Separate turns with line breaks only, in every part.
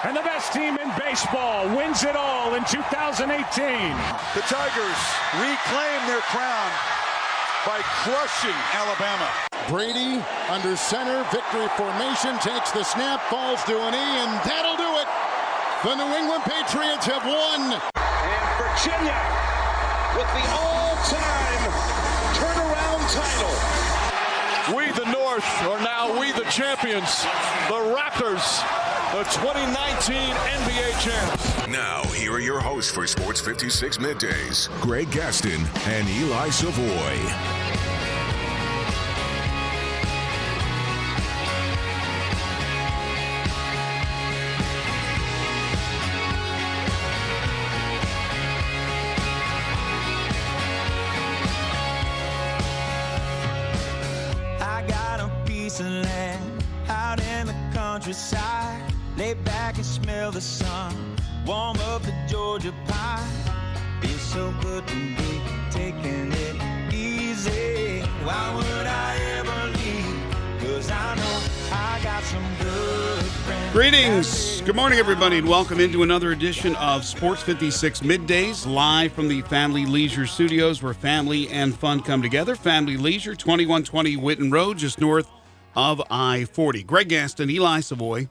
And the best team in baseball wins it all in 2018.
The Tigers reclaim their crown by crushing Alabama.
Brady under center, victory formation, takes the snap, falls to a knee, and that'll do it. The New England Patriots have won.
And Virginia with the all-time turnaround title.
We the North are now we the champions. The Raptors, the 2019 NBA champs.
Now, here are your hosts for Sports 56 Middays, Greg Gaston and Eli Savoie.
Out in the countryside, lay back and smell the sun, warm up the Georgia pie. Feels so good to be taking it easy. Why would I ever leave? 'Cause I know I got some good friends.
Greetings. Good morning, everybody, and welcome into another edition of Sports 56 Middays, live from the Family Leisure Studios, where family and fun come together. Family Leisure, 2120 Whitten Road, just north of I-40. Greg Gaston, Eli Savoie,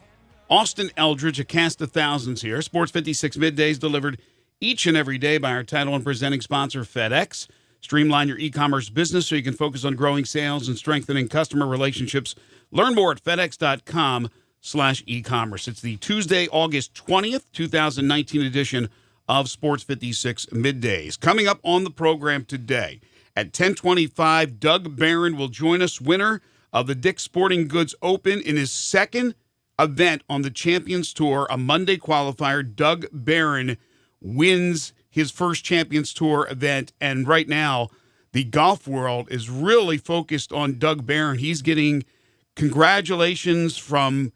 Austin Eldridge, a cast of thousands here. Sports 56 Middays delivered each and every day by our title and presenting sponsor, FedEx. Streamline your e-commerce business so you can focus on growing sales and strengthening customer relationships. Learn more at fedex.com/e-commerce. It's the Tuesday, August 20th, 2019 edition of Sports 56 Middays. Coming up on the program today at 10:25, Doug Barron will join us, winner of the Dick's Sporting Goods Open in his second event on the Champions Tour, a Monday qualifier. Doug Barron wins his first Champions Tour event, and right now the golf world is really focused on Doug Barron. He's getting congratulations from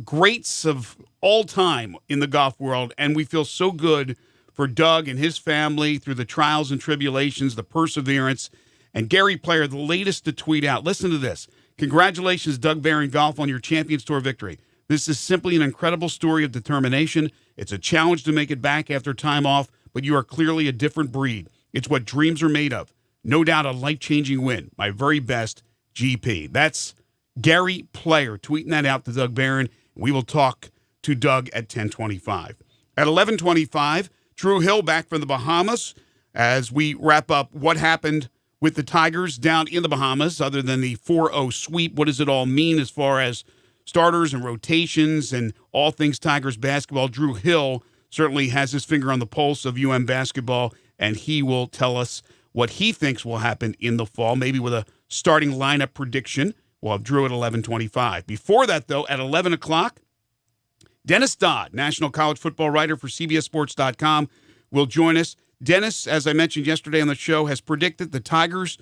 greats of all time in the golf world, and we feel so good for Doug and his family through the trials and tribulations, the perseverance. And Gary Player, the latest to tweet out, listen to this. Congratulations, Doug Barron Golf, on your Champions Tour victory. This is simply an incredible story of determination. It's a challenge to make it back after time off, but you are clearly a different breed. It's what dreams are made of. No doubt a life-changing win. My very best, GP. That's Gary Player tweeting that out to Doug Barron. We will talk to Doug at 10:25. At 11:25, Drew Hill back from the Bahamas as we wrap up what happened with the Tigers down in the Bahamas, other than the 4-0 sweep. What does it all mean as far as starters and rotations and all things Tigers basketball? Drew Hill certainly has his finger on the pulse of UM basketball, and he will tell us what he thinks will happen in the fall, maybe with a starting lineup prediction. We'll have Drew at 11:25. Before that, though, at 11 o'clock, Dennis Dodd, national college football writer for CBSSports.com, will join us. Dennis, as I mentioned yesterday on the show, has predicted the Tigers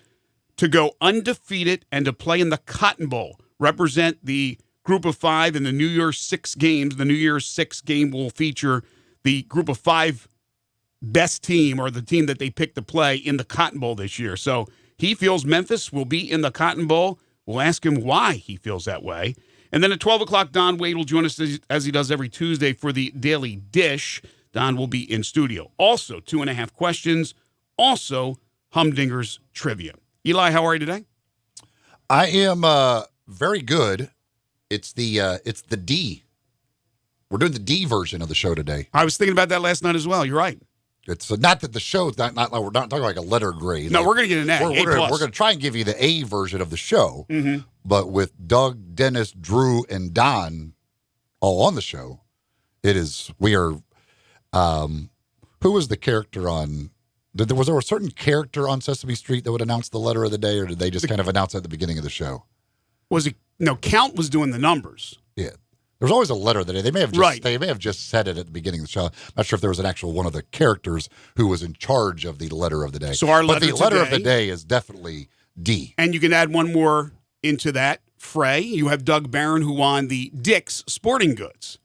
to go undefeated and to play in the Cotton Bowl, represent the group of five in the New Year's Six games. The New Year's Six game will feature the group of five best team, or the team that they picked to play in the Cotton Bowl this year. So he feels Memphis will be in the Cotton Bowl. We'll ask him why he feels that way. And then at 12 o'clock, Don Wade will join us as he does every Tuesday for the Daily Dish. Don will be in studio. Also, 2.5 questions. Also, Humdinger's trivia. Eli, how are you today?
I am very good. It's the D. We're doing the D version of the show today.
I was thinking about that last night as well. You're right.
It's not that the show's not we're not talking like a letter grade.
No, we're going to get an A.
We're going to try and give you the A version of the show. Mm-hmm. But with Doug, Dennis, Drew, and Don all on the show, we are. Who was the character on? Was there a certain character on Sesame Street that would announce the letter of the day, or did they just kind of announce it at the beginning of the show?
Count was doing the numbers.
Yeah, there's always a letter of the day. They may have just said it at the beginning of the show. I'm not sure if there was an actual one of the characters who was in charge of the letter of the day.
So the
letter of the day is definitely D.
And you can add one more into that fray. You have Doug Barron, who won the Dick's Sporting Goods.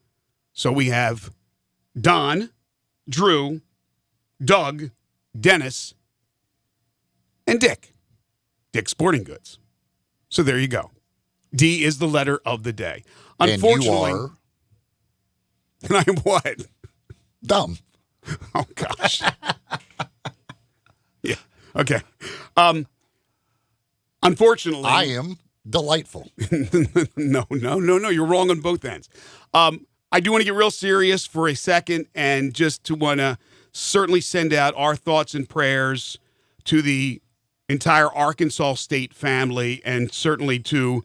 So we have Don, Drew, Doug, Dennis, and Dick. Dick's Sporting Goods. So there you go. D is the letter of the day. Unfortunately, And I am what?
Dumb.
Oh, gosh. Yeah. Okay. Unfortunately.
I am delightful.
No. You're wrong on both ends. I do want to get real serious for a second and just to want to certainly send out our thoughts and prayers to the entire Arkansas State family and certainly to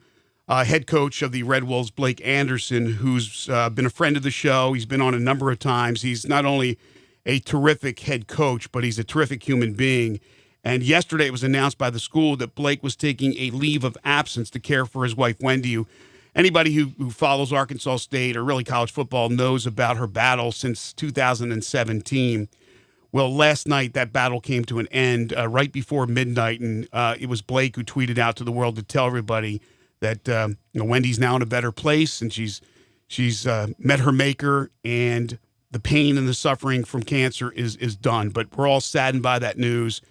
head coach of the Red Wolves, Blake Anderson, who's been a friend of the show. He's been on a number of times. He's not only a terrific head coach, but he's a terrific human being. And yesterday it was announced by the school that Blake was taking a leave of absence to care for his wife, Wendy, who anybody who follows Arkansas State or really college football knows about her battle since 2017. Well, last night that battle came to an end right before midnight, and it was Blake who tweeted out to the world to tell everybody that Wendy's now in a better place, and she's met her maker, and the pain and the suffering from cancer is done. But we're all saddened by that news,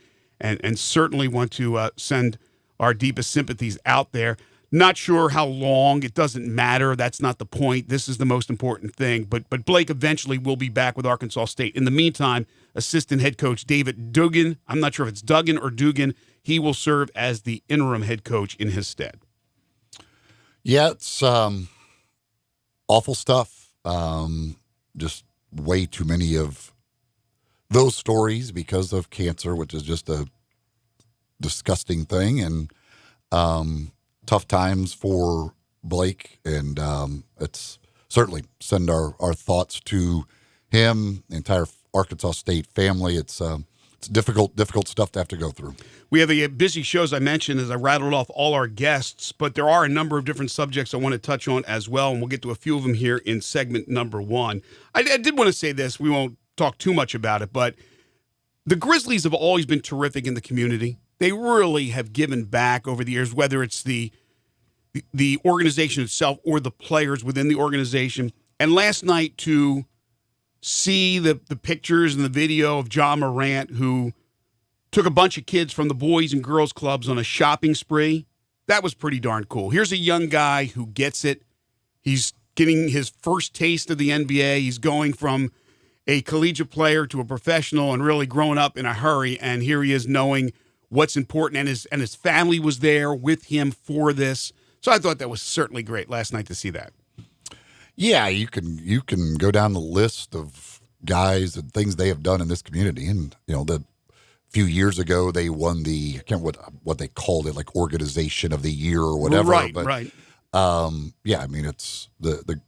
and certainly want to send our deepest sympathies out there. Not sure how long. It doesn't matter. That's not the point. This is the most important thing. But Blake eventually will be back with Arkansas State. In the meantime, assistant head coach David Dugan, I'm not sure if it's Duggan or Dugan, he will serve as the interim head coach in his stead.
Yeah, it's awful stuff. Just way too many of those stories because of cancer, which is just a disgusting thing. And tough times for Blake, and it's certainly send our thoughts to him, the entire Arkansas State family. It's difficult stuff to have to go through.
We have a busy show, as I mentioned, as I rattled off all our guests, but there are a number of different subjects I want to touch on as well, and we'll get to a few of them here in segment number one. I did want to say this. We won't talk too much about it, but the Grizzlies have always been terrific in the community. They really have given back over the years, whether it's the organization itself or the players within the organization. And last night to see the pictures and the video of John Morant, who took a bunch of kids from the Boys and Girls Clubs on a shopping spree, that was pretty darn cool. Here's a young guy who gets it. He's getting his first taste of the NBA. He's going from a collegiate player to a professional and really growing up in a hurry. And here he is knowing what's important, and his family was there with him for this. So I thought that was certainly great last night to see that.
Yeah, you can go down the list of guys and things they have done in this community, and the few years ago they won the, I can't remember what they called it, like organization of the year or whatever.
Right.
Yeah, I mean it's the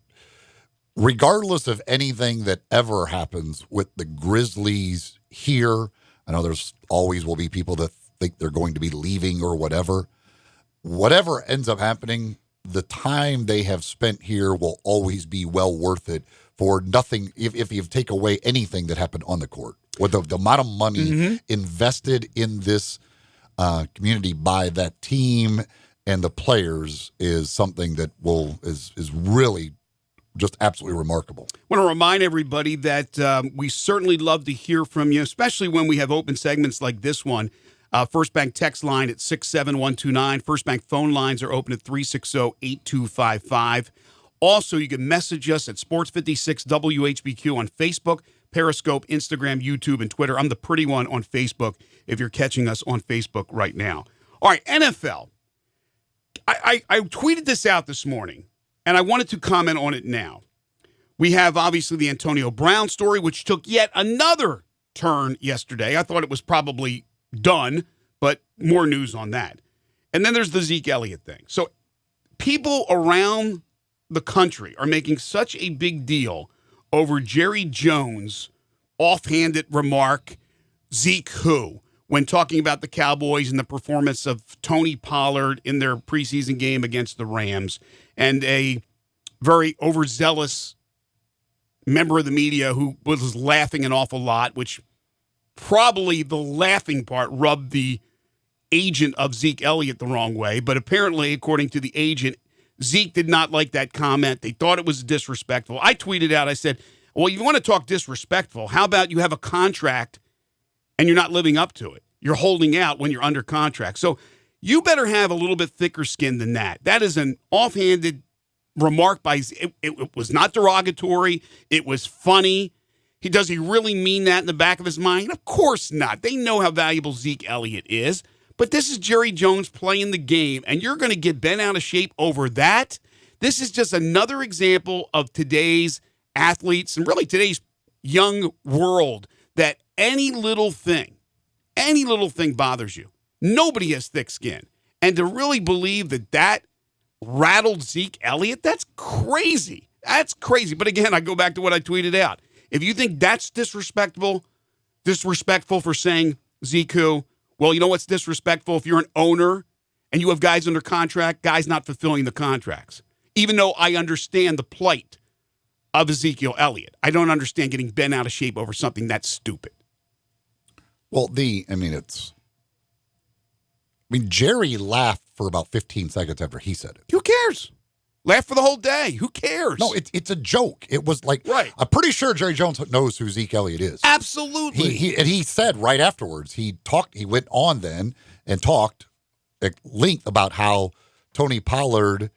regardless of anything that ever happens with the Grizzlies here. I know there's always will be people that think they're going to be leaving or whatever. Whatever ends up happening, the time they have spent here will always be well worth it for nothing. If you take away anything that happened on the court, with the amount of money invested in this community by that team and the players is something that is really just absolutely remarkable. I
want to remind everybody that we certainly love to hear from you, especially when we have open segments like this one. First Bank text line at 67129. First Bank phone lines are open at 360-8255. Also, you can message us at Sports56 WHBQ on Facebook, Periscope, Instagram, YouTube, and Twitter. I'm the pretty one on Facebook if you're catching us on Facebook right now. All right, NFL. I tweeted this out this morning, and I wanted to comment on it now. We have, obviously, the Antonio Brown story, which took yet another turn yesterday. I thought it was probably done, but more news on that. And then there's the Zeke Elliott thing. So people around the country are making such a big deal over Jerry Jones' offhanded remark, Zeke who, when talking about the Cowboys and the performance of Tony Pollard in their preseason game against the Rams, and a very overzealous member of the media who was laughing an awful lot, which probably the laughing part rubbed the agent of Zeke Elliott the wrong way. But apparently, according to the agent, Zeke did not like that comment. They thought it was disrespectful. I tweeted out, I said, well, you want to talk disrespectful, how about you have a contract and you're not living up to it? You're holding out when you're under contract. So you better have a little bit thicker skin than that. That is an offhanded remark by it was not derogatory. It was funny. Does he really mean that in the back of his mind? Of course not. They know how valuable Zeke Elliott is. But this is Jerry Jones playing the game, and you're going to get bent out of shape over that? This is just another example of today's athletes and really today's young world, that any little thing bothers you. Nobody has thick skin. And to really believe that rattled Zeke Elliott, that's crazy. That's crazy. But again, I go back to what I tweeted out. If you think that's disrespectful for saying Zeke who, well, you know what's disrespectful? If you're an owner and you have guys under contract, guys not fulfilling the contracts. Even though I understand the plight of Ezekiel Elliott, I don't understand getting bent out of shape over something that's stupid.
Well, Jerry laughed for about 15 seconds after he said it.
Who cares? Laugh for the whole day. Who cares?
No, it's a joke. It was like,
right.
I'm pretty sure Jerry Jones knows who Zeke Elliott is.
Absolutely.
He said right afterwards, he went on then and talked at length about how Tony Pollard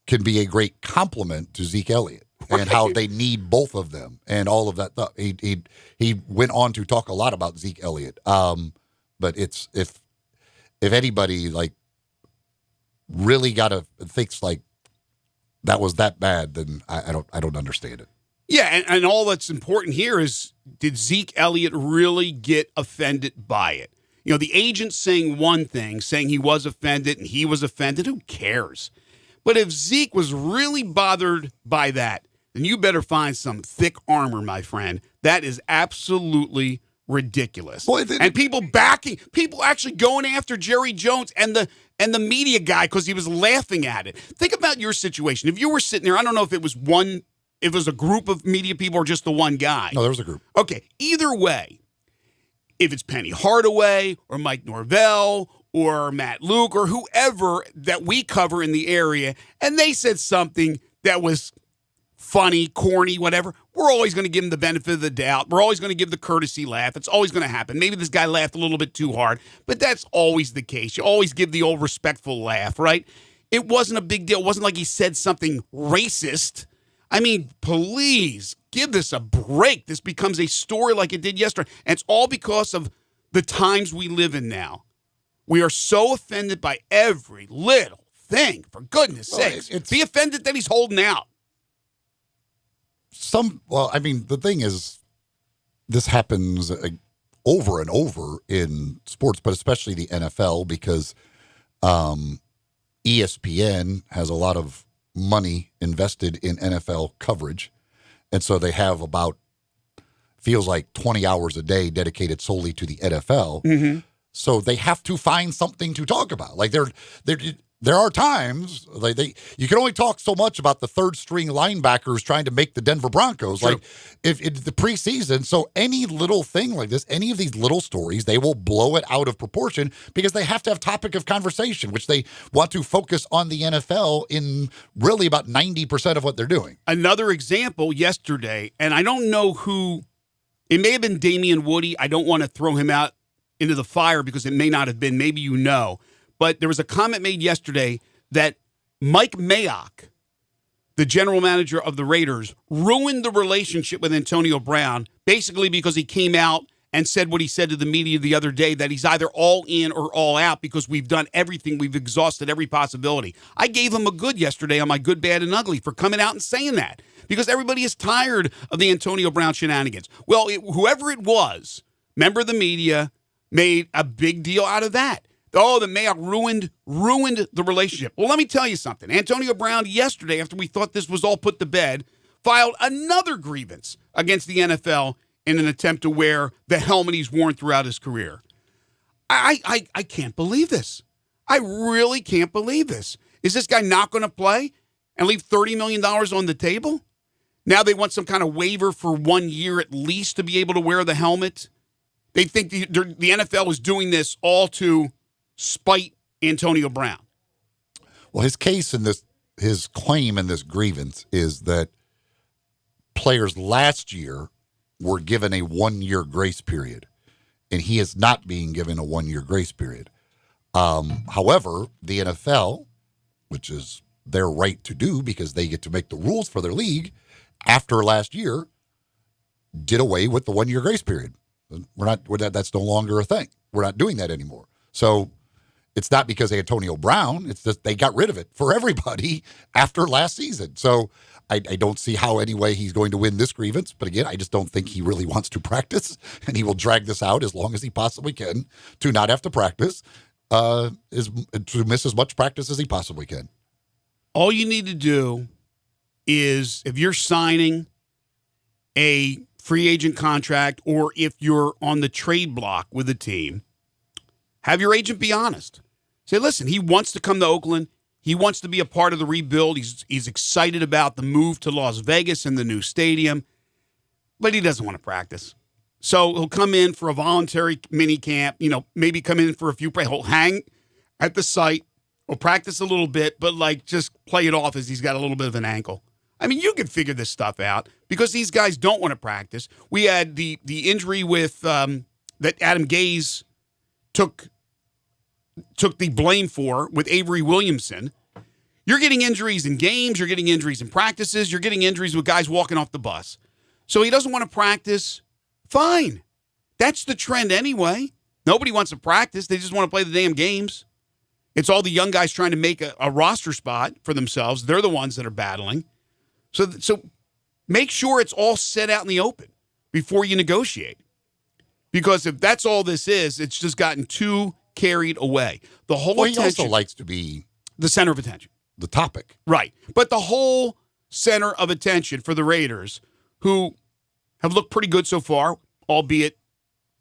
can be a great compliment to Zeke Elliott. Right. And how they need both of them and all of that stuff. He went on to talk a lot about Zeke Elliott. But it's if anybody like really thinks like that was that bad, then I don't understand it.
Yeah, and all that's important here is, did Zeke Elliott really get offended by it? You know, the agent saying one thing, saying he was offended and he was offended, who cares? But if Zeke was really bothered by that, then you better find some thick armor, my friend. That is absolutely ridiculous. Boy, and people actually going after Jerry Jones and the media guy because he was laughing at it. Think about your situation. If you were sitting there, I don't know if it was a group of media people or just the one guy.
No, there was a group.
Okay, either way, if it's Penny Hardaway or Mike Norvell or Matt Luke or whoever that we cover in the area, and they said something that was funny, corny, whatever, we're always going to give him the benefit of the doubt. We're always going to give the courtesy laugh. It's always going to happen. Maybe this guy laughed a little bit too hard, but that's always the case. You always give the old respectful laugh, right? It wasn't a big deal. It wasn't like he said something racist. I mean, please give this a break. This becomes a story like it did yesterday, and it's all because of the times we live in now. We are so offended by every little thing, for goodness sakes. Be offended that he's holding out.
The thing is, this happens over and over in sports, but especially the NFL, because ESPN has a lot of money invested in NFL coverage. And so they have feels like 20 hours a day dedicated solely to the NFL. Mm-hmm. So they have to find something to talk about. Like there are times you can only talk so much about the third string linebackers trying to make the Denver Broncos. Sure. Like if it's the preseason, so any little thing like this, any of these little stories, they will blow it out of proportion because they have to have topic of conversation, which they want to focus on the NFL in really about 90% of what they're doing.
Another example yesterday, and I don't know who, it may have been Damian Woody. I don't want to throw him out into the fire because it may not have been. Maybe you know. But there was a comment made yesterday that Mike Mayock, the general manager of the Raiders, ruined the relationship with Antonio Brown, basically because he came out and said what he said to the media the other day, that he's either all in or all out because we've done everything. We've exhausted every possibility. I gave him a good yesterday on my good, bad, and ugly for coming out and saying that because everybody is tired of the Antonio Brown shenanigans. Well, whoever it was, member of the media, made a big deal out of that. Oh, the Mayock ruined the relationship. Well, let me tell you something. Antonio Brown yesterday, after we thought this was all put to bed, filed another grievance against the NFL in an attempt to wear the helmet he's worn throughout his career. I can't believe this. I really can't believe this. Is this guy not going to play and leave $30 million on the table? Now they want some kind of waiver for 1 year at least to be able to wear the helmet. They think the NFL is doing this all to spite Antonio Brown.
Well, his case in this, his claim in this grievance is that players last year were given a 1 year grace period, and he is not being given a 1 year grace period. However, the NFL, which is their right to do because they get to make the rules for their league, after last year, did away with the 1-year grace period. That's no longer a thing. We're not doing that anymore. So it's not because Antonio Brown. It's just they got rid of it for everybody after last season. So I don't see how anyway he's going to win this grievance. But again, I just don't think he really wants to practice, and he will drag this out as long as he possibly can to not have to practice, to miss as much practice as he possibly can.
All you need to do is, if you're signing a free agent contract or if you're on the trade block with a team, have your agent be honest. Say, listen, he wants to come to Oakland. He wants to be a part of the rebuild. He's excited about the move to Las Vegas and the new stadium, but he doesn't want to practice. So he'll come in for a voluntary mini camp, maybe come in for a few. He'll hang at the site. He'll practice a little bit, but just play it off as he's got a little bit of an ankle. I mean, you can figure this stuff out because these guys don't want to practice. We had the injury with that Adam Gase took the blame for with Avery Williamson. You're getting injuries in games. You're getting injuries in practices. You're getting injuries with guys walking off the bus. So he doesn't want to practice. Fine. That's the trend anyway. Nobody wants to practice. They just want to play the damn games. It's all the young guys trying to make a roster spot for themselves. They're the ones that are battling. So make sure it's all set out in the open before you negotiate. Because if that's all this is, it's just gotten too carried away. The whole
he also likes to be
the center of attention.
The topic.
Right. But the whole center of attention for the Raiders, who have looked pretty good so far, albeit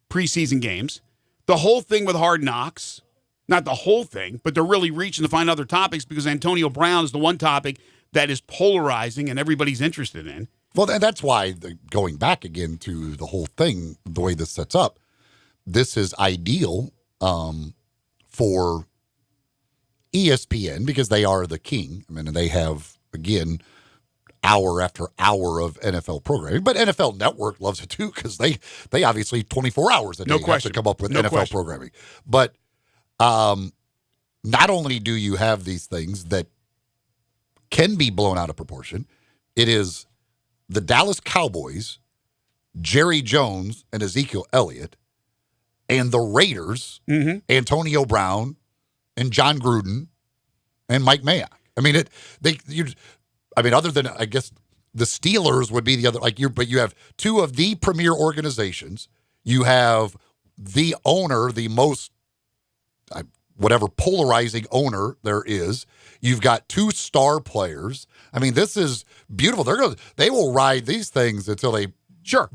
preseason games. The whole thing with Hard Knocks, not the whole thing, but they're really reaching to find other topics because Antonio Brown is the one topic that is polarizing and everybody's interested in.
Well, that's why, going back again to the whole thing, the way this sets up, this is ideal for ESPN because they are the king. I mean, they have, again, hour after hour of NFL programming. But NFL Network loves it too because they obviously 24 hours a day have to come up with NFL programming. But not only do you have these things that can be blown out of proportion, it is the Dallas Cowboys, Jerry Jones and Ezekiel Elliott, and the Raiders, Antonio Brown and John Gruden and Mike Mayock. I mean, other than, I guess, the Steelers would be the other, but you have two of the premier organizations. You have the owner, the most, whatever polarizing owner there is. You've got two star players. I mean, this is beautiful. They will ride these things until they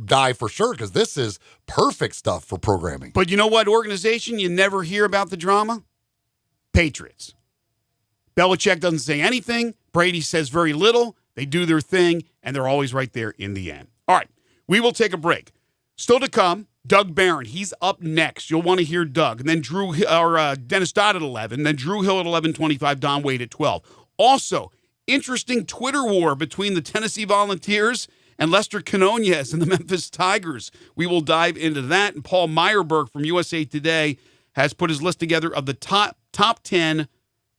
die for sure because this is perfect stuff for programming.
But you know what organization you never hear about the drama? Patriots. Belichick doesn't say anything. Brady says very little. They do their thing, and they're always right there in the end. All right, we will take a break. Still to come, Doug Barron. He's up next. You'll want to hear Doug. And then Dennis Dodd at 11. Then Drew Hill at 11:25. Don Wade at 12. Also, interesting Twitter war between the Tennessee Volunteers and Lester Quinones and the Memphis Tigers. We will dive into that. And Paul Meyerberg from USA Today has put his list together of the top 10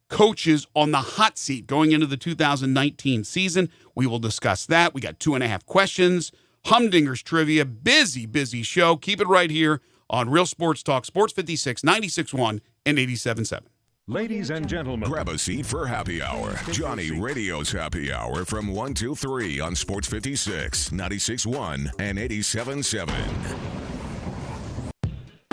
coaches on the hot seat going into the 2019 season. We will discuss that. We got 2.5 questions. Humdinger's trivia. Busy show. Keep it right here on Real Sports Talk, Sports 56, 96.1 and 87.7.
Ladies and gentlemen, grab a seat for Happy Hour. Johnny Radio's Happy Hour from 1 to 3 on Sports 56, 96.1 and 87.7.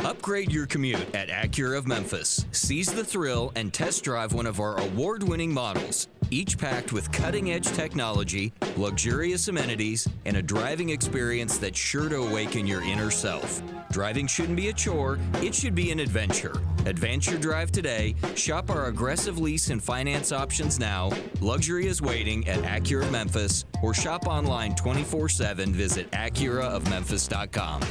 Upgrade your commute at Acura of Memphis. Seize the thrill and test drive one of our award-winning models, each packed with cutting-edge technology, luxurious amenities, and a driving experience that's sure to awaken your inner self. Driving shouldn't be a chore, it should be an adventure. Advance your drive today, shop our aggressive lease and finance options now. Luxury is waiting at Acura of Memphis, or shop online 24/7. Visit AcuraofMemphis.com.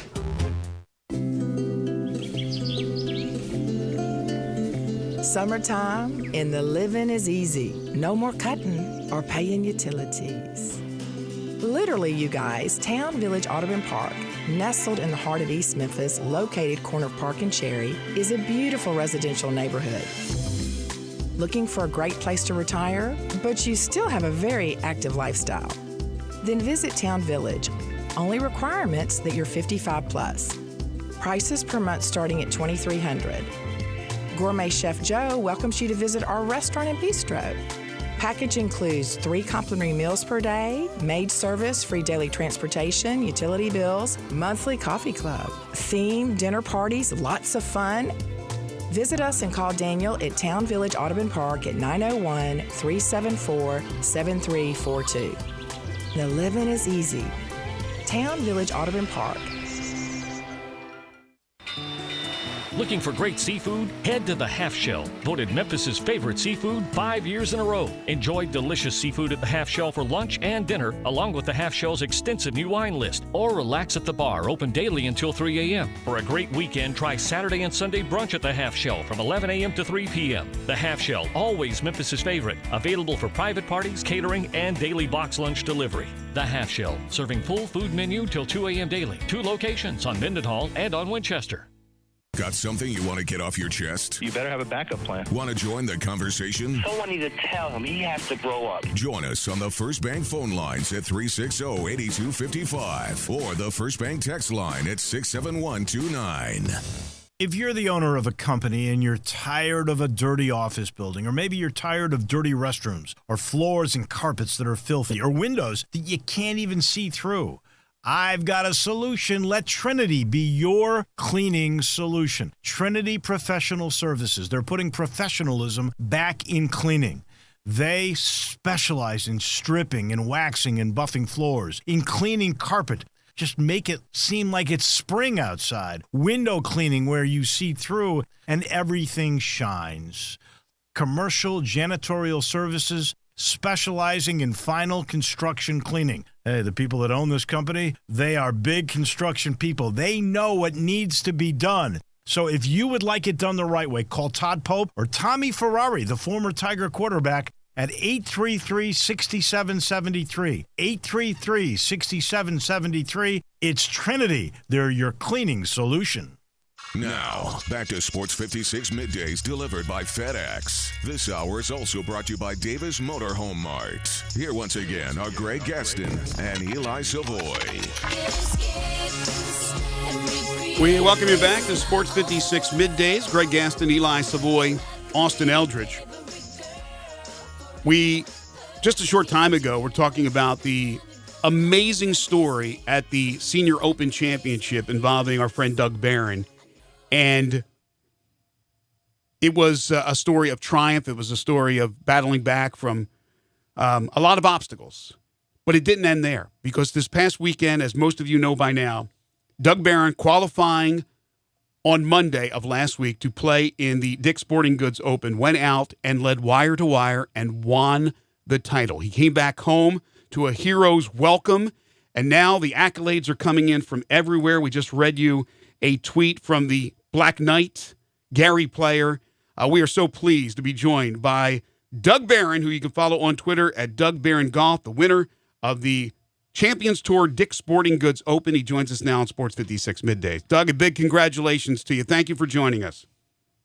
Summertime and the living is easy. No more cutting or paying utilities. Literally, you guys, Town Village Audubon Park, nestled in the heart of East Memphis, located corner of Park and Cherry, is a beautiful residential neighborhood. Looking for a great place to retire, but you still have a very active lifestyle? Then visit Town Village. Only requirements that you're 55 plus. Prices per month starting at $2,300. Gourmet Chef Joe welcomes you to visit our restaurant and bistro. Package includes 3 complimentary meals per day, maid service, free daily transportation, utility bills, monthly coffee club, theme, dinner parties, lots of fun. Visit us and call Daniel at Town Village Audubon Park at 901-374-7342. The living is easy. Town Village Audubon Park.
Looking for great seafood? Head to the Half Shell, voted Memphis's favorite seafood 5 years in a row. Enjoy delicious seafood at the Half Shell for lunch and dinner, along with the Half Shell's extensive new wine list. Or relax at the bar, open daily until 3 a.m. For a great weekend, try Saturday and Sunday brunch at the Half Shell from 11 a.m. to 3 p.m. The Half Shell, always Memphis's favorite. Available for private parties, catering, and daily box lunch delivery. The Half Shell, serving full food menu till 2 a.m. daily. 2 locations on Mendenhall and on Winchester.
Got something you want to get off your chest?
You better have a backup plan.
Want to join the conversation?
Someone needs to tell him he has to grow up.
Join us on the First Bank phone lines at 360-8255 or the First Bank text line at 67129.
If you're the owner of a company and you're tired of a dirty office building, or maybe you're tired of dirty restrooms, or floors and carpets that are filthy, or windows that you can't even see through, I've got a solution. Let Trinity be your cleaning solution. Trinity Professional Services. They're putting professionalism back in cleaning. They specialize in stripping and waxing and buffing floors, in cleaning carpet. Just make it seem like it's spring outside. Window cleaning where you see through and everything shines. Commercial janitorial services specializing in final construction cleaning. Hey, the people that own this company, they are big construction people. They know what needs to be done. So if you would like it done the right way, call Todd Pope or Tommy Ferrari, the former Tiger quarterback, at 833-6773. 833-6773. It's Trinity. They're your cleaning solution.
Now, back to Sports 56 Middays delivered by FedEx. This hour is also brought to you by Davis Motorhome Mart. Here once again are Greg Gaston and Eli Savoie.
We welcome you back to Sports 56 Middays. Greg Gaston, Eli Savoie, Austin Eldridge. Just a short time ago, we're talking about the amazing story at the Senior Open Championship involving our friend Doug Barron. And it was a story of triumph. It was a story of battling back from a lot of obstacles. But it didn't end there, because this past weekend, as most of you know by now, Doug Barron qualifying on Monday of last week to play in the Dick's Sporting Goods Open went out and led wire to wire and won the title. He came back home to a hero's welcome, and now the accolades are coming in from everywhere. We just read you a tweet from the Black Knight, Gary Player. We are so pleased to be joined by Doug Barron, who you can follow on Twitter at Doug Barron Golf, the winner of the Champions Tour Dick's Sporting Goods Open. He joins us now on Sports 56 Middays. Doug, a big congratulations to you. Thank you for joining us.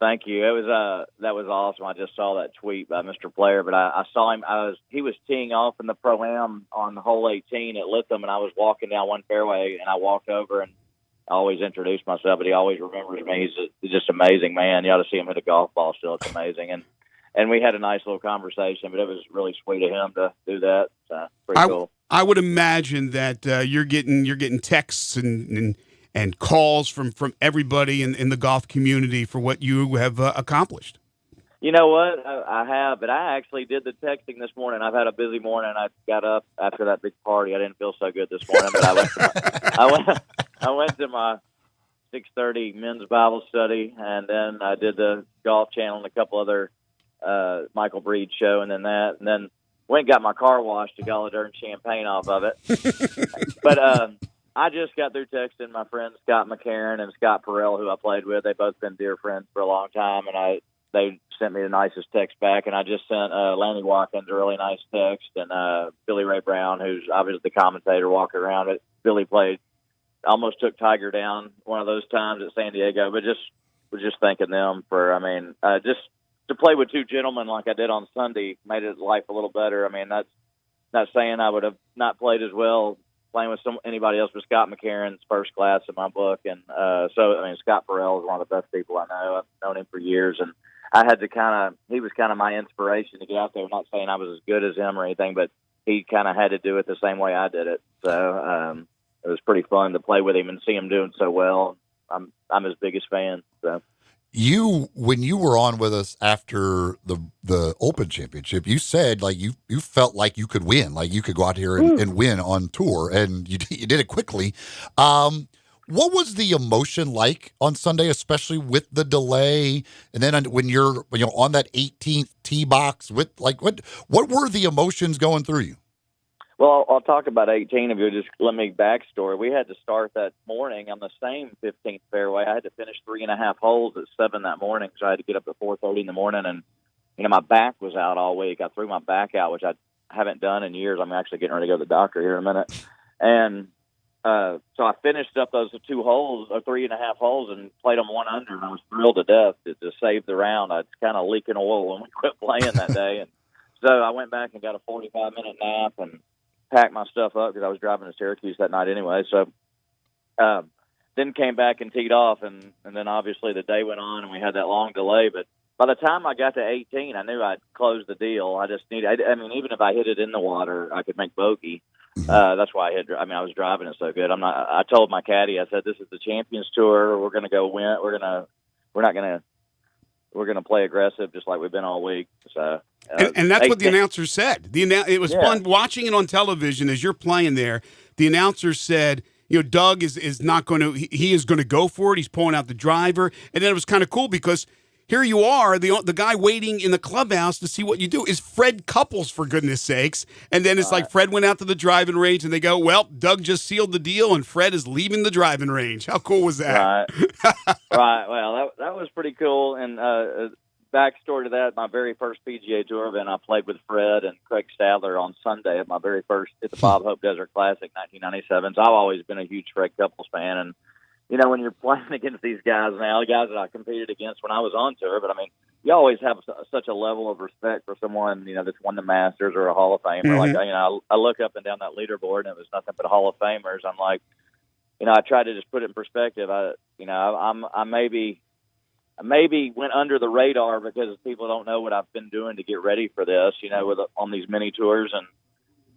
Thank you. That was awesome. I just saw that tweet by Mr. Player, but I saw him. He was teeing off in the Pro-Am on hole 18 at Lytham, and I was walking down one fairway, and I walked over and I always introduce myself, but he always remembers me. He's just an amazing man. You ought to see him hit a golf ball still. It's amazing. And we had a nice little conversation, but it was really sweet of him to do that. Pretty cool.
I would imagine that you're getting texts and calls from everybody in the golf community for what you have accomplished.
You know what? I have, but I actually did the texting this morning. I've had a busy morning. I got up after that big party. I didn't feel so good this morning, but I went to my 6:30 men's Bible study, and then I did the Golf Channel and a couple other Michael Breed show, and then went and got my car washed to Gala Darn champagne off of it. But I just got through texting my friends Scott McCarron and Scott Perrell, who I played with. They've both been dear friends for a long time, and they sent me the nicest text back, and I just sent Lanny Watkins a really nice text, and Billy Ray Brown, who's obviously the commentator walking around it. Billy almost took Tiger down one of those times at San Diego, but was just thanking them for, to play with two gentlemen like I did on Sunday made it life a little better. I mean, that's not saying I would have not played as well playing with anybody else, but Scott McCarron's first class in my book. And so, I mean, Scott Farrell is one of the best people I know. I've known him for years, and I had to he was kind of my inspiration to get out there. I'm not saying I was as good as him or anything, but he kind of had to do it the same way I did it. So it was pretty fun to play with him and see him doing so well. I'm his biggest fan. So.
When you were on with us after the Open Championship, you said like you felt like you could win, like you could go out here and win on tour, and you did it quickly. What was the emotion like on Sunday, especially with the delay, and then when you're on that 18th tee box with like what were the emotions going through you?
Well, I'll talk about 18 if you'll just let me backstory. We had to start that morning on the same 15th fairway. I had to finish 3.5 holes at 7 that morning, so I had to get up at 4:30 in the morning. And, my back was out all week. I threw my back out, which I haven't done in years. I'm actually getting ready to go to the doctor here in a minute. And so I finished up those 2 holes, or 3.5 holes, and played them 1 under, and I was thrilled to death to save the round. I was kind of leaking oil when we quit playing that day. And so I went back and got a 45-minute nap and packed my stuff up because I was driving to Syracuse that night anyway. So then came back and teed off, and then obviously the day went on and we had that long delay. But by the time I got to 18, I knew I'd closed the deal. I just needed, even if I hit it in the water, I could make bogey. That's why I was driving it so good. I told my caddy, I said, this is the Champions Tour. We're going to go win. We're going to play aggressive just like we've been all week. So,
and that's what the announcer said. It was fun watching it on television as you're playing there. The announcer said, Doug is not going to, he is going to go for it. He's pulling out the driver. And then it was kind of cool because here you are, the guy waiting in the clubhouse to see what you do is Fred Couples, for goodness sakes. And then it's like Fred went out to the driving range and they go, well, Doug just sealed the deal and Fred is leaving the driving range. How cool was that?
Right. Well, that was pretty cool. And backstory to that, my very first PGA Tour event, I played with Fred and Craig Stadler on Sunday at my very first at the Bob Hope Desert Classic 1997. So I've always been a huge Fred Couples fan. And, when you're playing against these guys now, the guys that I competed against when I was on tour, but you always have such a level of respect for someone, that's won the Masters or a Hall of Famer.
Mm-hmm.
Like, I look up and down that leaderboard and it was nothing but Hall of Famers. I'm like, I try to just put it in perspective. I maybe went under the radar because people don't know what I've been doing to get ready for this, on these mini tours and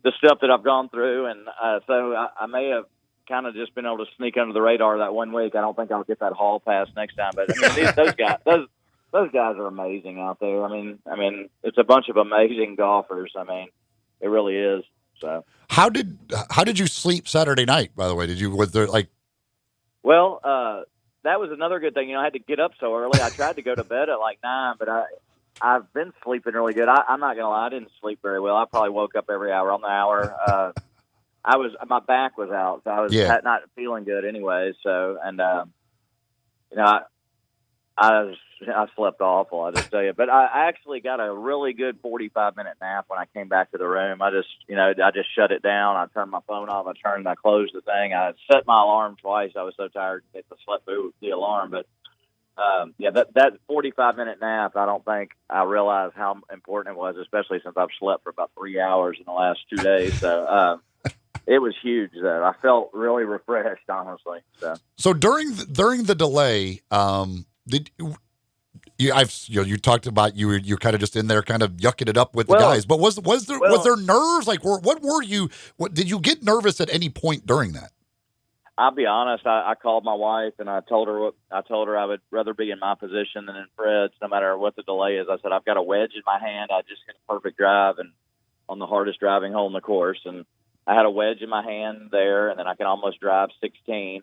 the stuff that I've gone through. And so I may have kind of just been able to sneak under the radar that 1 week. I don't think I'll get that hall pass next time, but those guys are amazing out there. It's a bunch of amazing golfers. It really is. So
how did you sleep Saturday night, by the way? Was there like,
well, that was another good thing. I had to get up so early. I tried to go to bed at like 9, but I've been sleeping really good. I'm not going to lie. I didn't sleep very well. I probably woke up every hour on the hour. My back was out, so I was not feeling good anyway. So, and, I slept awful, I just tell you. But I actually got a really good 45-minute nap when I came back to the room. I just shut it down. I turned my phone off. I closed the thing. I set my alarm twice. I was so tired that I slept through the alarm. But, that 45-minute nap, I don't think I realized how important it was, especially since I've slept for about 3 hours in the last 2 days. So, it was huge, though. I felt really refreshed, honestly.
So during the delay, you talked about you're kind of just in there, kind of yucking it up with the guys. But was there nerves? Like, what did you get nervous at any point during that?
I'll be honest. I called my wife and I told her I would rather be in my position than in Fred's, no matter what the delay is. I said I've got a wedge in my hand. I just hit a perfect drive and on the hardest driving hole in the course, and I had a wedge in my hand there, and then I can almost drive 16.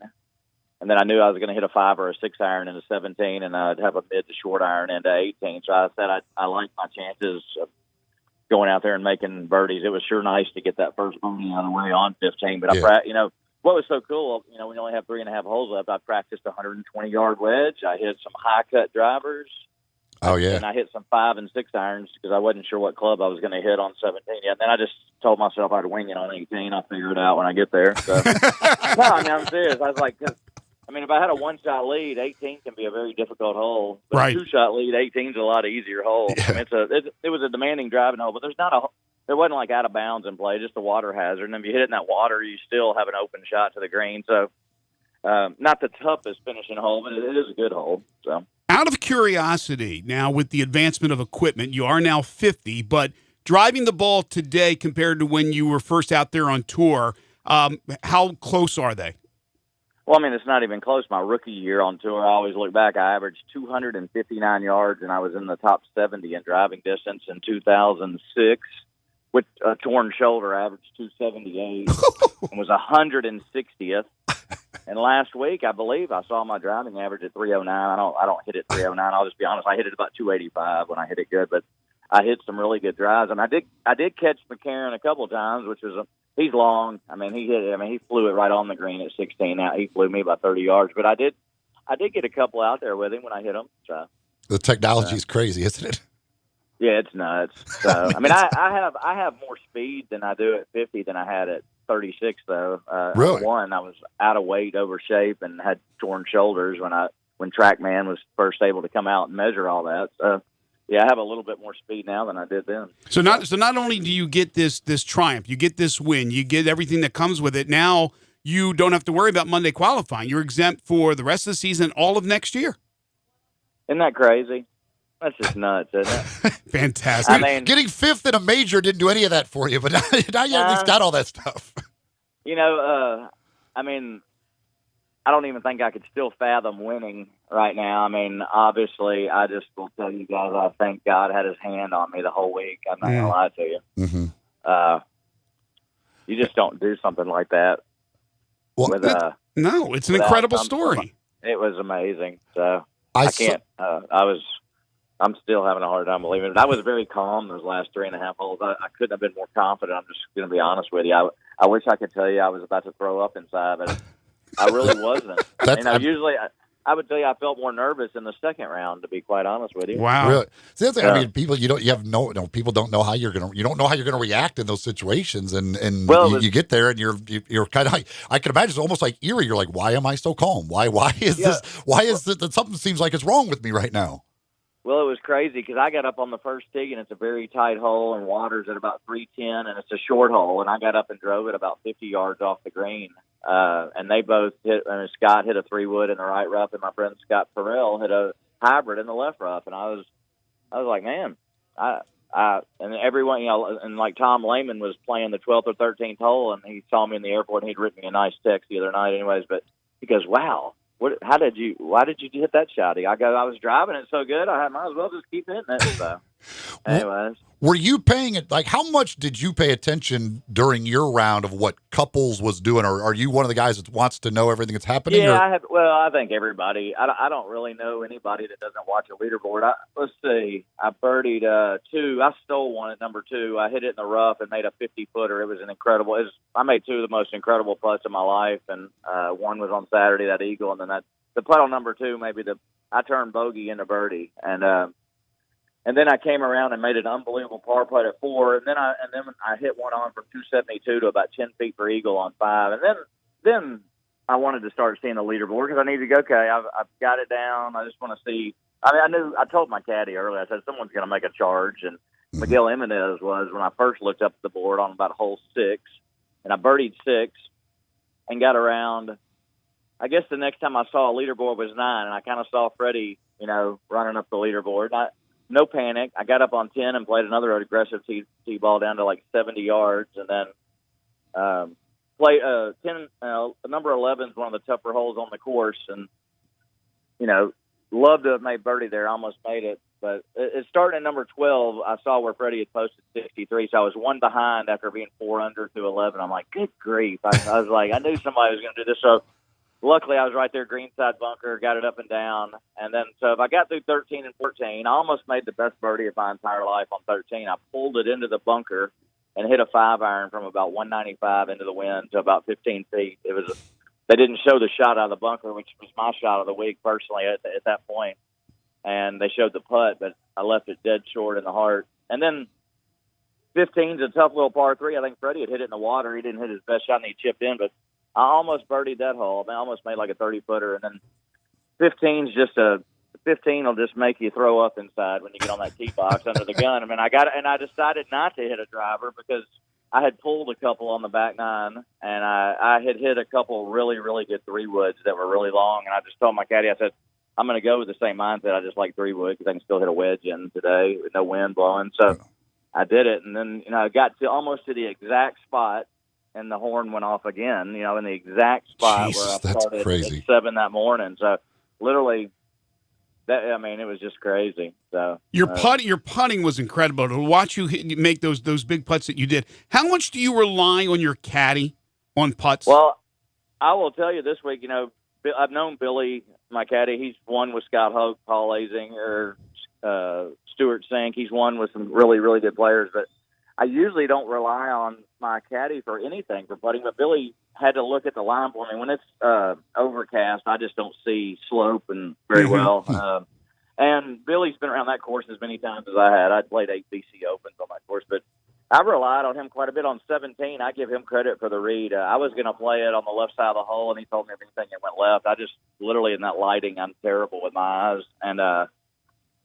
And then I knew I was going to hit a 5 or a 6 iron into 17, and I'd have a mid to short iron into 18. So I said I liked my chances of going out there and making birdies. It was sure nice to get that first bogey out of the way on 15. But what was so cool, we only have 3.5 holes left. I practiced a 120-yard wedge. I hit some high-cut drivers.
Oh, yeah.
And I hit some 5 and 6 irons because I wasn't sure what club I was going to hit on 17 yet. And then I just told myself I'd wing it on 18. I'll figure it out when I get there. So, no, I'm serious. I was like, cause I mean, if I had a one-shot lead, 18 can be a very difficult hole. But
Right.
a two-shot lead, 18 is a lot easier hole.
Yeah.
I mean, it was a demanding driving hole, but there wasn't like out of bounds in play, just a water hazard. And if you hit it in that water, you still have an open shot to the green. So, not the toughest finishing hole, but it is a good hole. So,
Out of curiosity, now with the advancement of equipment, you are now 50, but driving the ball today compared to when you were first out there on tour, how close are they?
well, I mean, it's not even close. My rookie year on tour, I always look back, I averaged 259 yards, and I was in the top 70 in driving distance in 2006. With a torn shoulder, I averaged 278 and was 160th. And last week, I believe I saw my driving average at 309. I don't hit it 309. I'll just be honest. I hit it about 285 when I hit it good, but I hit some really good drives. And I did catch McCarron a couple of times, which was he's long. I mean, he flew it right on the green at 16. Now he flew me by 30 yards, but I did get a couple out there with him when I hit him. So
The technology is crazy, isn't it?
yeah, it's nuts. So I mean, I have more speed than I do at 50 than I had at 36 though.
Really?
One, I was out of weight, over shape, and had torn shoulders when TrackMan was first able to come out and measure all that. So yeah, I have a little bit more speed now than I did then.
So not only do you get this triumph, you get this win, you get everything that comes with it. Now you don't have to worry about Monday qualifying. You're exempt for the rest of the season, all of next year.
Isn't that crazy? That's just nuts, isn't it?
Fantastic.
I mean,
Getting fifth in a major didn't do any of that for you, but now you at least got all that stuff.
You know, I mean, I don't even think I could still fathom winning right now. I mean, obviously, I just will tell you guys, I think God had his hand on me the whole week. I'm not going to lie to you.
Mm-hmm.
You just don't do something like that.
Well,
no, it's an incredible story.
It was amazing. So I can't. I'm still having a hard time believing it. I was very calm those last 3.5 holes. I couldn't have been more confident. I'm just going to be honest with you. I wish I could tell you I was about to throw up inside, but I really wasn't. Usually I would tell you I felt more nervous in the second round, to be quite honest with you.
Wow.
Really? See, that's, I mean, people, people don't know how you don't know how you're going to react in those situations, and you get there and you're kind of like, I can imagine it's almost like eerie. You're like, why am I so calm? Why is this? Why is it that something seems like it's wrong with me right now?
Well, it was crazy because I got up on the first tee, and it's a very tight hole, and water's at about 310, and it's a short hole, and I got up and drove it about 50 yards off the green. And they both hit, and Scott hit a 3-wood in the right rough, and my friend Scott Farrell hit a hybrid in the left rough. And I was like, man, and everyone, and like Tom Lehman was playing the 12th or 13th hole, and he saw me in the airport, and he'd written me a nice text the other night anyways, but he goes, wow. Why did you hit that shot? I was driving it so good, I might as well just keep hitting it. So, anyways.
Were you paying it? Like, how much did you pay attention during your round of what Couples was doing, or are you one of the guys that wants to know everything that's happening?
Yeah, I think everybody. I don't really know anybody that doesn't watch a leaderboard. Let's see. I birdied 2. I stole one at number 2. I hit it in the rough and made a 50-footer. It was an incredible. I made 2 of the most incredible putts of my life, and one was on Saturday, that eagle, and then the putt on number 2, I turned bogey into birdie, and then I came around and made an unbelievable par putt at 4, and then I hit one on from 272 to about 10 feet for eagle on 5, and then I wanted to start seeing the leaderboard because I needed to go. Okay, I've got it down. I just want to see. I mean, I told my caddy earlier. I said someone's going to make a charge, and Miguel Jimenez was when I first looked up at the board on about hole 6, and I birdied 6 and got around. I guess the next time I saw a leaderboard was 9, and I kind of saw Freddie, running up the leaderboard. No panic. I got up on 10 and played another aggressive tee ball down to like 70 yards, and then play 10. Number 11 is one of the tougher holes on the course, and loved to have made birdie there. Almost made it, but it started at number 12. I saw where Freddie had posted 63, so I was one behind after being 4 under through 11. I'm like, good grief! I was like, I knew somebody was going to do this, so. Luckily, I was right there, greenside bunker, got it up and down. And then, so if I got through 13 and 14, I almost made the best birdie of my entire life on 13. I pulled it into the bunker and hit a 5-iron from about 195 into the wind to about 15 feet. They didn't show the shot out of the bunker, which was my shot of the week personally at that point. And they showed the putt, but I left it dead short in the heart. And then 15's a tough little par 3. I think Freddie had hit it in the water. He didn't hit his best shot and he chipped in, but I almost birdied that hole. I almost made like a 30-footer, and then 15 will just make you throw up inside when you get on that tee box under the gun. I mean, I decided not to hit a driver because I had pulled a couple on the back nine, and I had hit a couple really, really good 3-woods that were really long, and I just told my caddy, I said, I'm going to go with the same mindset. I just like 3-wood because I can still hit a wedge in today with no wind blowing. So I did it, and then I got to almost to the exact spot, and the horn went off again. In the exact spot where I started at 7 that morning. So literally, it was just crazy. So
your putting was incredible to watch you make those big putts that you did. How much do you rely on your caddy on putts?
Well, I will tell you this week. I've known Billy, my caddy. He's won with Scott Hoke, Paul Azinger, Stuart Sink. He's won with some really, really good players. But I usually don't rely on my caddy for anything for putting. But Billy had to look at the line for me. When it's overcast, I just don't see slope and very well. And Billy's been around that course as many times as I had. I played 8 BC Opens on that course, but I relied on him quite a bit on 17. I give him credit for the read. I was going to play it on the left side of the hole, and he told me everything that went left. I just literally in that lighting, I'm terrible with my eyes, and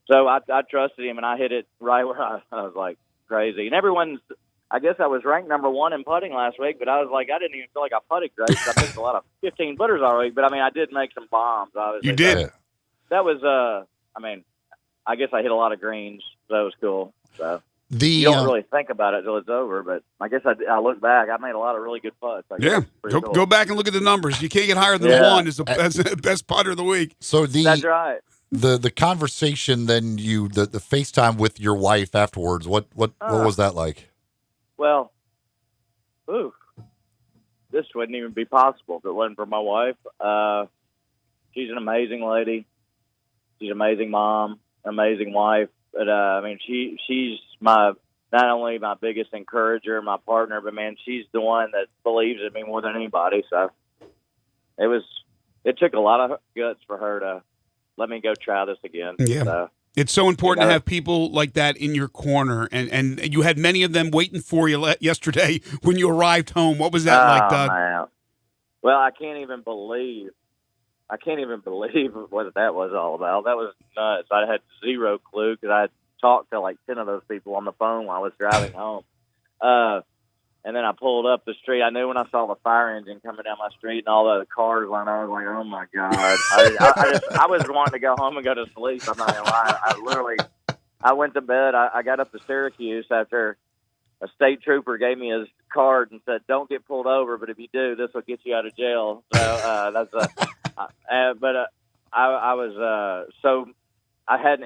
so I trusted him, and I hit it right where I was like crazy. And I guess I was ranked number 1 in putting last week, but I was like, I didn't even feel like I putted great because I missed a lot of 15-footers all week. But I did make some bombs. Obviously.
You did.
That was I guess I hit a lot of greens. So that was cool. So. You don't really think about it until it's over, but I guess I look back. I made a lot of really good putts.
Go back and look at the numbers. You can't get higher than 1 as the best putter of the week.
So
that's right.
The conversation, then the FaceTime with your wife afterwards. What was that like?
Well, this wouldn't even be possible if it wasn't for my wife. She's an amazing lady. She's an amazing mom, amazing wife. But she's not only my biggest encourager, my partner, but man, she's the one that believes in me more than anybody. So it took a lot of guts for her to let me go try this again.
Yeah.
So,
it's so important to have people like that in your corner, and you had many of them waiting for you yesterday when you arrived home. What was that like, Doug?
Man. Well, I can't even believe what that was all about. That was nuts. I had zero clue because I had talked to like 10 of those people on the phone while I was driving home. And then I pulled up the street. I knew when I saw the fire engine coming down my street and all the cars lined up, I was like, oh, my God. I was wanting to go home and go to sleep. I'm not going to lie. I went to bed. I got up to Syracuse after a state trooper gave me his card and said, don't get pulled over, but if you do, this will get you out of jail. So I was so I hadn't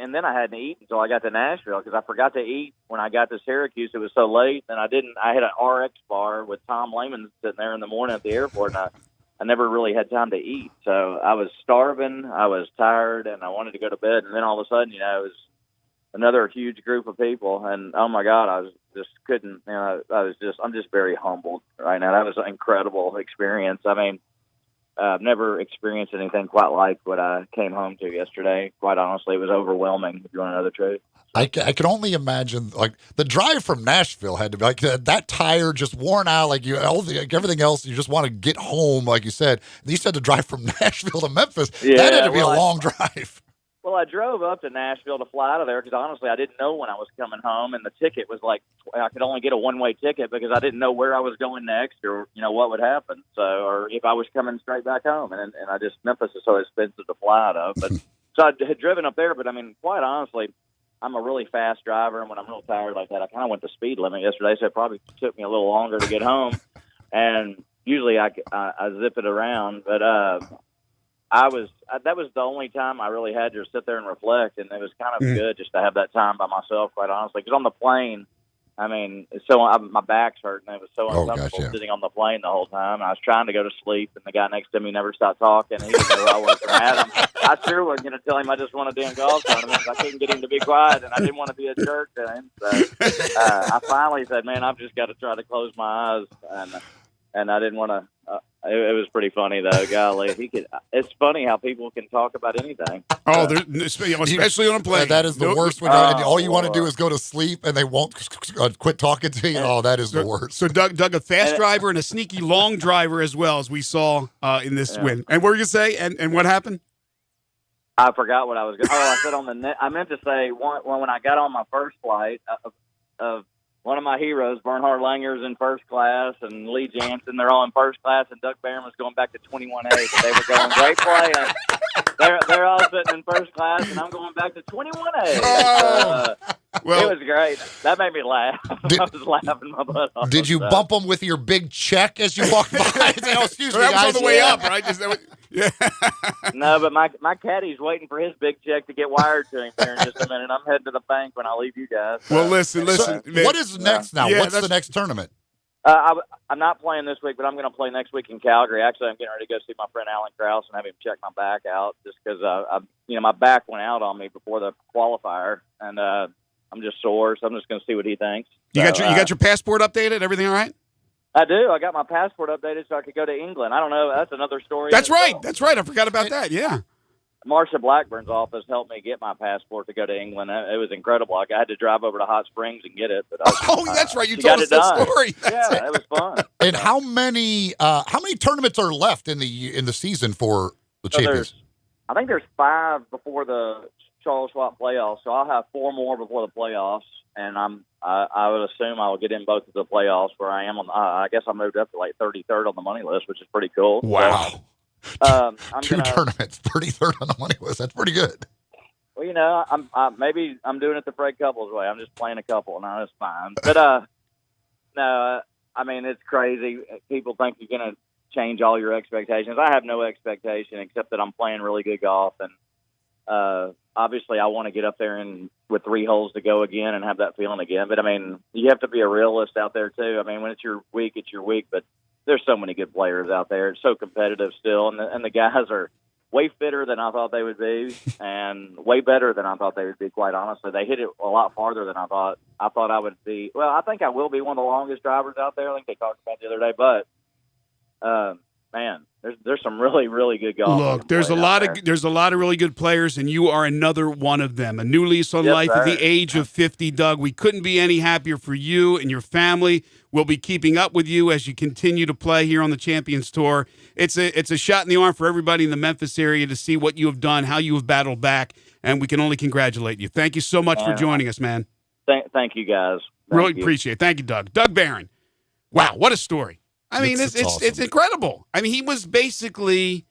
eaten until I got to Nashville because I forgot to eat when I got to Syracuse. It was so late, and I had an RX bar with Tom Lehman sitting there in the morning at the airport, and I never really had time to eat. So I was starving, I was tired, and I wanted to go to bed. And then all of a sudden, it was another huge group of people, and oh my God, I was just couldn't. I'm just very humbled right now. That was an incredible experience. I've never experienced anything quite like what I came home to yesterday. Quite honestly, it was overwhelming, if you want to know the truth.
I can only imagine, like, the drive from Nashville had to be, like, that tire just worn out, like, everything else, you just want to get home, like you said. And you said to drive from Nashville to Memphis.
Yeah,
that had to be a long drive.
Well, I drove up to Nashville to fly out of there because, honestly, I didn't know when I was coming home, and the ticket was like I could only get a one-way ticket because I didn't know where I was going next or, what would happen. So, or if I was coming straight back home. And Memphis is so expensive to fly out of. But so I had driven up there, but, quite honestly, I'm a really fast driver, and when I'm real tired like that, I kind of went the speed limit yesterday, so it probably took me a little longer to get home. And usually I zip it around, but that was the only time I really had to sit there and reflect, and it was kind of good just to have that time by myself, quite honestly. Because on the plane, my back's hurting. It was so uncomfortable sitting on the plane the whole time. I was trying to go to sleep, and the guy next to me never stopped talking. He didn't know who I was from Adam. I sure wasn't going to tell him I just won a damn golf tournament. I couldn't get him to be quiet, and I didn't want to be a jerk to him. So I finally said, man, I've just got to try to close my eyes, and I didn't want to It was pretty funny though, golly. It's funny how people can talk about anything.
Oh, especially on a plane.
That is the worst when all you want to do is go to sleep and they won't quit talking to you. Oh, that is the worst.
So Doug, a fast driver and a sneaky long driver as well, as we saw in this win. And what were you say? And what happened?
I forgot what I was going to I said on the net. I meant to say when I got on my first flight of one of my heroes, Bernhard Langer's in first class, and Lee Jansen, they're all in first class, and Doug Barron was going back to 21A. But they were going great play. They're all sitting in first class, and I'm going back to 21A. Well, it was great. That made me laugh. I was laughing my butt off.
Did you bump them with your big check as you walked by? Oh, excuse me,
that
guys.
was on the way up, right? Yeah.
No, but my caddy's waiting for his big check to get wired to him here in just a minute. I'm heading to the bank when I leave you guys.
Well, listen.
So, what is next now?
Yeah,
what's the next tournament?
I'm not playing this week, but I'm going to play next week in Calgary. Actually, I'm getting ready to go see my friend Alan Krause and have him check my back out, just because my back went out on me before the qualifier, and I'm just sore, so I'm just going to see what he thinks.
You got your passport updated? Everything all right?
I do. I got my passport updated so I could go to England. I don't know. That's another story.
That's right. That's right. I forgot about that. Yeah.
Marsha Blackburn's office helped me get my passport to go to England. It was incredible. I had to drive over to Hot Springs and get it. But
that's right. You told us that story.
It was fun.
And how many tournaments are left in the season for the champions?
I think there's 5 before the Charles Schwab playoffs, so I'll have 4 more before the playoffs, and I would assume I will get in both of the playoffs where I am on. I guess I moved up to like 33rd on the money list, which is pretty cool.
Wow.
So,
Two tournaments, 33rd on the money list. That's pretty good.
Well, maybe I'm doing it the Fred Couples way. I'm just playing a couple, and that's fine. But no, I mean, it's crazy. People think you're going to change all your expectations. I have no expectation except that I'm playing really good golf, and obviously I want to get up there and with 3 holes to go again and have that feeling again. But I mean, you have to be a realist out there too. I mean, when it's your week, it's your week. But there's so many good players out there. It's so competitive still, and the guys are way fitter than I thought they would be, and way better than I thought they would be. Quite honestly, they hit it a lot farther than I thought. I thought I would be. Well, I think I will be one of the longest drivers out there. I think they talked about it the other day, but man, there's some really, really good golf.
Look, there's a lot of really good players, and you are another one of them. A new lease on life at the age of 50, Doug. We couldn't be any happier for you and your family. We'll be keeping up with you as you continue to play here on the Champions Tour. It's a shot in the arm for everybody in the Memphis area to see what you have done, how you have battled back, and we can only congratulate you. Thank you so much for joining us, man.
Thank you, guys.
Really appreciate it. Thank you, Doug. Doug Barron. Wow, what a story. I mean, it's awesome. It's incredible. I mean, he was basically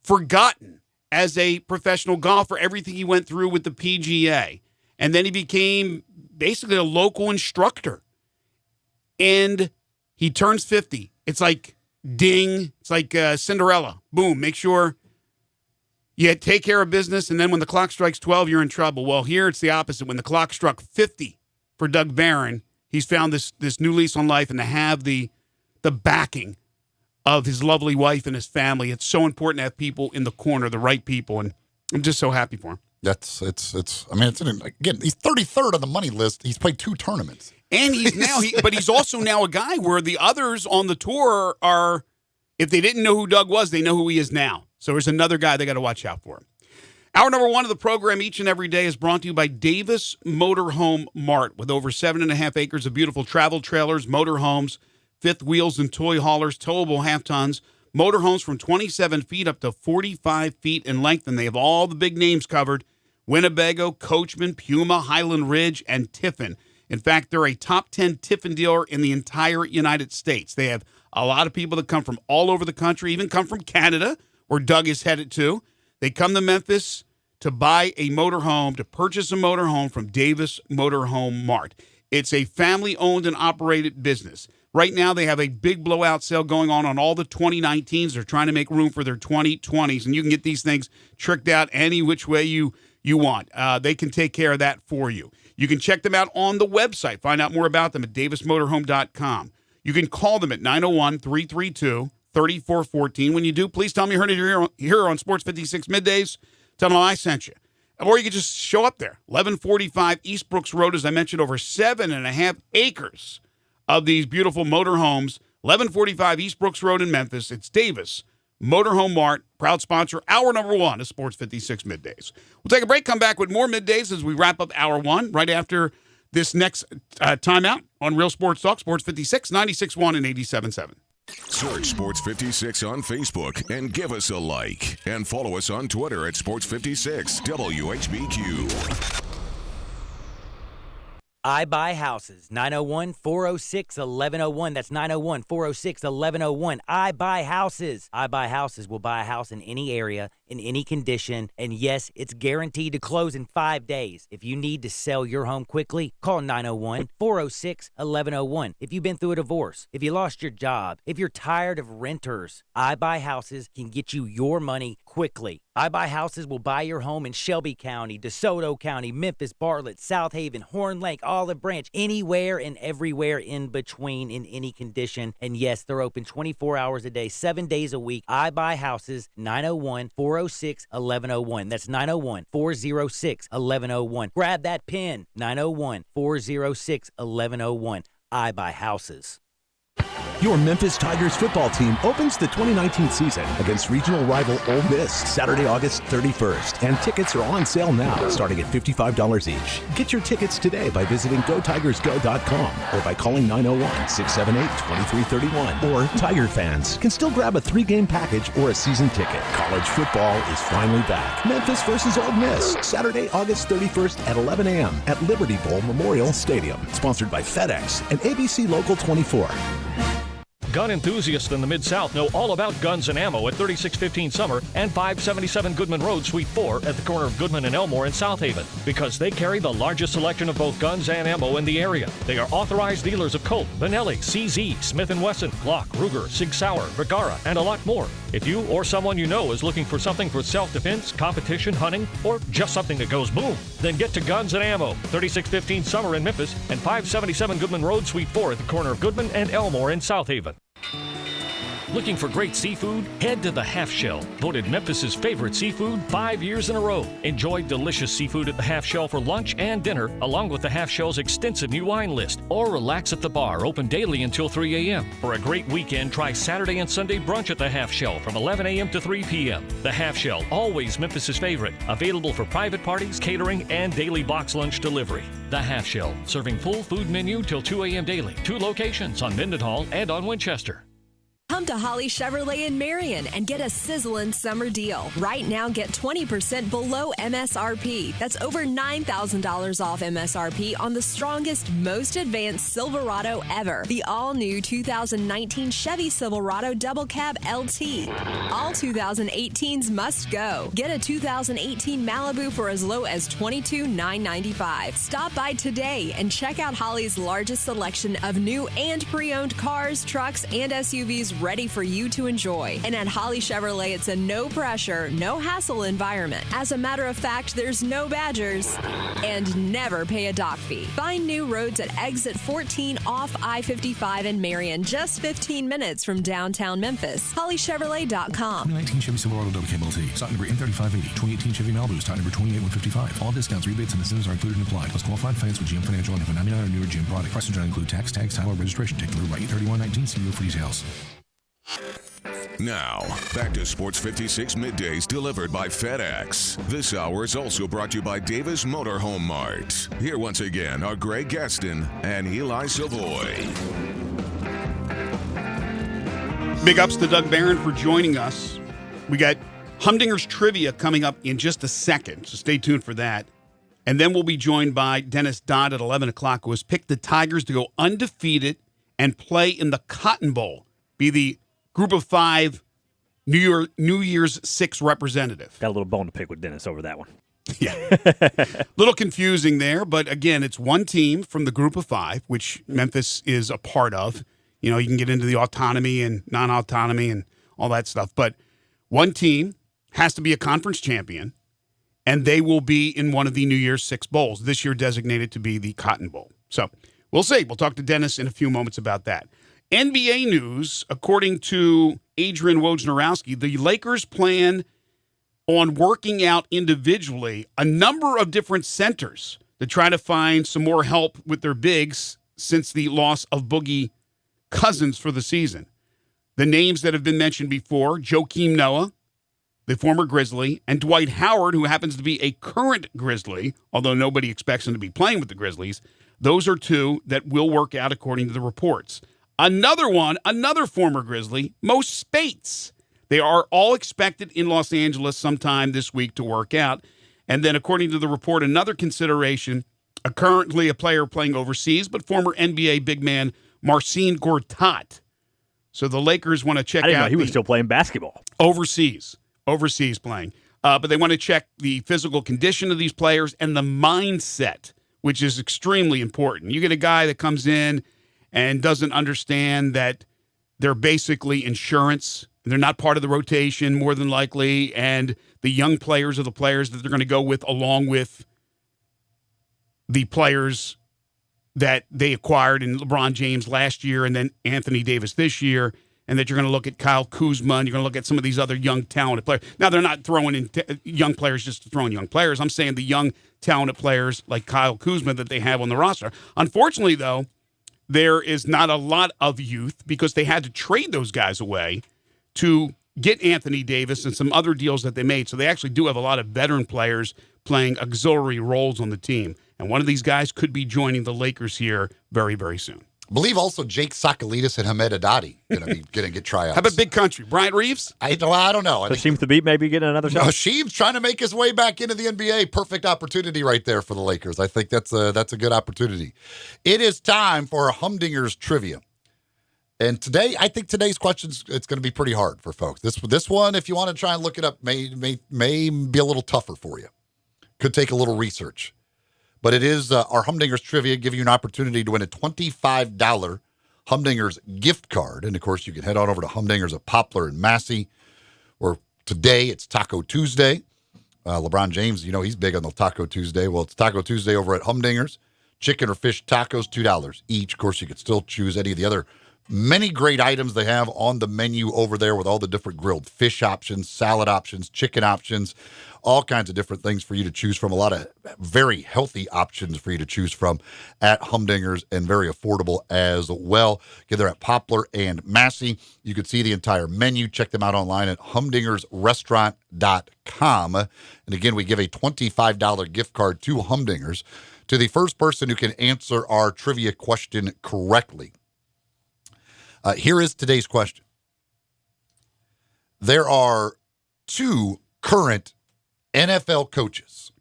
forgotten as a professional golfer, everything he went through with the PGA. And then he became basically a local instructor. And he turns 50. It's like ding. It's like Cinderella. Boom. Make sure you take care of business. And then when the clock strikes 12, you're in trouble. Well, here it's the opposite. When the clock struck 50 for Doug Barron, he's found this new lease on life, and to have the backing of his lovely wife and his family. It's so important to have people in the corner, the right people, and I'm just so happy for him.
It's again, he's 33rd on the money list. He's played 2 tournaments.
And but he's also now a guy where the others on the tour are, if they didn't know who Doug was, they know who he is now. So there's another guy they got to watch out for. Hour number 1 of the program each and every day is brought to you by Davis Motorhome Mart, with over 7.5 acres of beautiful travel trailers, motorhomes, fifth wheels, and toy haulers, towable half-tons, motorhomes from 27 feet up to 45 feet in length, and they have all the big names covered: Winnebago, Coachman, Puma, Highland Ridge, and Tiffin. In fact, they're a top 10 Tiffin dealer in the entire United States. They have a lot of people that come from all over the country, even come from Canada, where Doug is headed to. They come to Memphis to buy a motorhome, to purchase a motorhome from Davis Motorhome Mart. It's a family-owned and operated business. Right now, they have a big blowout sale going on all the 2019s. They're trying to make room for their 2020s, and you can get these things tricked out any which way you want. They can take care of that for you. You can check them out on the website. Find out more about them at davismotorhome.com. You can call them at 901-332-3414. When you do, please tell me you heard it here on Sports 56 Middays. Tell them I sent you. Or you can just show up there. 1145 East Brooks Road, as I mentioned, over 7.5 acres of these beautiful motorhomes 1145 East Brooks Road in Memphis. It's Davis Motorhome Mart, proud sponsor, hour number 1 of Sports 56 Middays. We'll take a break, come back with more Middays as we wrap up hour 1 right after this next timeout on Real Sports Talk, Sports 56, 96.1 and 87.7.
Search Sports 56 on Facebook and give us a like. And follow us on Twitter at Sports 56 WHBQ.
I Buy Houses, 901-406-1101. That's 901-406-1101. I Buy Houses. I Buy Houses will buy a house in any area, in any condition, and yes, it's guaranteed to close in 5 days. If you need to sell your home quickly, call 901-406-1101. If you've been through a divorce, if you lost your job, if you're tired of renters, I Buy Houses can get you your money quickly. I Buy Houses will buy your home in Shelby County, DeSoto County, Memphis, Bartlett, South Haven, Horn Lake, Olive Branch, anywhere and everywhere in between in any condition. And yes, they're open 24 hours a day, 7 days a week. I Buy Houses, 901-406-1101. That's 901-406-1101. Grab that pen, 901-406-1101. I Buy Houses.
Your Memphis Tigers football team opens the 2019 season against regional rival Ole Miss Saturday, August 31st. And tickets are on sale now, starting at $55 each. Get your tickets today by visiting GoTigersGo.com or by calling 901-678-2331. Or Tiger fans can still grab a 3-game package or a season ticket. College football is finally back. Memphis versus Ole Miss, Saturday, August 31st at 11 a.m. at Liberty Bowl Memorial Stadium. Sponsored by FedEx and ABC Local 24.
Gun enthusiasts in the Mid-South know all about guns and ammo at 3615 Summer and 577 Goodman Road, Suite 4 at the corner of Goodman and Elmore in South Haven, because they carry the largest selection of both guns and ammo in the area. They are authorized dealers of Colt, Benelli, CZ, Smith & Wesson, Glock, Ruger, Sig Sauer, Vergara, and a lot more. If you or someone you know is looking for something for self-defense, competition, hunting, or just something that goes boom, then get to Guns and Ammo, 3615 Summer in Memphis and 577 Goodman Road, Suite 4 at the corner of Goodman and Elmore in South Haven. Looking for great seafood? Head to the Half Shell, voted Memphis's favorite seafood 5 years in a row. Enjoy delicious seafood at the Half Shell for lunch and dinner, along with the Half Shell's extensive new wine list. Or relax at the bar, open daily until 3 a.m. For a great weekend, try Saturday and Sunday brunch at the Half Shell from 11 a.m. to 3 p.m. The Half Shell, always Memphis's favorite. Available for private parties, catering, and daily box lunch delivery. The Half Shell, serving full food menu till 2 a.m. daily. 2 locations on Mendenhall and on Winchester.
Come to Holly Chevrolet in Marion and get a sizzling summer deal. Right now, get 20% below MSRP. That's over $9,000 off MSRP on the strongest, most advanced Silverado ever. The all-new 2019 Chevy Silverado Double Cab LT. All 2018s must go. Get a 2018 Malibu for as low as $22,995. Stop by today and check out Holly's largest selection of new and pre-owned cars, trucks, and SUVs ready for you to enjoy. And at Holly Chevrolet, it's a no-pressure, no-hassle environment. As a matter of fact, there's no Badgers and never pay a dock fee. Find new roads at exit 14 off I-55 in Marion, just 15 minutes from downtown Memphis. HollyChevrolet.com.
2019 Chevy Silverado Double Cab LT. Stock number N3580. 2018 Chevy Malibu. Stock number 28155. All discounts, rebates, and incentives are included and applied. Plus qualified finance with GM Financial and have a 99 or newer GM product. Prices do not include tax, title, or registration. Take delivery by 8/31/19. See you for details.
Now, back to Sports 56 Middays delivered by FedEx. This hour is also brought to you by Davis Motorhome Mart. Here once again are Greg Gaston and Eli Savoie.
Big ups to Doug Barron for joining us. We got Humdinger's Trivia coming up in just a second, so stay tuned for that. And then we'll be joined by Dennis Dodd at 11 o'clock, who has picked the Tigers to go undefeated and play in the Cotton Bowl. Be the Group of 5 New Year's 6 representative.
Got a little bone to pick with Dennis over that one.
Yeah. Little confusing there, but again, it's one team from the Group of 5, which Memphis is a part of. You know, you can get into the autonomy and non-autonomy and all that stuff, but one team has to be a conference champion, and they will be in one of the New Year's 6 bowls, this year designated to be the Cotton Bowl. So we'll see. We'll talk to Dennis in a few moments about that. NBA news, according to Adrian Wojnarowski, the Lakers plan on working out individually a number of different centers to try to find some more help with their bigs since the loss of Boogie Cousins for the season. The names that have been mentioned before, Joakim Noah, the former Grizzly, and Dwight Howard, who happens to be a current Grizzly, although nobody expects him to be playing with the Grizzlies. Those are two that will work out according to the reports. Another one, another former Grizzly, Mo Spates. They are all expected in Los Angeles sometime this week to work out. And then according to the report, another consideration, currently a player playing overseas, but former NBA big man Marcin Gortat. So the Lakers want to check out.
I didn't know he was still playing basketball.
Overseas playing. But they want to check the physical condition of these players and the mindset, which is extremely important. You get a guy that comes in and doesn't understand that they're basically insurance. They're not part of the rotation, more than likely, and the young players are the players that they're going to go with along with the players that they acquired in LeBron James last year and then Anthony Davis this year, and that you're going to look at Kyle Kuzma and you're going to look at some of these other young, talented players. Now, they're not throwing in young players just to throw in young players. I'm saying the young, talented players like Kyle Kuzma that they have on the roster. Unfortunately, though, there is not a lot of youth because they had to trade those guys away to get Anthony Davis and some other deals that they made. So they actually do have a lot of veteran players playing auxiliary roles on the team. And one of these guys could be joining the Lakers here very, very soon.
I believe also Jake Sakalidis and Hamed Haddadi going to get tryouts.
How about Big Country? Bryant Reeves?
I don't know.
So Sheem Thabit maybe getting another shot?
Sheem's trying to make his way back into the NBA. Perfect opportunity right there for the Lakers. I think that's a good opportunity. It is time for a Humdinger's Trivia. And today, I think today's questions, it's going to be pretty hard for folks. This one, if you want to try and look it up, may be a little tougher for you. Could take a little research. But it is our Humdinger's Trivia, give you an opportunity to win a $25 Humdinger's gift card. And, of course, you can head on over to Humdinger's at Poplar and Massey, where today it's Taco Tuesday. LeBron James, he's big on the Taco Tuesday. Well, it's Taco Tuesday over at Humdinger's. Chicken or fish tacos, $2 each. Of course, you could still choose any of the other many great items they have on the menu over there with all the different grilled fish options, salad options, chicken options, all kinds of different things for you to choose from. A lot of very healthy options for you to choose from at Humdinger's and very affordable as well. Again, they're at Poplar and Massey. You can see the entire menu. Check them out online at humdingersrestaurant.com. And again, we give a $25 gift card to Humdinger's to the first person who can answer our trivia question correctly. Here is today's question. There are two current NFL coaches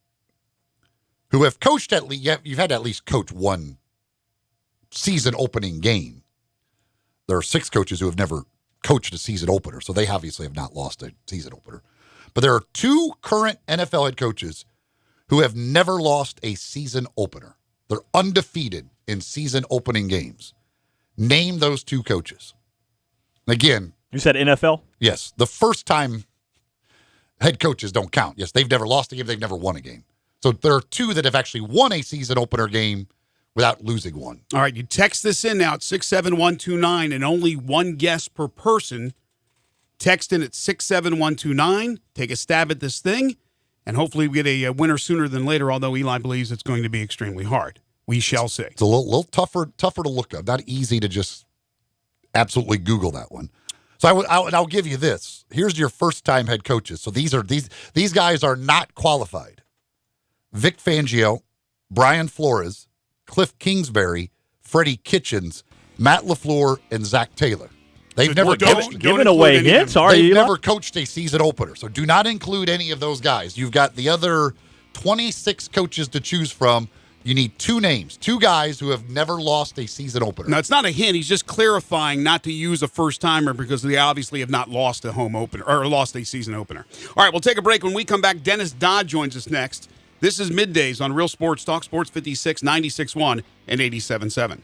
who have coached at least, you've had to at least coach one season opening game. There are 6 coaches who have never coached a season opener, so they obviously have not lost a season opener. But there are 2 current NFL head coaches who have never lost a season opener. They're undefeated in season opening games. Name those 2 coaches. Again.
You said NFL?
Yes. The first time head coaches don't count. Yes, they've never lost a game. They've never won a game. So there are 2 that have actually won a season opener game without losing one.
All right, you text this in now at 67129 and only one guess per person. Text in at 67129. Take a stab at this thing, and hopefully we get a winner sooner than later, although Eli believes it's going to be extremely hard. We shall see.
It's a little tougher to look up. Not easy to just absolutely Google that one. So I'll give you this. Here's your first-time head coaches. So these guys are not qualified. Vic Fangio, Brian Flores, Cliff Kingsbury, Freddie Kitchens, Matt LaFleur, and Zach Taylor. They've never
giving away hints.
They've never coached a season opener. So do not include any of those guys. You've got the other 26 coaches to choose from. You need 2 names, 2 guys who have never lost a season opener.
No, it's not a hint. He's just clarifying not to use a first-timer because they obviously have not lost a home opener or lost a season opener. All right, we'll take a break. When we come back, Dennis Dodd joins us next. This is Middays on Real Sports Talk, Sports 56, 96.1, and 87.7.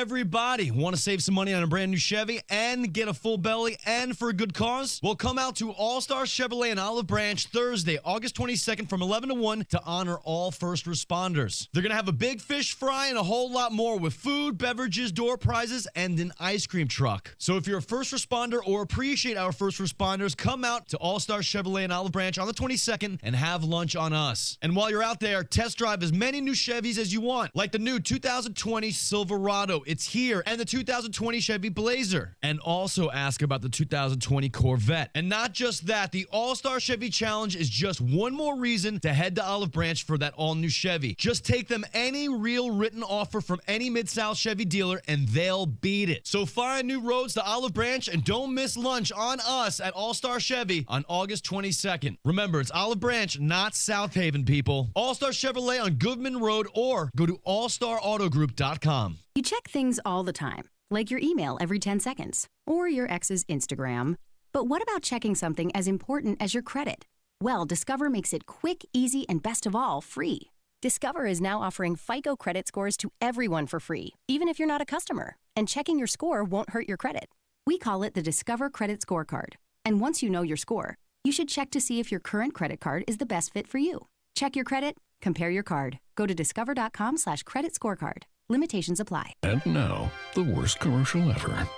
everybody. Want to save some money on a brand new Chevy and get a full belly and for a good cause? Well, come out to All-Star Chevrolet in Olive Branch Thursday, August 22nd from 11 to 1 to honor all first responders. They're going to have a big fish fry and a whole lot more with food, beverages, door prizes, and an ice cream truck. So if you're a first responder or appreciate our first responders, come out to All-Star Chevrolet in Olive Branch on the 22nd and have lunch on us. And while you're out there, test drive as many new Chevys as you want, like the new 2020 Silverado. It's here. And the 2020 Chevy Blazer. And also ask about the 2020 Corvette. And not just that, the All-Star Chevy Challenge is just one more reason to head to Olive Branch for that all-new Chevy. Just take them any real written offer from any Mid-South Chevy dealer and they'll beat it. So find new roads to Olive Branch and don't miss lunch on us at All-Star Chevy on August 22nd. Remember, it's Olive Branch, not South Haven, people. All-Star Chevrolet on Goodman Road or go to allstarautogroup.com.
You check things all the time, like your email every 10 seconds or your ex's Instagram. But what about checking something as important as your credit? Well, Discover makes it quick, easy, and best of all, free. Discover is now offering FICO credit scores to everyone for free, even if you're not a customer. And checking your score won't hurt your credit. We call it the Discover Credit Scorecard. And once you know your score, you should check to see if your current credit card is the best fit for you. Check your credit, compare your card. Go to discover.com/credit scorecard. Limitations apply.
And now, the worst commercial ever.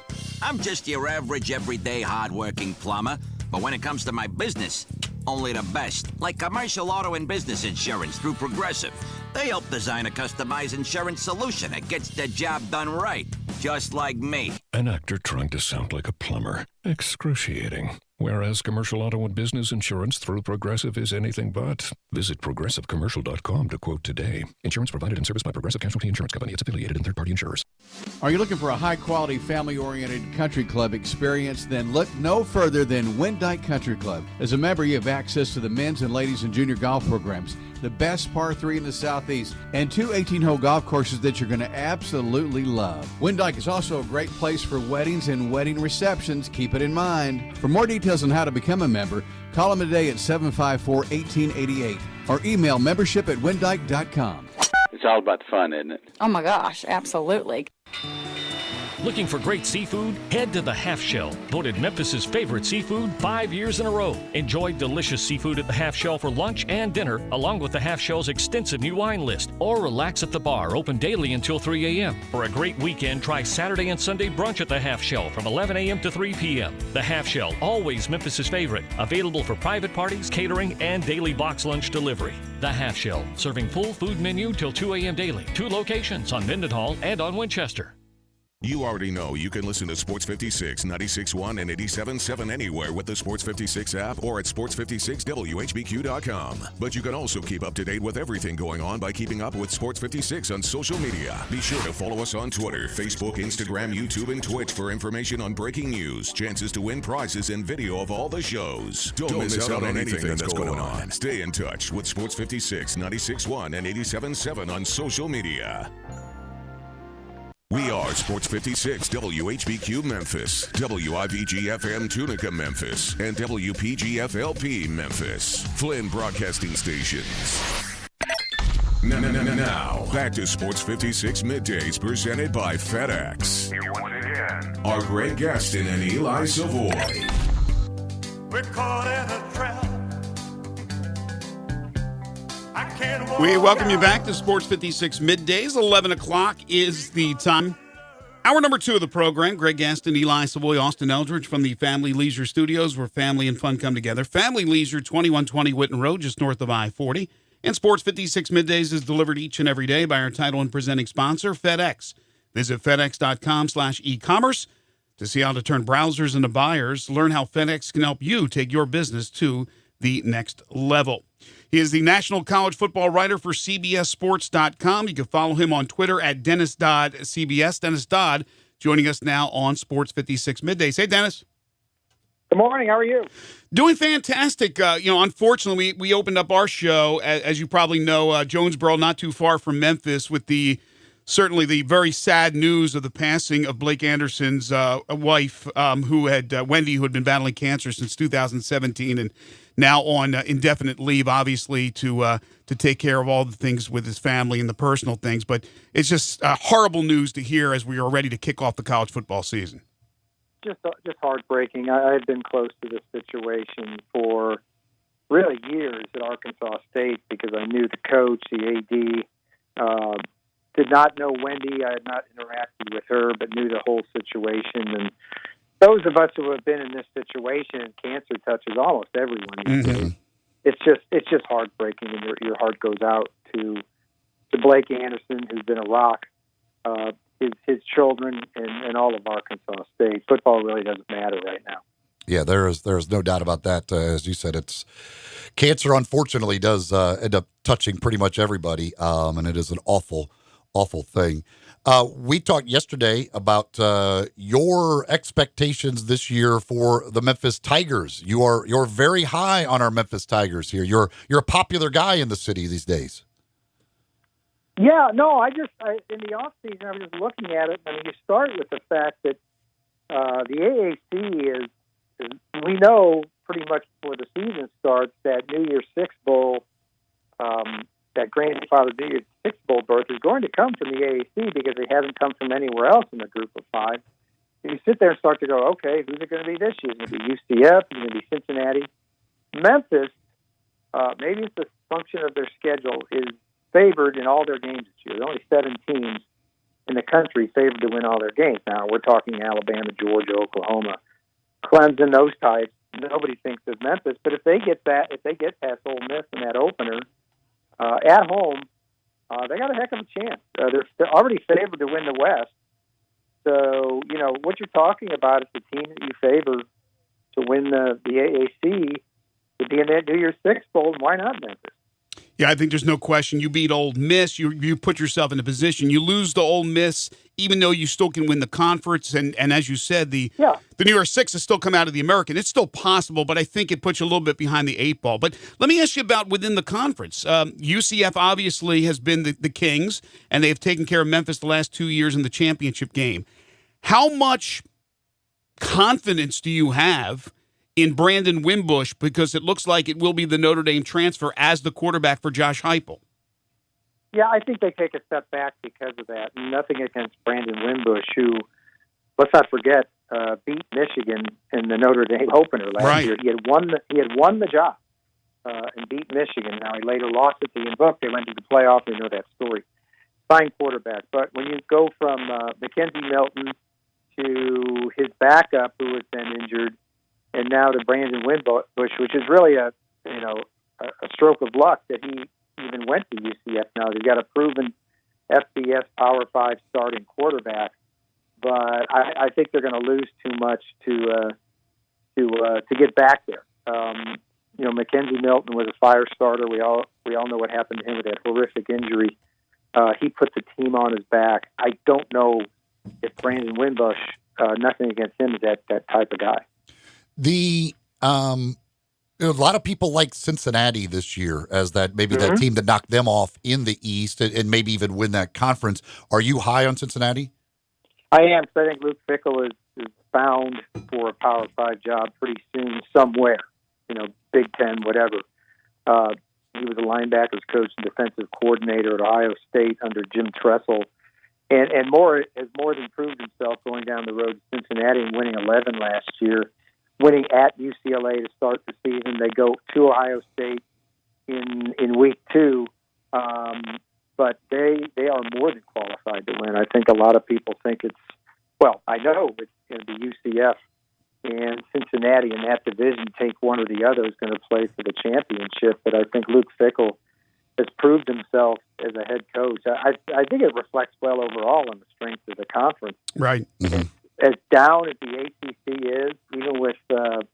I'm just your average, everyday, hard-working plumber. But when it comes to my business, only the best. Like commercial auto and business insurance through Progressive. They help design a customized insurance solution that gets the job done right. Just like me.
An actor trying to sound like a plumber. Excruciating. Whereas commercial auto and business insurance through Progressive is anything but. Visit progressivecommercial.com to quote today. Insurance provided and serviced by Progressive Casualty Insurance Company. It's affiliated and third-party insurers.
Are you looking for a high-quality, family-oriented country club experience? Then look no further than Windike Country Club. As a member, you have access to the men's and ladies and junior golf programs, the best par 3 in the Southeast, and 2 18-hole golf courses that you're going to absolutely love. Windike is also a great place for weddings and wedding receptions. Keep it in mind. For more details on how to become a member, call them today at 754-1888 or email membership@windike.com.
It's all about the fun, isn't it?
Oh my gosh, absolutely.
Looking for great seafood? Head to the Half Shell, voted Memphis's favorite seafood 5 years in a row. Enjoy delicious seafood at the Half Shell for lunch and dinner, along with the Half Shell's extensive new wine list. Or relax at the bar, open daily until 3 a.m. For a great weekend, try Saturday and Sunday brunch at the Half Shell from 11 a.m. to 3 p.m. The Half Shell, always Memphis's favorite. Available for private parties, catering, and daily box lunch delivery. The Half Shell, serving full food menu till 2 a.m. daily. 2 locations on Mendenhall and on Winchester.
You already know you can listen to Sports 56, 96.1, and 87.7 anywhere with the Sports 56 app or at sports56whbq.com. But you can also keep up to date with everything going on by keeping up with Sports 56 on social media. Be sure to follow us on Twitter, Facebook, Instagram, YouTube, and Twitch for information on breaking news, chances to win prizes, and video of all the shows. Don't miss out on anything that's going on. Stay in touch with Sports 56, 96.1, and 87.7 on social media. We are Sports 56, WHBQ Memphis, WIVG-FM Tunica Memphis, and WPG-FLP Memphis, Flynn Broadcasting Stations. Now, back to Sports 56 Middays presented by FedEx.
Here once again
are Greg Gaston and Eli Savoie.
We're caught in a trap.
We welcome you back to Sports 56 Middays. 11 o'clock is the time. Hour number 2 of the program. Greg Gaston, Eli Savoie, Austin Eldridge from the Family Leisure Studios, where family and fun come together. Family Leisure, 2120 Whitten Road, just north of I-40. And Sports 56 Middays is delivered each and every day by our title and presenting sponsor, FedEx. Visit FedEx.com/e-commerce to see how to turn browsers into buyers. Learn how FedEx can help you take your business to the next level. He is the national college football writer for CBSSports.com. You can follow him on Twitter at Dennis Dodd CBS. Dennis Dodd joining us now on Sports 56 Middays. Hey, Dennis.
Good morning. How are you?
Doing fantastic. Unfortunately, we opened up our show, as you probably know, Jonesboro, not too far from Memphis, with the certainly the very sad news of the passing of Blake Anderson's wife, Wendy, who had been battling cancer since 2017 and now on indefinite leave, obviously, to take care of all the things with his family and the personal things. But it's just horrible news to hear as we are ready to kick off the college football season.
Just heartbreaking. I've been close to this situation for really years at Arkansas State because I knew the coach, the AD. Did not know Wendy. I had not interacted with her, but knew the whole situation. And those of us who have been in this situation, and cancer touches almost everyone these days, it's just heartbreaking, and your heart goes out to Blake Anderson, who's been a rock, his children, and all of Arkansas State. Football really doesn't matter right now.
Yeah, there is no doubt about that. As you said, it's cancer. Unfortunately, does end up touching pretty much everybody, and it is an awful thing. We talked yesterday about your expectations this year for the Memphis Tigers. You're very high on our Memphis Tigers here. You're a popular guy in the city these days.
Yeah, no, in the off season, I was just looking at it. I mean, you start with the fact that the AAC is we know pretty much before the season starts that New Year's Six Bowl, that grandfather New Year's Six Bowl berth is going to come from the AAC because it hasn't come from anywhere else in the group of five. And you sit there and start to go, okay, who's it going to be this year? Is it going to be UCF? Is it going to be Cincinnati? Memphis, maybe it's a function of their schedule, is favored in all their games this year. There are only 7 teams in the country favored to win all their games. Now, we're talking Alabama, Georgia, Oklahoma, Clemson, those types. Nobody thinks of Memphis, but if they get past Ole Miss in that opener at home, they got a heck of a chance. They're already favored to win the West. So, what you're talking about is the team that you favor to win the AAC to be in that New Year's Six Bowl, and why not Memphis?
Yeah, I think there's no question. You beat Ole Miss. You put yourself in a position. You lose to Ole Miss, even though you still can win the conference. And as you said, the New Year's Six has still come out of the American. It's still possible, but I think it puts you a little bit behind the 8 ball. But let me ask you about within the conference. UCF obviously has been the Kings, and they've taken care of Memphis the last 2 years in the championship game. How much confidence do you have in Brandon Wimbush, because it looks like it will be the Notre Dame transfer as the quarterback for Josh Heupel?
Yeah, I think they take a step back because of that. Nothing against Brandon Wimbush, who, let's not forget, beat Michigan in the Notre Dame opener last year. He had won the job and beat Michigan. Now, he later lost it to Ian Book. They went to the playoff. We know that story. Fine quarterback. But when you go from Mackenzie Milton to his backup, who has been injured, and now to Brandon Wimbush, which is really a stroke of luck that he even went to UCF. Now he's got a proven FBS Power 5 starting quarterback, but I think they're going to lose too much to get back there. Mackenzie Milton was a fire starter. We all know what happened to him with that horrific injury. He put the team on his back. I don't know if Brandon Wimbush, nothing against him, is that type of guy.
A lot of people like Cincinnati this year as that team that knocked them off in the East and maybe even win that conference. Are you high on Cincinnati?
I am. So I think Luke Fickell is bound for a Power 5 job pretty soon somewhere, Big Ten, whatever. He was a linebackers coach and defensive coordinator at Ohio State under Jim Tressel. And has more than proved himself going down the road to Cincinnati and winning 11 last year. Winning at UCLA to start the season. They go to Ohio State in week 2, but they are more than qualified to win. I think a lot of people think I know it's going to be UCF and Cincinnati in that division. Take one or the other is going to play for the championship, but I think Luke Fickell has proved himself as a head coach. I think it reflects well overall on the strength of the conference.
Right.
Mm-hmm. As down as the ACC is, even with Clemson,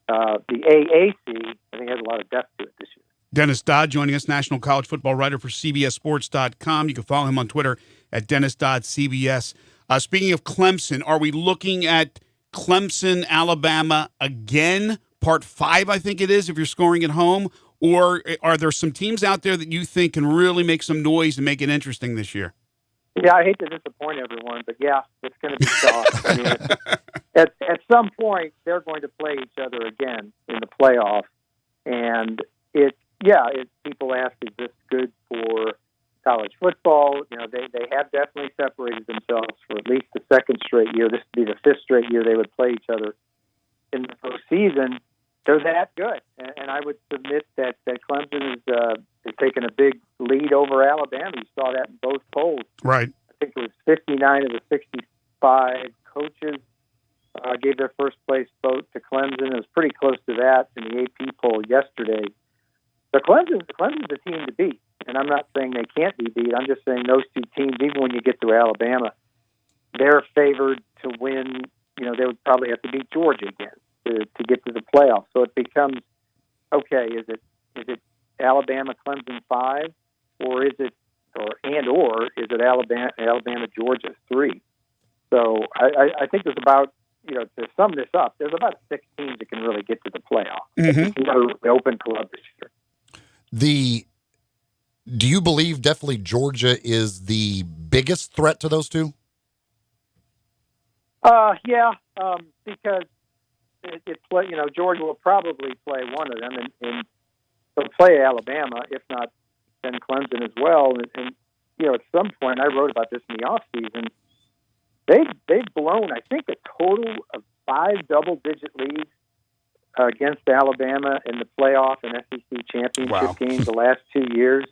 the AAC I think has a lot of depth to it this year.
Dennis Dodd joining us, national college football writer for CBSSports.com. You can follow him on Twitter at DennisDoddCBS. Speaking of Clemson, are we looking at Clemson, Alabama again? Part 5, I think it is, if you're scoring at home, Or are there some teams out there that you think can really make some noise and make it interesting this year?
Yeah, I hate to disappoint everyone, but yeah, it's going to be tough. I mean, at some point, they're going to play each other again in the playoff. And people ask, is this good for college football? You know, they have definitely separated themselves for at least the second straight year. This would be the fifth straight year they would play each other in the postseason. They're that good. And I would submit that Clemson is taking a big lead over Alabama. You saw that in both polls.
Right.
I think it was 59 of the 65 coaches gave their first place vote to Clemson. It was pretty close to that in the AP poll yesterday. So Clemson's the team to beat. And I'm not saying they can't be beat. I'm just saying those two teams, even when you get to Alabama, they're favored to win. You know, they would probably have to beat Georgia again to get to the playoffs. So it becomes, okay, is it Alabama Clemson 5, or is it Alabama Georgia 3? So I think there's about, to sum this up, there's about 6 teams that can really get to the playoff. It's not an open club this year.
Do you believe definitely Georgia is the biggest threat to those two?
Because Georgia will probably play one of them, and they'll play Alabama, if not then Clemson as well. And at some point, I wrote about this in the offseason, they've blown, I think, a total of 5 double-digit leads against Alabama in the playoff and SEC championship games the last 2 years.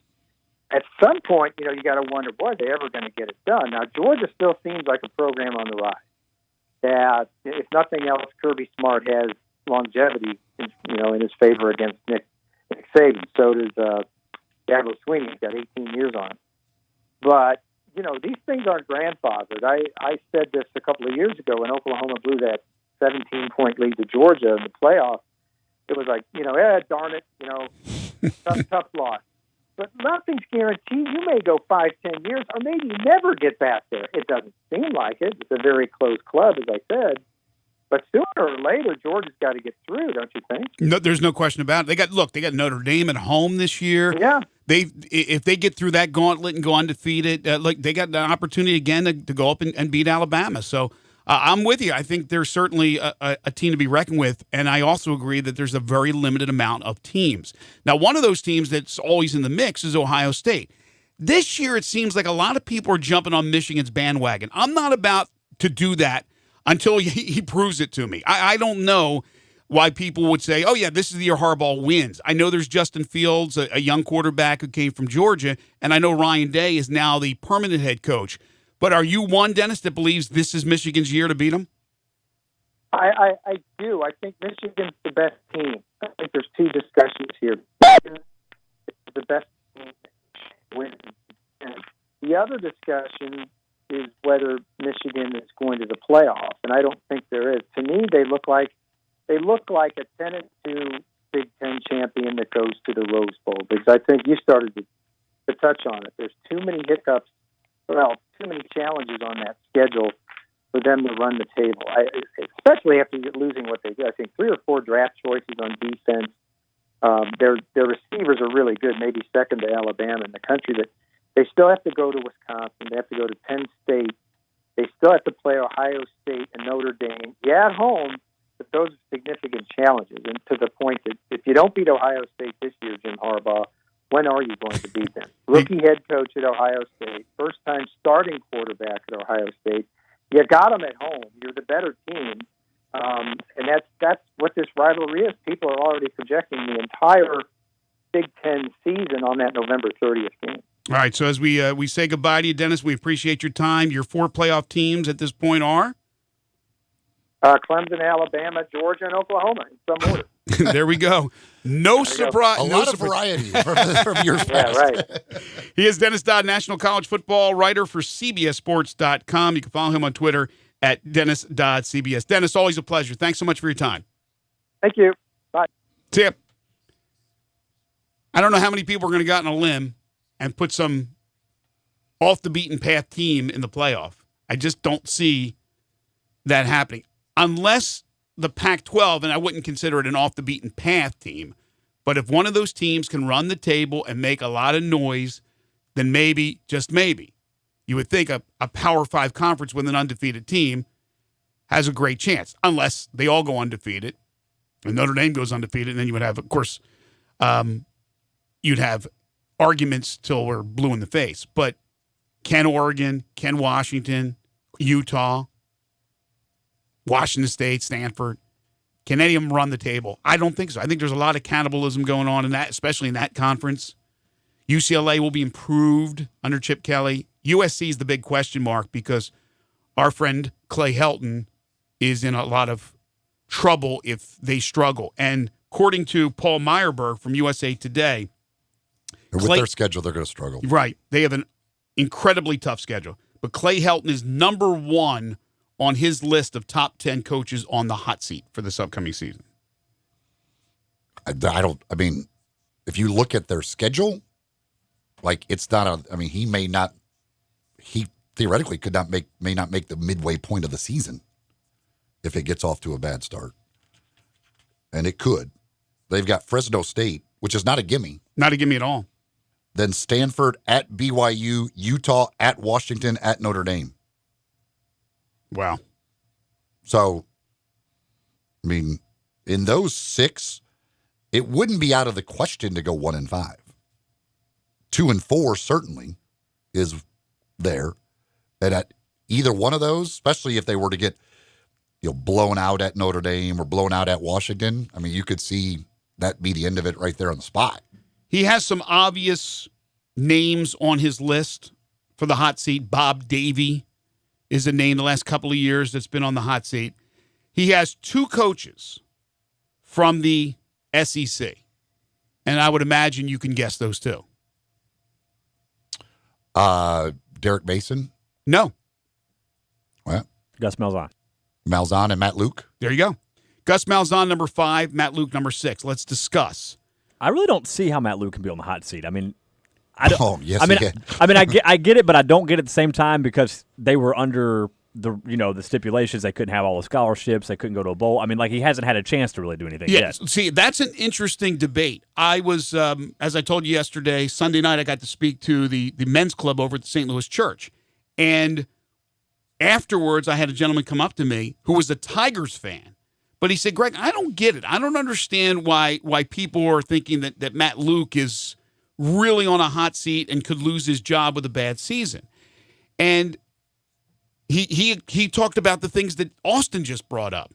At some point, you got to wonder, boy, are they ever going to get it done? Now, Georgia still seems like a program on the rise. That, if nothing else, Kirby Smart has longevity, in his favor against Nick Saban. So does Dabo Swinney. He's got 18 years on him. But, these things aren't grandfathered. I said this a couple of years ago when Oklahoma blew that 17-point lead to Georgia in the playoff. It was like, darn it, tough loss. But nothing's guaranteed. You may go 5-10 years, or maybe never get back there. It doesn't seem like it. It's a very close club, as I said. But sooner or later, Georgia's got to get through, don't you think?
No, there's no question about it. They got Notre Dame at home this year.
Yeah.
If they get through that gauntlet and go undefeated, they got the opportunity again to go up and beat Alabama. So I'm with you. I think there's certainly a team to be reckoned with, and I also agree that there's a very limited amount of teams. Now, one of those teams that's always in the mix is Ohio State. This year, it seems like a lot of people are jumping on Michigan's bandwagon. I'm not about to do that until he proves it to me. I don't know why people would say, oh, yeah, this is the year Harbaugh wins. I know there's Justin Fields, a young quarterback who came from Georgia, and I know Ryan Day is now the permanent head coach. But are you one, Dennis, that believes this is Michigan's year to beat them?
I do. I think Michigan's the best team. I think there's 2 discussions here. The best team wins. The other discussion is whether Michigan is going to the playoff, and I don't think there is. To me, they look like a 10-2 Big Ten champion that goes to the Rose Bowl, because I think you started to touch on it. There's too many hiccups. Well, too many challenges on that schedule for them to run the table. Especially after losing what they did. I think 3 or 4 draft choices on defense. Their receivers are really good, maybe second to Alabama in the country. That they still have to go to Wisconsin. They have to go to Penn State. They still have to play Ohio State and Notre Dame. Yeah, at home, but those are significant challenges. And to the point that if you don't beat Ohio State this year, Jim Harbaugh, when are you going to beat them? Rookie head coach at Ohio State, first-time starting quarterback at Ohio State. You got them at home. You're the better team. And that's what this rivalry is. People are already projecting the entire Big Ten season on that November 30th game.
All right, so as we say goodbye to you, Dennis, we appreciate your time. Your 4 playoff teams at this point are?
Clemson, Alabama, Georgia, and Oklahoma in some order.
There we go. No surprise.
A lot of variety from years past.
Yeah, right.
He is Dennis Dodd, national college football writer for CBSSports.com. You can follow him on Twitter at Dennis Dodd CBS. Dennis, always a pleasure. Thanks so much for your time.
Thank you. Bye.
Tip. I don't know how many people are going to go out on a limb and put some off-the-beaten-path team in the playoff. I just don't see that happening. Unless the Pac-12, and I wouldn't consider it an off-the-beaten-path team, But if one of those teams can run the table and make a lot of noise, then maybe, just maybe, you would think a Power 5 conference with an undefeated team has a great chance, unless they all go undefeated and Notre Dame goes undefeated, and then you would have, of course, you'd have arguments till we're blue in the face. But can Oregon, can Washington, Utah, Washington State, Stanford, can any of them run the table? I don't think so. I think there's a lot of cannibalism going on in that, especially in that conference. UCLA will be improved under Chip Kelly. USC is the big question mark because our friend Clay Helton is in a lot of trouble if they struggle. And according to Paul Meyerberg from USA Today,
with their schedule, they're going to struggle.
Right. They have an incredibly tough schedule. But Clay Helton is number 1 on his list of top 10 coaches on the hot seat for this upcoming season.
I mean, if you look at their schedule, like it's not he theoretically may not make the midway point of the season if it gets off to a bad start. And it could. They've got Fresno State, which is not a gimme.
Not a gimme at all.
Then Stanford at BYU, Utah at Washington, at Notre Dame.
Wow.
So, I mean, in those 6, it wouldn't be out of the question to go 1-5. 2-4 certainly is there. And at either one of those, especially if they were to get blown out at Notre Dame or blown out at Washington, I mean, you could see that be the end of it right there on the spot.
He has some obvious names on his list for the hot seat. Bob Davie is a name the last couple of years that's been on the hot seat. He has 2 coaches from the SEC, and I would imagine you can guess those 2.
Derek Mason?
No.
Well,
Gus Malzahn.
Malzahn and Matt Luke?
There you go. Gus Malzahn, number 5, Matt Luke, number 6. Let's discuss.
I really don't see how Matt Luke can be on the hot seat. I mean, I don't.
Oh, yes,
I mean,
he can.
I get it, but I don't get it at the same time because they were under the stipulations. They couldn't have all the scholarships. They couldn't go to a bowl. I mean, like he hasn't had a chance to really do anything yet.
See, that's an interesting debate. I was, as I told you yesterday, Sunday night, I got to speak to the men's club over at the St. Louis Church, and afterwards, I had a gentleman come up to me who was a Tigers fan. But he said, Greg, I don't get it. I don't understand why people are thinking that Matt Luke is really on a hot seat and could lose his job with a bad season. And he talked about the things that Austin just brought up.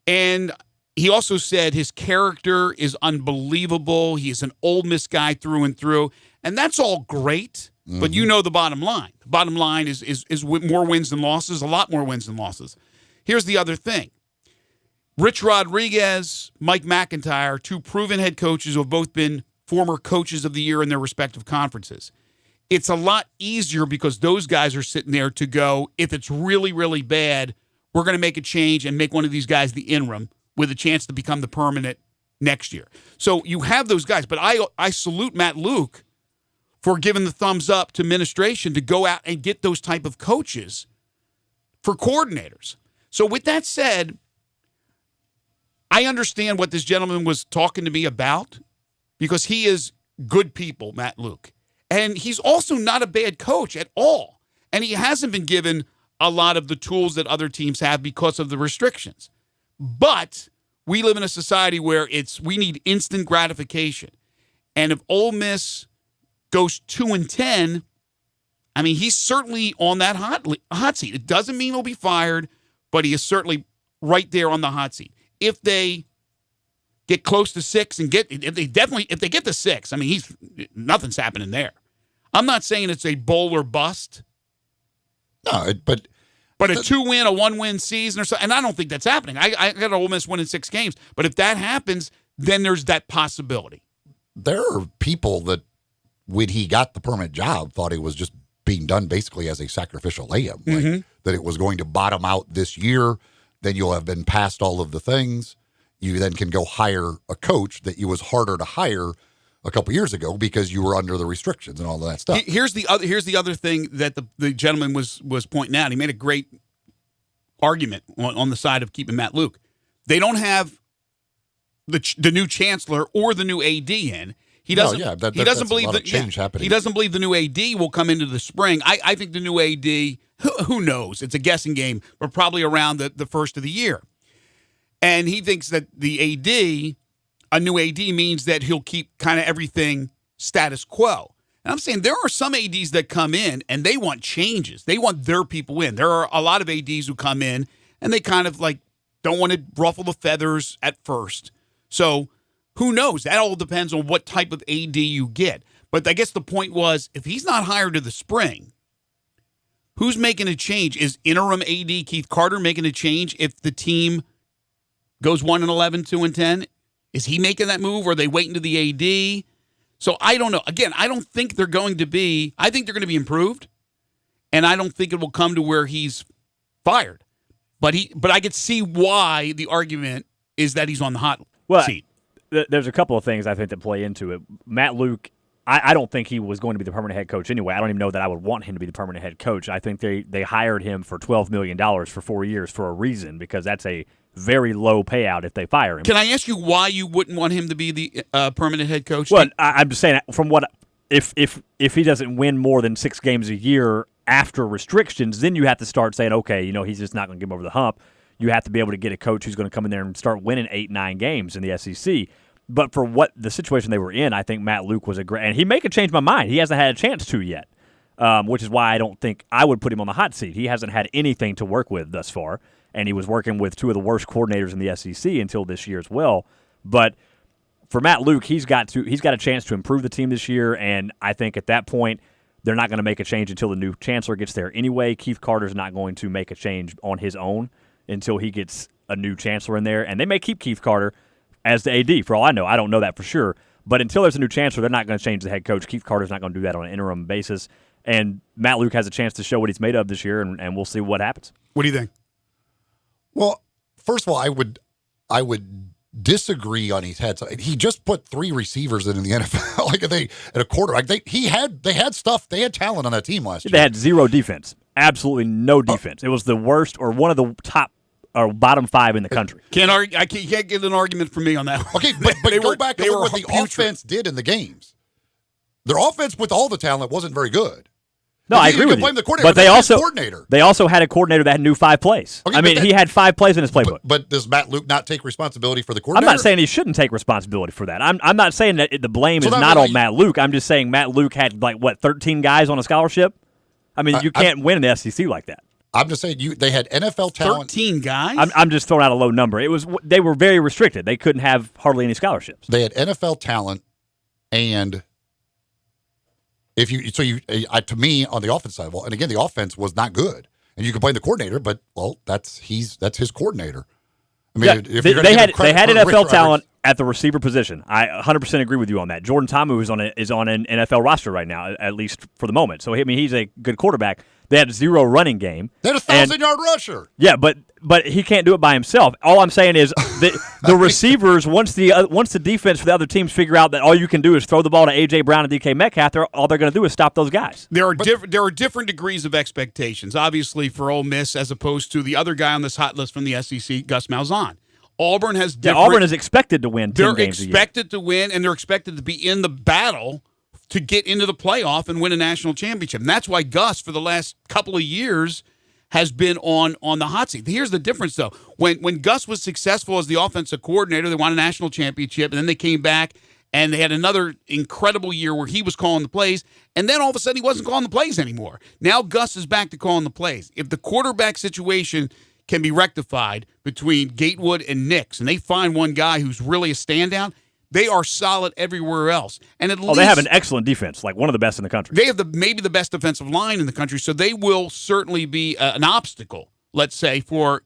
And he also said his character is unbelievable. He is an Ole Miss guy through and through. And that's all great. Mm-hmm. But you know the bottom line. The bottom line is more wins than losses, a lot more wins than losses. Here's the other thing. Rich Rodriguez, Mike McIntyre, 2 proven head coaches who have both been former coaches of the year in their respective conferences. It's a lot easier because those guys are sitting there to go, if it's really, really bad, we're going to make a change and make one of these guys the interim with a chance to become the permanent next year. So you have those guys, but I salute Matt Luke for giving the thumbs up to administration to go out and get those type of coaches for coordinators. So with that said, I understand what this gentleman was talking to me about because he is good people, Matt Luke. And he's also not a bad coach at all. And he hasn't been given a lot of the tools that other teams have because of the restrictions. But we live in a society where we need instant gratification. And if Ole Miss goes 2-10, I mean, he's certainly on that hot seat. It doesn't mean he'll be fired, but he is certainly right there on the hot seat. If they get close to 6 and if they get to 6, I mean, nothing's happening there. I'm not saying it's a bowl or bust.
No, but
a 2-win, a 1-win season or something, and I don't think that's happening. I got Ole Miss winning 6 games, but if that happens, then there's that possibility.
There are people that, when he got the permanent job, thought it was just being done basically as a sacrificial lamb, like, that it was going to bottom out this year. Then you'll have been past all of the things. You then can go hire a coach that you was harder to hire a couple years ago because you were under the restrictions and all of that stuff.
Here's the other thing that the gentleman was pointing out. He made a great argument on the side of keeping Matt Luke. They don't have the new chancellor or the new AD in. He doesn't.
No, yeah,
he doesn't
that's
believe
a lot
that
of change happening.
He doesn't believe the new AD will come into the spring. I think the new AD. Who knows? It's a guessing game, but probably around the first of the year. And he thinks that the AD, a new AD, means that he'll keep kind of everything status quo. And I'm saying there are some ADs that come in and they want changes. They want their people in. There are a lot of ADs who come in and they kind of like don't want to ruffle the feathers at first. So who knows? That all depends on what type of AD you get. But I guess the point was, if he's not hired to the spring, who's making a change? Is interim AD Keith Carter making a change if the team goes 1-11, 2-10? Is he making that move, or are they waiting to the AD? So I don't know. Again, I don't think they're going to be. I think they're going to be improved, and I don't think it will come to where he's fired. But I could see why the argument is that he's on the hot seat.
There's a couple of things I think that play into it. Matt Luke, I don't think he was going to be the permanent head coach anyway. I don't even know that I would want him to be the permanent head coach. I think they hired him for $12 million for 4 years for a reason, because that's a very low payout if they fire him.
Can I ask you why you wouldn't want him to be the permanent head coach?
Well, I'm just saying, from what if he doesn't win more than 6 games a year after restrictions, then you have to start saying, okay, he's just not going to get him over the hump. You have to be able to get a coach who's going to come in there and start winning 8-9 games in the SEC. But for what the situation they were in, I think Matt Luke was a great, and he may have changed my mind. He hasn't had a chance to yet, which is why I don't think I would put him on the hot seat. He hasn't had anything to work with thus far, and he was working with 2 of the worst coordinators in the SEC until this year as well. But for Matt Luke, he's got a chance to improve the team this year, and I think at that point they're not going to make a change until the new chancellor gets there anyway. Keith Carter's not going to make a change on his own until he gets a new chancellor in there, and they may keep Keith Carter as the AD, for all I know. I don't know that for sure. But until there's a new chancellor, they're not going to change the head coach. Keith Carter's not going to do that on an interim basis. And Matt Luke has a chance to show what he's made of this year, and we'll see what happens.
What do you think?
Well, first of all, I would disagree on his head. He just put 3 receivers in the NFL, at a quarter. They had stuff. They had talent on that team last year.
They had 0 defense. Absolutely no defense. It was the worst, or one of the top or bottom 5 in the country.
You can't get an argument from me on that one.
Okay, but go back and look what the offense did in the games. Their offense with all the talent wasn't very good.
No, I agree with you.
Blame the coordinator,
but they also had a coordinator that knew 5 plays. Okay, he had 5 plays in his playbook.
But does Matt Luke not take responsibility for the coordinator?
I'm not saying he shouldn't take responsibility for that. I'm not saying that the blame is not on Matt Luke. I'm just saying Matt Luke had 13 guys on a scholarship. You can't win in the SEC like that.
I'm just saying they had NFL talent.
13 guys?
I'm just throwing out a low number. They were very restricted. They couldn't have hardly any scholarships.
They had NFL talent, and to me on the offense side, and again the offense was not good, and you can blame the coordinator, but that's his coordinator.
They had NFL talent at the receiver position. I 100% agree with you on that. Jordan Ta'amu is on an NFL roster right now, at least for the moment. So he's a good quarterback. They had 0 running game.
They had a 1,000-yard rusher.
Yeah, but he can't do it by himself. All I'm saying is the receivers, once the defense for the other teams figure out that all you can do is throw the ball to A.J. Brown and DK Metcalf, all they're going to do is stop those guys.
There are different degrees of expectations, obviously, for Ole Miss as opposed to the other guy on this hot list from the SEC, Gus Malzahn. Auburn has different.
Yeah, Auburn is expected to win 10 games a year.
They're expected to win, and they're expected to be in the battle to get into the playoff and win a national championship. And that's why Gus, for the last couple of years, has been on the hot seat. Here's the difference, though. When Gus was successful as the offensive coordinator, they won a national championship, and then they came back, and they had another incredible year where he was calling the plays, and then all of a sudden he wasn't calling the plays anymore. Now Gus is back to calling the plays. If the quarterback situation can be rectified between Gatewood and Nix, and they find one guy who's really a standout, they are solid everywhere else. And at least
they have an excellent defense, like one of the best in the country.
They have maybe the best defensive line in the country, so they will certainly be an obstacle, let's say, for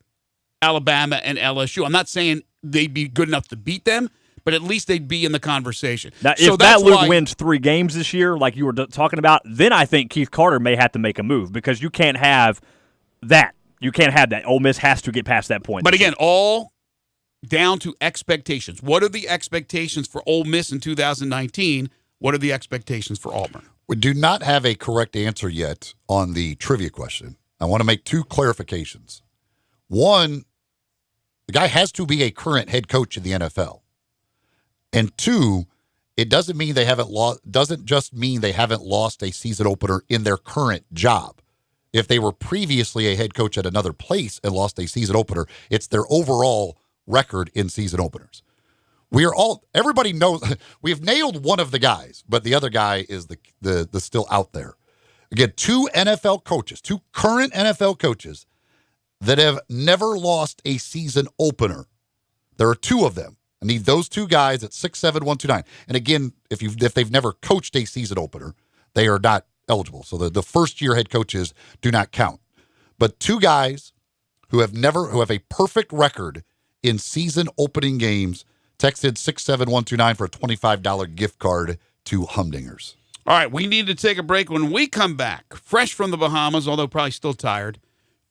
Alabama and LSU. I'm not saying they'd be good enough to beat them, but at least they'd be in the conversation.
Now, if Matt Luke wins 3 games this year, like you were talking about, then I think Keith Carter may have to make a move, because you can't have that. You can't have that. Ole Miss has to get past that point.
But again, all down to expectations. What are the expectations for Ole Miss in 2019? What are the expectations for Auburn?
We do not have a correct answer yet on the trivia question. I want to make 2 clarifications. One, the guy has to be a current head coach in the NFL. And two, it doesn't mean they haven't lost. Doesn't just mean they haven't lost a season opener in their current job. If they were previously a head coach at another place and lost a season opener, it's their overall record in season openers. Everybody knows we've nailed one of the guys, but the other guy is the still out there. Again, two current NFL coaches that have never lost a season opener. There are two of them. I need those two guys at 6'7", 129. And again, if they've never coached a season opener, they are not eligible. So the first year head coaches do not count. But two guys who have a perfect record in season opening games, texted 67129 for a $25 gift card to Humdingers.
All right, we need to take a break. When we come back, fresh from the Bahamas, although probably still tired,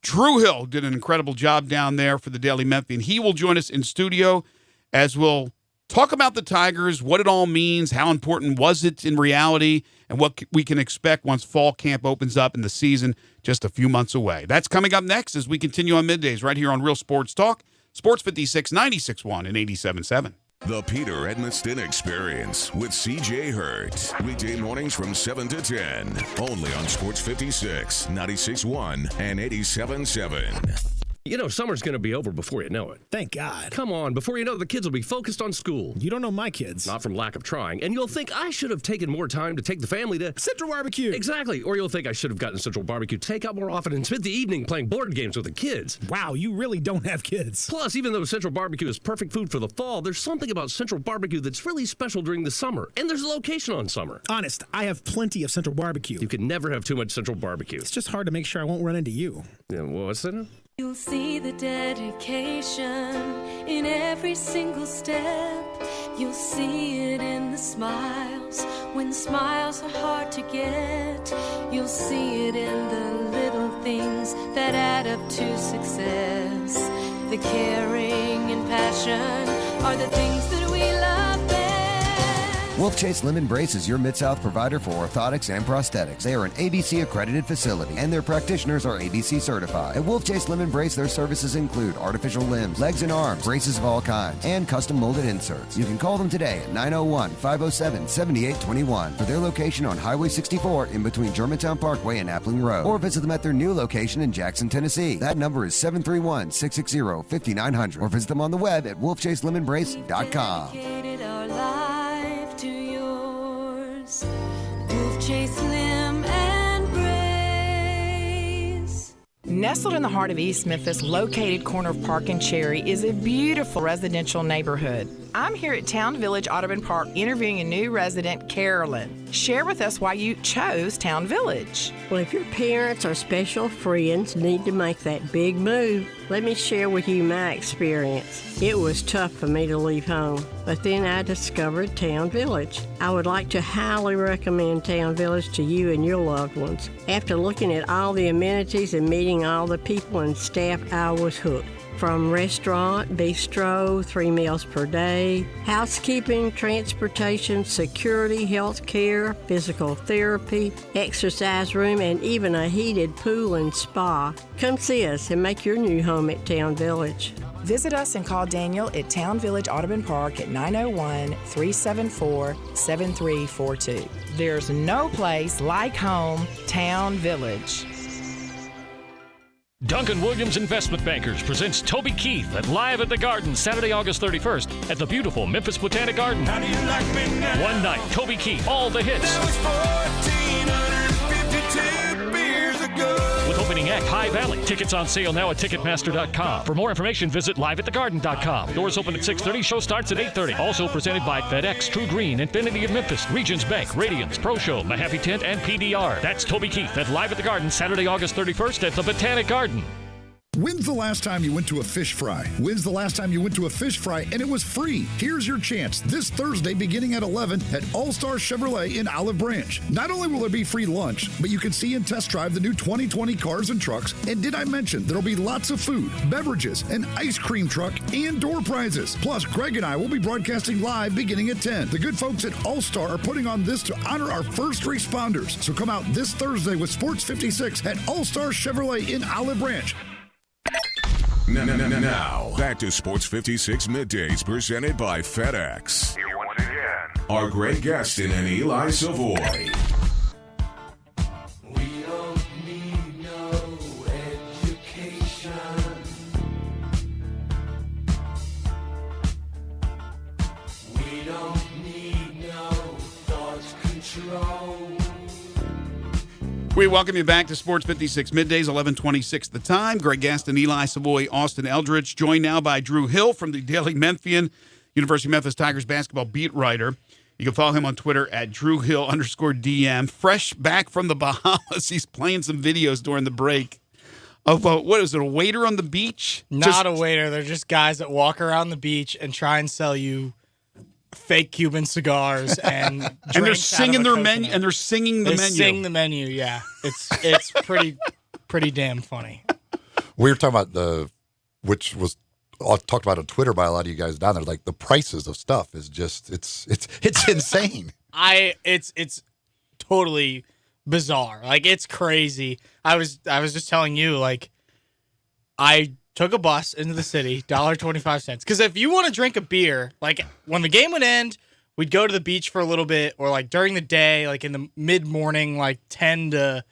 Drew Hill did an incredible job down there for the Daily Memphian. He will join us in studio as we'll talk about the Tigers, what it all means, how important was it in reality, and what we can expect once fall camp opens up and the season just a few months away. That's coming up next as we continue on Middays right here on Real Sports Talk, Sports 56, 96.1 and 87.7.
The Peter Edmiston Experience with C.J. Hurt. Weekday mornings from 7 to 10. Only on Sports 56, 96.1 and 87.7.
You know, summer's going to be over before you know it.
Thank God.
Come on, before you know it, the kids will be focused on school.
You don't know my kids.
Not from lack of trying. And you'll think I should have taken more time to take the family to
Central Barbecue.
Exactly. Or you'll think I should have gotten Central Barbecue takeout more often and spent the evening playing board games with the kids.
Wow, you really don't have kids.
Plus, even though Central Barbecue is perfect food for the fall, there's something about Central Barbecue that's really special during the summer. And there's a location on summer.
Honest, I have plenty of Central Barbecue.
You can never have too much Central Barbecue.
It's just hard to make sure I won't run into you.
Yeah, well, what's that?
You'll see the dedication in every single step. You'll see it in the smiles when smiles are hard to get. You'll see it in the little things that add up to success. The caring and passion are the things that we love best.
Wolf Chase Lemon Brace is your Mid-South provider for orthotics and prosthetics. They are an ABC-accredited facility, and their practitioners are ABC certified. At Wolf Chase Lemon Brace, their services include artificial limbs, legs and arms, braces of all kinds, and custom molded inserts. You can call them today at 901-507-7821 for their location on Highway 64 in between Germantown Parkway and Appling Road, or visit them at their new location in Jackson, Tennessee. That number is 731-660-5900, or visit them on the web at wolfchaselemonbrace.com.
Wolf Chase Limb and Brace.
Nestled in the heart of East Memphis, located corner of Park and Cherry, is a beautiful residential neighborhood. I'm here at Town Village Audubon Park interviewing a new resident, Carolyn. Share with us why you chose Town Village.
Well, if your parents or special friends need to make that big move, let me share with you my experience. It was tough for me to leave home, but then I discovered Town Village. I would like to highly recommend Town Village to you and your loved ones. After looking at all the amenities and meeting all the people and staff, I was hooked. From restaurant, bistro, 3 meals per day, housekeeping, transportation, security, health care, physical therapy, exercise room, and even a heated pool and spa. Come see us and make your new home at Town Village.
Visit us and call Daniel at Town Village Audubon Park at 901-374-7342. There's no place like home, Town Village.
Duncan Williams Investment Bankers presents Toby Keith at Live at the Garden Saturday, August 31st at the beautiful Memphis Botanic Garden.
How do you like me now?
One night, Toby Keith, all the hits.
That was 1,452 beers ago.
With opening act High Valley. Tickets on sale now at Ticketmaster.com. For more information, visit liveatthegarden.com. Doors open at 6:30. Show starts at 8:30. Also presented by FedEx, True Green, Infinity of Memphis, Regions Bank, Radiance, Pro Show, Mahaffey Tent, and PDR. That's Toby Keith at Live at the Garden Saturday, August 31st at the Botanic Garden.
When's the last time you went to a fish fry? When's the last time you went to a fish fry and it was free? Here's your chance this Thursday beginning at 11 at All-Star Chevrolet in Olive Branch. Not only will there be free lunch, but you can see and test drive the new 2020 cars and trucks. And did I mention there'll be lots of food, beverages, an ice cream truck, and door prizes. Plus, Greg and I will be broadcasting live beginning at 10. The good folks at All-Star are putting on this to honor our first responders. So come out this Thursday with Sports 56 at All-Star Chevrolet in Olive Branch.
Now, back to Sports 56 Middays presented by FedEx.
You want to
are Greg Gaston and Eli Savoie.
We don't need no education. We don't need no thought control.
We welcome you back to Sports 56 Middays, 11:26 the time. Greg Gaston, Eli Savoie, Austin Eldridge, joined now by Drew Hill from the Daily Memphian, University of Memphis Tigers basketball beat writer. You can follow him on Twitter at DrewHill_DM. Fresh back from the Bahamas. He's playing some videos during the break of, what is it, a waiter on the beach?
Not a waiter. They're just guys that walk around the beach and try and sell you fake Cuban cigars and
And they're
drinks out
singing
of a
their
coconut.
menu, and they're singing the
They
menu.
sing the menu, yeah. It's pretty damn funny.
We were talking about which was talked about on Twitter by a lot of you guys down there. Like the prices of stuff is just it's insane.
It's totally bizarre. Like it's crazy. I was just telling you, like, I took a bus into the city, $1.25. Because if you want to drink a beer, like when the game would end, we'd go to the beach for a little bit, or like during the day, like in the mid-morning, like 10 to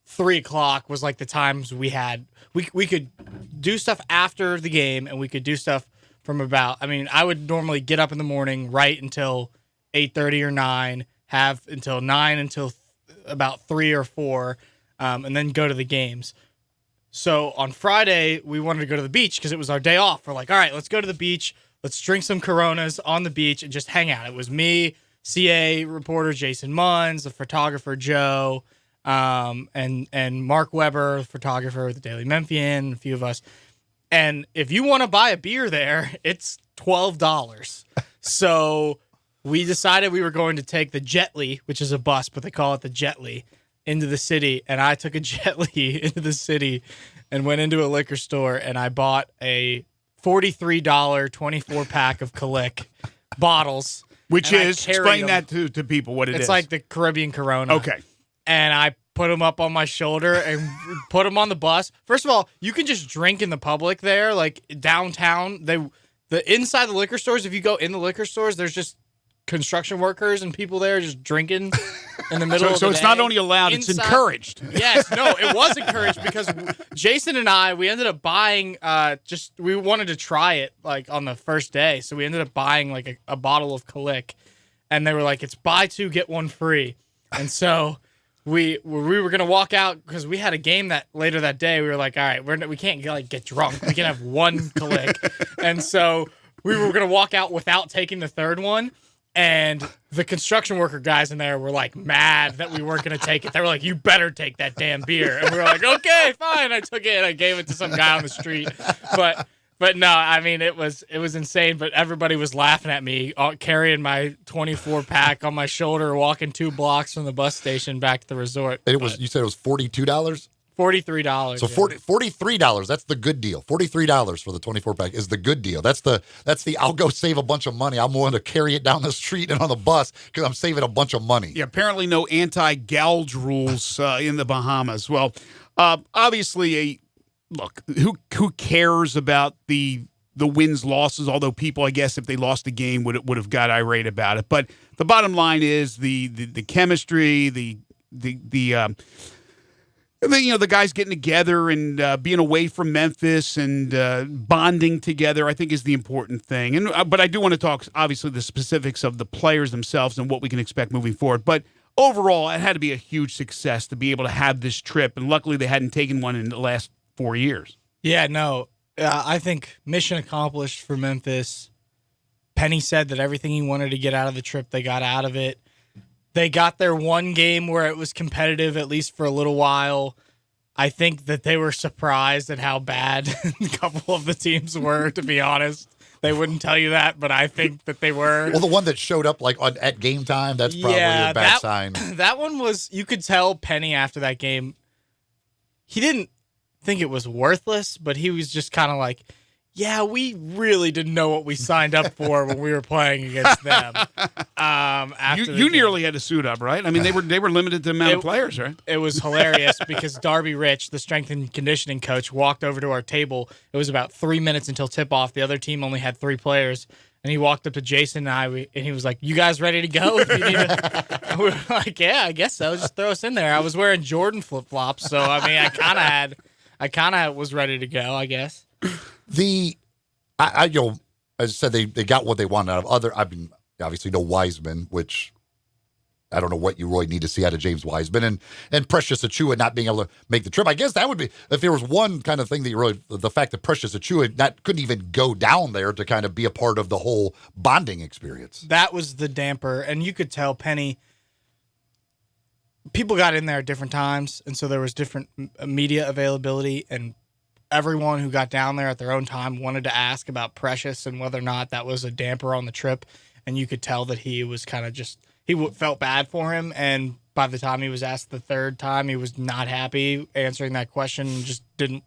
3 o'clock was like the times we had. We could do stuff after the game, and we could do stuff from about, I mean, I would normally get up in the morning right until 8:30 or 9, have until 9 until about 3 or 4, and then go to the games. So on Friday, we wanted to go to the beach because it was our day off. We're like, all right, let's go to the beach. Let's drink some Coronas on the beach and just hang out. It was me, CA reporter Jason Munns, the photographer Joe, and Mark Weber, the photographer with the Daily Memphian, a few of us. And if you want to buy a beer there, it's $12. So we decided we were going to take the Jetly, which is a bus, but they call it the Jetly, into the city. And I took a Jetly into the city and went into a liquor store, and I bought a $43 24-pack of Kalik bottles.
Which
and I
is,
carried
explain
them.
that to people what it is.
It's like the Caribbean Corona.
Okay.
And I put them up on my shoulder and put them on the bus. First of all, you can just drink in the public there, like downtown. The inside the liquor stores, if you go in the liquor stores, there's just construction workers and people there just drinking in the middle of the
So it's
day.
not only allowed, it's encouraged.
Yes, no, it was encouraged because Jason and I, we ended up buying, we wanted to try it like on the first day. So we ended up buying like a bottle of Kalik, and they were like, it's buy 2, get 1 free. And so we were going to walk out because we had a game that later that day. We were like, all right, we can't get drunk. We can have 1 Kalik. And so we were going to walk out without taking the third one. And the construction worker guys in there were like mad that we weren't going to take it. They were like, you better take that damn beer. And we were like, okay, fine. I took it and I gave it to some guy on the street. But no, I mean, it was insane. But everybody was laughing at me carrying my 24-pack on my shoulder, walking 2 blocks from the bus station back to the resort.
And you said it was $42?
$43.
So $43, that's the good deal. $43 for the 24-pack is the good deal. That's the I'll go save a bunch of money. I'm willing to carry it down the street and on the bus because I'm saving a bunch of money.
Yeah, apparently no anti-gouge rules in the Bahamas. Well, obviously, look, who cares about the wins, losses, although people, I guess, if they lost the game, would have got irate about it. But the bottom line is the chemistry, the guys getting together and being away from Memphis and bonding together, I think, is the important thing. But I do want to talk, obviously, the specifics of the players themselves and what we can expect moving forward. But overall, it had to be a huge success to be able to have this trip. And luckily, they hadn't taken one in the last 4 years.
Yeah, no. I think mission accomplished for Memphis. Penny said that everything he wanted to get out of the trip, they got out of it. They got their one game where it was competitive, at least for a little while. I think that they were surprised at how bad a couple of the teams were, to be honest. They wouldn't tell you that, but I think that they were.
Well, the one that showed up like at game time, that's probably a bad sign.
That one was, you could tell Penny after that game, he didn't think it was worthless, but he was just kind of like, yeah, we really didn't know what we signed up for when we were playing against them.
You nearly had to suit up, right? I mean, they were limited to the amount of players, right?
It was hilarious because Darby Rich, the strength and conditioning coach, walked over to our table. It was about 3 minutes until tip-off. The other team only had 3 players. And he walked up to Jason and I, and he was like, "You guys ready to go?" If you need to. And we were like, "Yeah, I guess so. Just throw us in there." I was wearing Jordan flip flops, so I mean, I kind of was ready to go, I guess.
As I said, they got what they wanted out of other. I mean, obviously no Wiseman, which I don't know what you really need to see out of James Wiseman and Precious Achiuwa not being able to make the trip. I guess that would be, if there was one kind of thing that you really, the fact that Precious Achiuwa couldn't even go down there to kind of be a part of the whole bonding experience.
That was the damper, and you could tell Penny. People got in there at different times, and so there was different media availability, and everyone who got down there at their own time wanted to ask about Precious and whether or not that was a damper on the trip, and you could tell that he was kind of just. He felt bad for him, and by the time he was asked the third time, he was not happy answering that question and just didn't,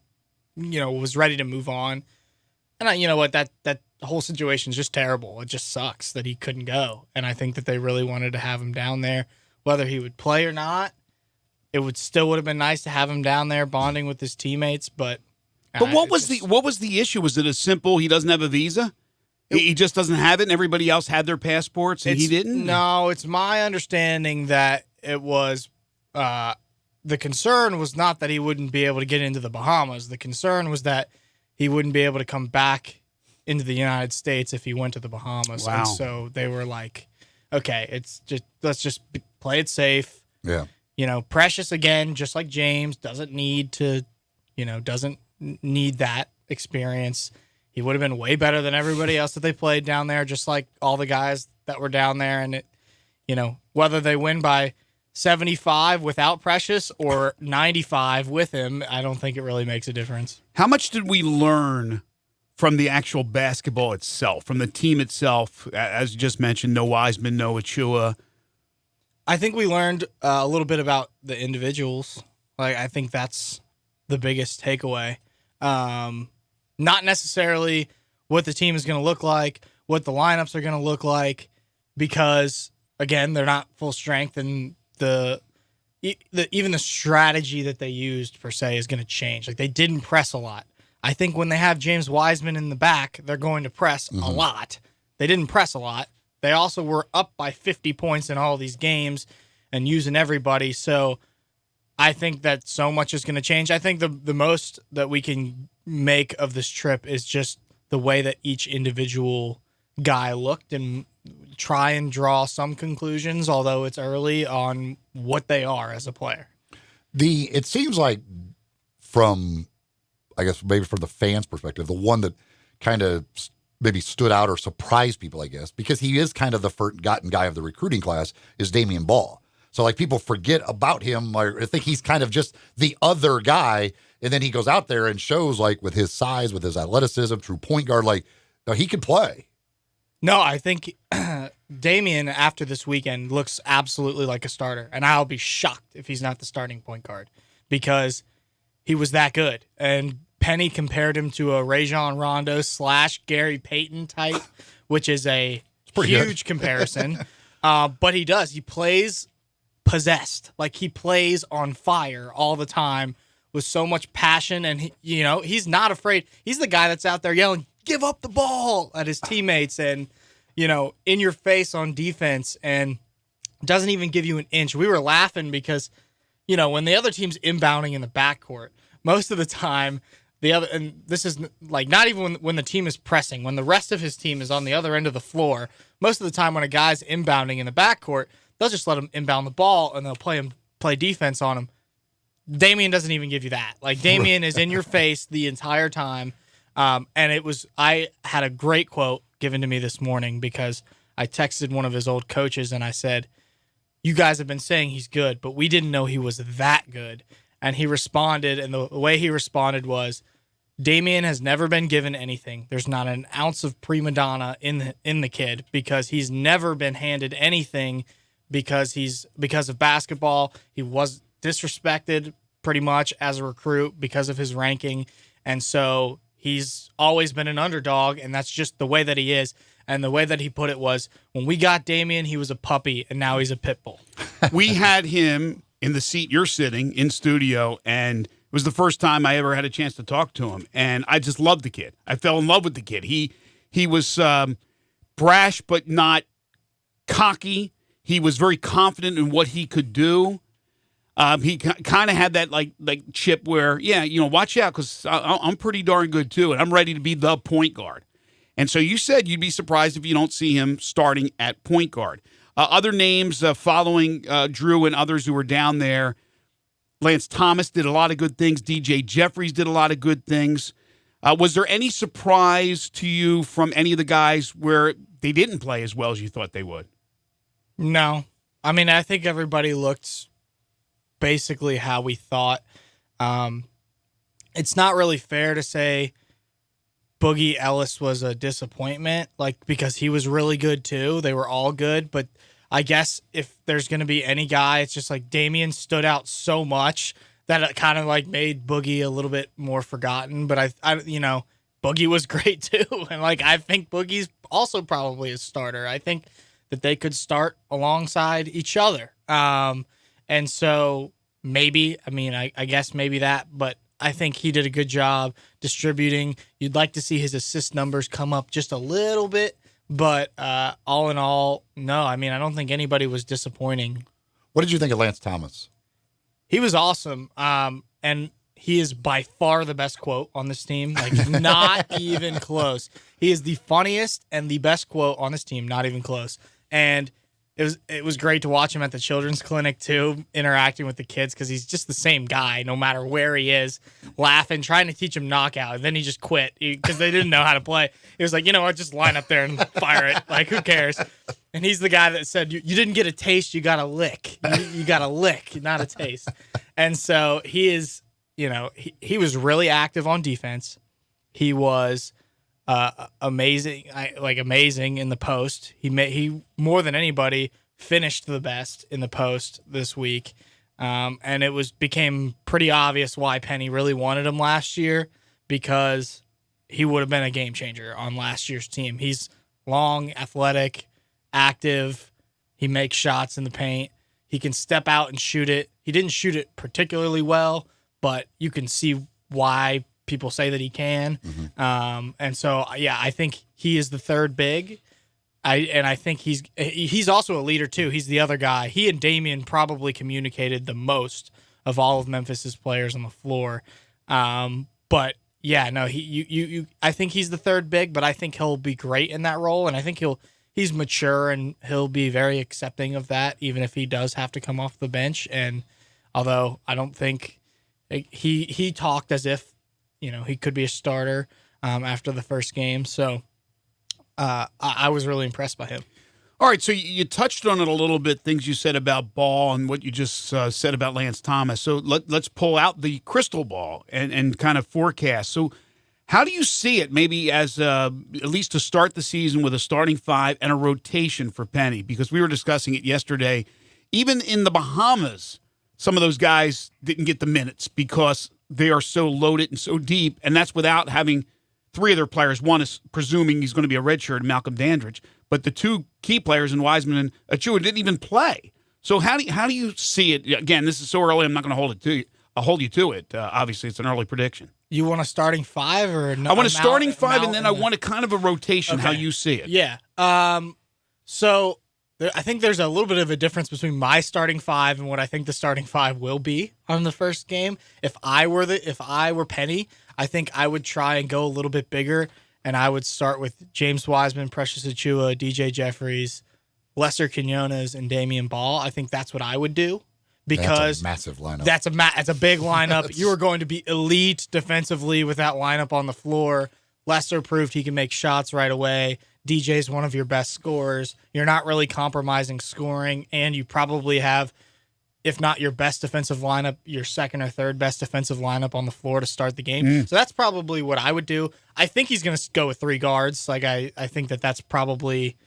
was ready to move on. And you know what, that whole situation is just terrible. It just sucks that he couldn't go, and I think that they really wanted to have him down there. Whether he would play or not, it would have been nice to have him down there bonding with his teammates, but
what was the issue? Was it as simple he doesn't have a visa? He just doesn't have it, and everybody else had their passports, and he didn't?
No, it's my understanding that it was the concern was not that he wouldn't be able to get into the Bahamas. The concern was that he wouldn't be able to come back into the United States if he went to the Bahamas.
Wow.
And so they were like, okay, let's just play it safe.
Yeah.
Precious, again, just like James, doesn't need that experience. He would have been way better than everybody else that they played down there, just like all the guys that were down there. And whether they win by 75 without Precious or 95 with him, I don't think it really makes a difference.
How much did we learn from the actual basketball itself, from the team itself? As you just mentioned, no Wiseman, no Achiuwa.
I think we learned a little bit about the individuals. I think that's the biggest takeaway. Not necessarily what the team is going to look like, what the lineups are going to look like, because, again, they're not full strength, and even the strategy that they used, per se, is going to change. They didn't press a lot. I think when they have James Wiseman in the back, they're going to press a lot. They didn't press a lot. They also were up by 50 points in all these games and using everybody, so I think that so much is going to change. I think the most that we can make of this trip is just the way that each individual guy looked and try and draw some conclusions, although it's early, on what they are as a player.
It seems like from, I guess, maybe from the fans' perspective, the one that kind of maybe stood out or surprised people, I guess, because he is kind of the forgotten guy of the recruiting class, is Damian Ball. So, people forget about him, or think he's kind of just the other guy, and then he goes out there and shows, with his size, with his athleticism, true point guard, he can play.
No, I think Damian, after this weekend, looks absolutely like a starter, and I'll be shocked if he's not the starting point guard, because he was that good. And Penny compared him to a Rajon Rondo / Gary Payton type, which is a huge comparison. But he does. He plays possessed. He plays on fire all the time with so much passion, and he's not afraid. He's the guy that's out there yelling, "Give up the ball" at his teammates, and in your face on defense, and doesn't even give you an inch. We were laughing because when the other team's inbounding in the backcourt, most of the time and this is not even when the team is pressing, when the rest of his team is on the other end of the floor, most of the time when a guy's inbounding in the backcourt, they'll just let him inbound the ball, and they'll play defense on him. Damian doesn't even give you that. Damian is in your face the entire time. And I had a great quote given to me this morning because I texted one of his old coaches and I said, "You guys have been saying he's good, but we didn't know he was that good." And he responded, and the way he responded was, "Damian has never been given anything. There's not an ounce of prima donna in the kid, because he's never been handed anything because of basketball. He was disrespected pretty much as a recruit because of his ranking, and so he's always been an underdog, and that's just the way that he is." And the way that he put it was, when we got Damian, he was a puppy, and now he's a pit bull.
We had him in the seat you're sitting in studio, and it was the first time I ever had a chance to talk to him, and I just loved the kid. I fell in love with the kid. He was brash but not cocky. He was very confident in what he could do. He kind of had that like chip where, watch out because I'm pretty darn good too, and I'm ready to be the point guard. And so you said you'd be surprised if you don't see him starting at point guard. Other names following Drew and others who were down there, Lance Thomas did a lot of good things. DJ Jeffries did a lot of good things. Was there any surprise to you from any of the guys where they didn't play as well as you thought they would?
No. I mean, I think everybody looked basically how we thought. It's not really fair to say Boogie Ellis was a disappointment, because he was really good too. They were all good, but I guess if there's going to be any guy, it's just like Damian stood out so much that it kind of made Boogie a little bit more forgotten. But I Boogie was great too, and I think Boogie's also probably a starter. I think that they could start alongside each other, and so maybe I guess maybe that, but I think he did a good job distributing. You'd like to see his assist numbers come up just a little bit. But all in all, no. I mean, I don't think anybody was disappointing.
What did you think of Lance Thomas?
He was awesome, and he is by far the best quote on this team. Not even close. He is the funniest and the best quote on this team. Not even close. And it was great to watch him at the children's clinic too, interacting with the kids because he's just the same guy no matter where he is, laughing, trying to teach him knockout, and then he just quit because they didn't know how to play. He was like, you know what, just line up there and fire it. Who cares? And he's the guy that said, you didn't get a taste, you got a lick. You got a lick, not a taste. And so he is, he was really active on defense. He was amazing, amazing in the post. He more than anybody finished the best in the post this week, and it became pretty obvious why Penny really wanted him last year, because he would have been a game changer on last year's team. He's long, athletic, active. He makes shots in the paint. He can step out and shoot it. He didn't shoot it particularly well, but you can see why people say that he can. Mm-hmm. And so, I think he is the third big. I think he's also a leader too. He's the other guy. He and Damian probably communicated the most of all of Memphis's players on the floor. But I think he's the third big, but I think he'll be great in that role. And I think he's mature and he'll be very accepting of that, even if he does have to come off the bench. And although I don't think he talked as if, he could be a starter after the first game. So I was really impressed by him.
All right, so you touched on it a little bit, things you said about Ball and what you just said about Lance Thomas. So let's pull out the crystal ball and kind of forecast. So how do you see it maybe as at least to start the season with a starting five and a rotation for Penny? Because we were discussing it yesterday. Even in the Bahamas, some of those guys didn't get the minutes because they are so loaded and so deep, and that's without having three of their players. One is presuming he's going to be a redshirt, Malcolm Dandridge, but the two key players in Wiseman and Achua didn't even play. So how do you see it? Again, this is so early. I'm not going to hold you to it. Obviously, it's an early prediction.
You want a starting five or no?
I want a starting five, and then I want a kind of a rotation. Okay. How you see it?
Yeah. So I think there's a little bit of a difference between my starting five and what I think the starting five will be on the first game. If I were Penny, I think I would try and go a little bit bigger, and I would start with James Wiseman, Precious Achua, DJ Jeffries, Lester Quinones, and Damian Ball. I think that's what I would do, because
that's a massive lineup.
That's a big lineup. You are going to be elite defensively with that lineup on the floor. Lester proved he can make shots right away. DJ's one of your best scorers. You're not really compromising scoring, and you probably have, if not your best defensive lineup, your second or third best defensive lineup on the floor to start the game. So that's probably what I would do. I think he's going to go with three guards. I think that's probably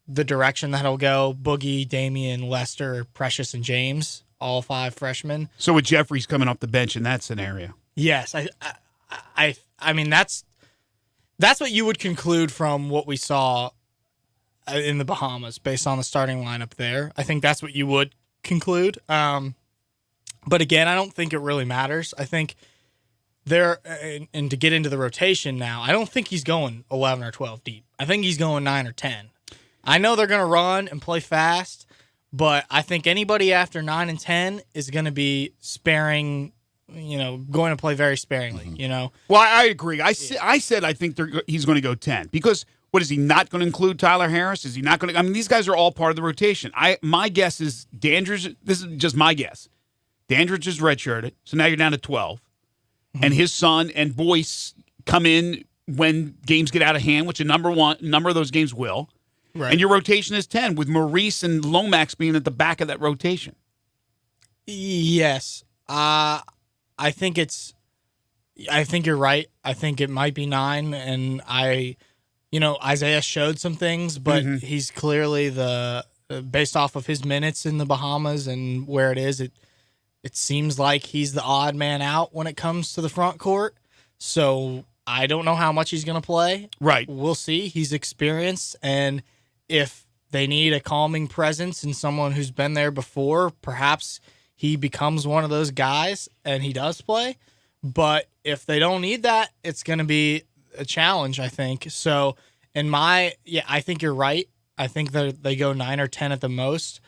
the direction that he'll go. Boogie, Damian, Lester, Precious, and James, all five freshmen.
So with Jeffries coming off the bench in that scenario.
Yes. I mean, that's what you would conclude from what we saw in the Bahamas based on the starting lineup there. I think that's what you would conclude. But again, I don't think it really matters. I think and to get into the rotation now, I don't think he's going 11 or 12 deep. I think he's going 9 or 10. I know they're going to run and play fast, but I think anybody after 9 and 10 is going to be sparing, going to play very sparingly,
Well, I agree. I said I think he's going to go 10 because what is he not going to include Tyler Harris? Is he not going to? I mean, these guys are all part of the rotation. My guess is Dandridge. This is just my guess. Dandridge is redshirted, so now you're down to 12, and his son and Boyce come in when games get out of hand, which a number of those games will. Right. And your rotation is 10, with Maurice and Lomax being at the back of that rotation.
Yes. I think you're right. I think it might be 9, and Isaiah showed some things, but he's clearly based off of his minutes in the Bahamas and where it is, it seems like he's the odd man out when it comes to the front court. So I don't know how much he's going to play.
Right.
We'll see. He's experienced, and if they need a calming presence and someone who's been there before, perhaps he becomes one of those guys and he does play. But if they don't need that, it's going to be a challenge, I think. So I think you're right. I think that they go 9 or 10 at the most.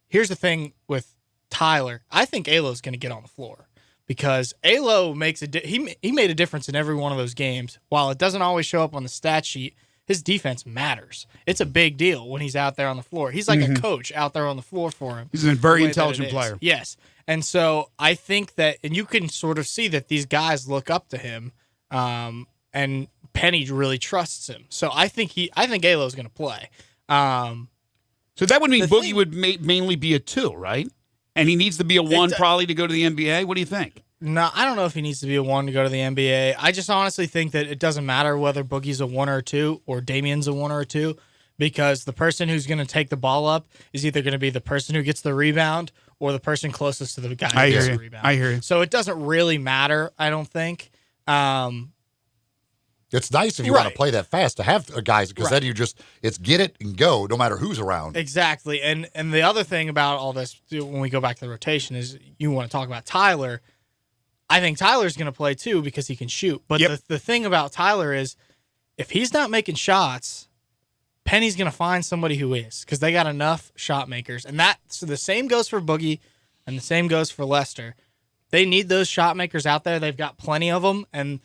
Here's the thing with Tyler. I think Alo's going to get on the floor because Alo makes he made a difference in every one of those games. While it doesn't always show up on the stat sheet, his defense matters. It's a big deal when he's out there on the floor. He's like a coach out there on the floor for him.
He's a very intelligent player.
Yes. And so I think that, and you can sort of see that these guys look up to him, and Penny really trusts him. So I think Alo's going to play.
So that would mean Boogie would mainly be a 2, right? And he needs to be a 1 probably to go to the NBA. What do you think?
No, I don't know if he needs to be a 1 to go to the NBA. I just honestly think that it doesn't matter whether Boogie's a 1 or a 2 or Damien's a 1 or a 2, because the person who's going to take the ball up is either going to be the person who gets the rebound or the person closest to the guy who gets the rebound.
I hear you.
So it doesn't really matter, I don't think.
It's nice if you want to play that fast to have guys, because then it's get it and go no matter who's around.
Exactly. And the other thing about all this, when we go back to the rotation, is you want to talk about Tyler. I think Tyler's going to play too because he can shoot. But the thing about Tyler is if he's not making shots, Penny's going to find somebody who is, because they got enough shot makers. And so the same goes for Boogie and the same goes for Lester. They need those shot makers out there. They've got plenty of them. And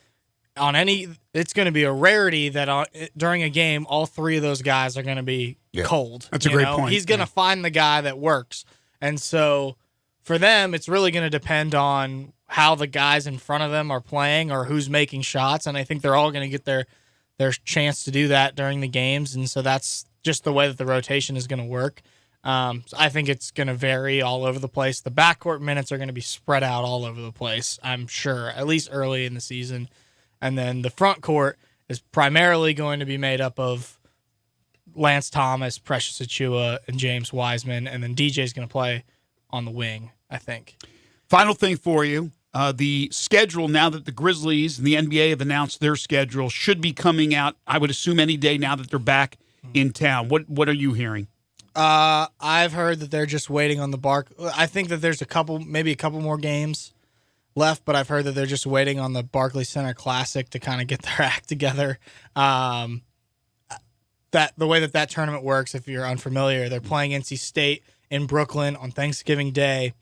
it's going to be a rarity that during a game, all 3 of those guys are going to be cold.
That's a great point.
He's going to find the guy that works. And so for them, it's really going to depend on how the guys in front of them are playing or who's making shots. And I think they're all going to get their chance to do that during the games. And so that's just the way that the rotation is going to work. So I think it's going to vary all over the place. The backcourt minutes are going to be spread out all over the place, I'm sure, at least early in the season. And then the front court is primarily going to be made up of Lance Thomas, Precious Achiuwa, and James Wiseman. And then DJ's going to play on the wing, I think.
Final thing for you. The schedule, now that the Grizzlies and the NBA have announced their schedule, should be coming out, I would assume, any day now that they're back in town. What are you hearing?
I've heard that they're just waiting on the I think that there's maybe a couple more games left, but I've heard that they're just waiting on the Barclays Center Classic to kind of get their act together. That the way that tournament works, if you're unfamiliar, they're playing NC State in Brooklyn on Thanksgiving Day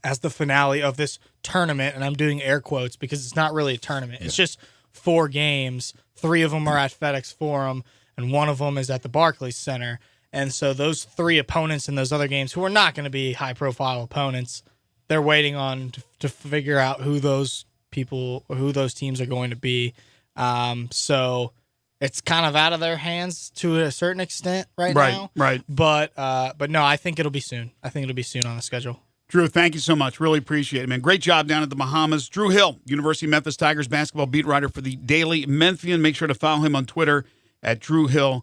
as the finale of this tournament, and I'm doing air quotes because it's not really a tournament. It's just 4 games. 3 of them are at FedEx Forum, and 1 of them is at the Barclays Center. And so those 3 opponents in those other games, who are not going to be high-profile opponents, they're waiting on to figure out who those teams are going to be. So it's kind of out of their hands to a certain extent right now.
Right.
But no, I think it'll be soon. I think it'll be soon on the schedule.
Drew, thank you so much. Really appreciate it, man. Great job down at the Bahamas. Drew Hill, University of Memphis Tigers basketball beat writer for the Daily Memphian. Make sure to follow him on Twitter at DrewHill_DM.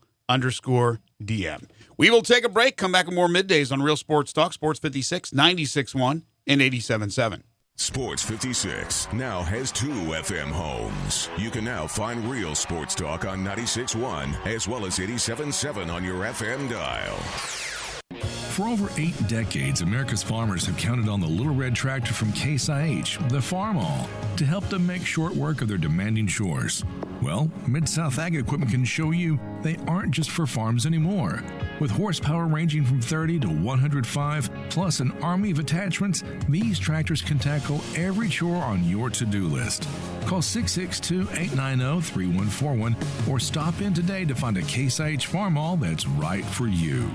We will take a break, come back with more Middays on Real Sports Talk, Sports 56, 96.1 and 87.7.
Sports 56 now has 2 FM homes. You can now find Real Sports Talk on 96.1 as well as 87.7 on your FM dial.
For over 8 decades, America's farmers have counted on the Little Red Tractor from Case IH, the Farm All, to help them make short work of their demanding chores. Well, Mid-South Ag Equipment can show you they aren't just for farms anymore. With horsepower ranging from 30 to 105, plus an army of attachments, these tractors can tackle every chore on your to-do list. Call 662-890-3141 or stop in today to find a Case IH Farm All that's right for you.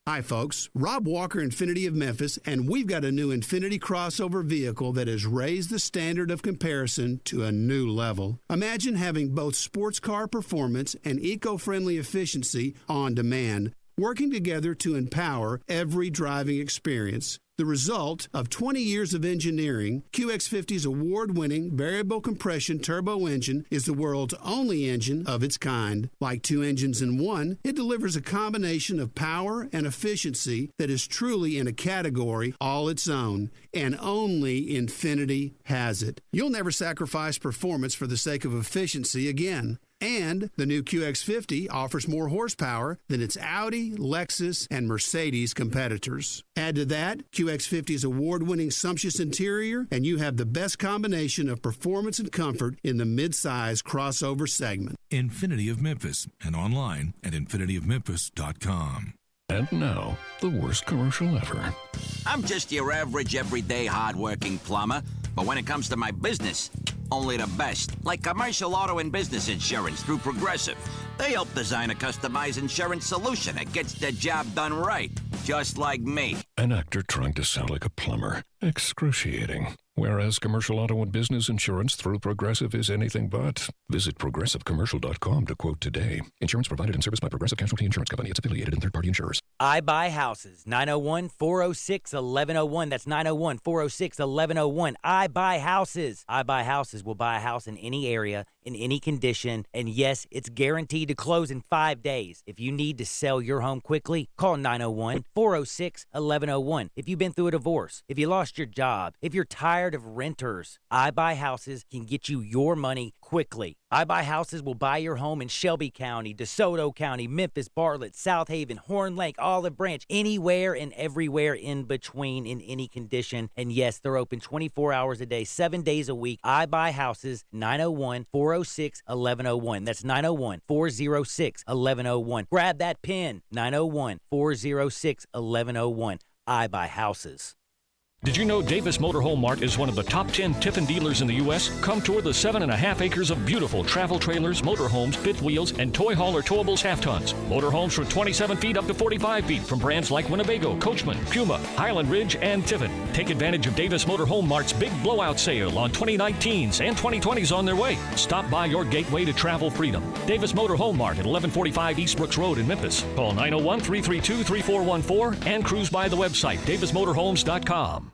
Hi, folks. Rob Walker, Infinity of Memphis, and we've got a new Infinity crossover vehicle that has raised the standard of comparison to a new level. Imagine having both sports car performance and eco-friendly efficiency on demand, working together to empower every driving experience. The result of 20 years of engineering, QX50's award-winning variable compression turbo engine is the world's only engine of its kind. Like 2 engines in one, it delivers a combination of power and efficiency that is truly in a category all its own, and only Infinity has it. You'll never sacrifice performance for the sake of efficiency again. And the new QX50 offers more horsepower than its Audi, Lexus, and Mercedes competitors. Add to that QX50's award-winning sumptuous interior, and you have the best combination of performance and comfort in the mid-size crossover segment.
Infinity of Memphis, and online at infinityofmemphis.com.
And now, the worst commercial ever.
I'm just your average, everyday, hard-working plumber. But when it comes to my business, only the best. Like commercial auto and business insurance through Progressive. They help design a customized insurance solution that gets the job done right. Just like me.
An actor trying to sound like a plumber. Excruciating. Whereas commercial auto and business insurance through Progressive is anything but. Visit progressivecommercial.com to quote today. Insurance provided and serviced by Progressive Casualty Insurance Company. Its affiliated and third-party insurers.
I Buy Houses. 901-406-1101. That's 901-406-1101. I Buy Houses. I Buy Houses will buy a house in any area, in any condition, and yes, it's guaranteed to close in 5 days. If you need to sell your home quickly, call 901-406-1101. If you've been through a divorce, if you lost your job, if you're tired of renters, I Buy Houses can get you your money quickly. I Buy Houses will buy your home in Shelby County, DeSoto County, Memphis, Bartlett, South Haven, Horn Lake, Olive Branch, anywhere and everywhere in between in any condition. And yes, they're open 24 hours a day, 7 days a week. I Buy Houses, 901-406-1101. That's 901-406-1101. Grab that pen, 901-406-1101. I Buy Houses.
Did you know Davis Motorhome Mart is one of the top 10 Tiffin dealers in the U.S.? Come tour the 7.5 acres of beautiful travel trailers, motorhomes, fifth wheels, and toy haul or towables half-tons. Motorhomes from 27 feet up to 45 feet from brands like Winnebago, Coachman, Puma, Highland Ridge, and Tiffin. Take advantage of Davis Motorhome Mart's big blowout sale on 2019s and 2020s on their way. Stop by your gateway to travel freedom. Davis Motorhome Mart at 1145 East Brooks Road in Memphis. Call 901-332-3414 and cruise by the website davismotorhomes.com.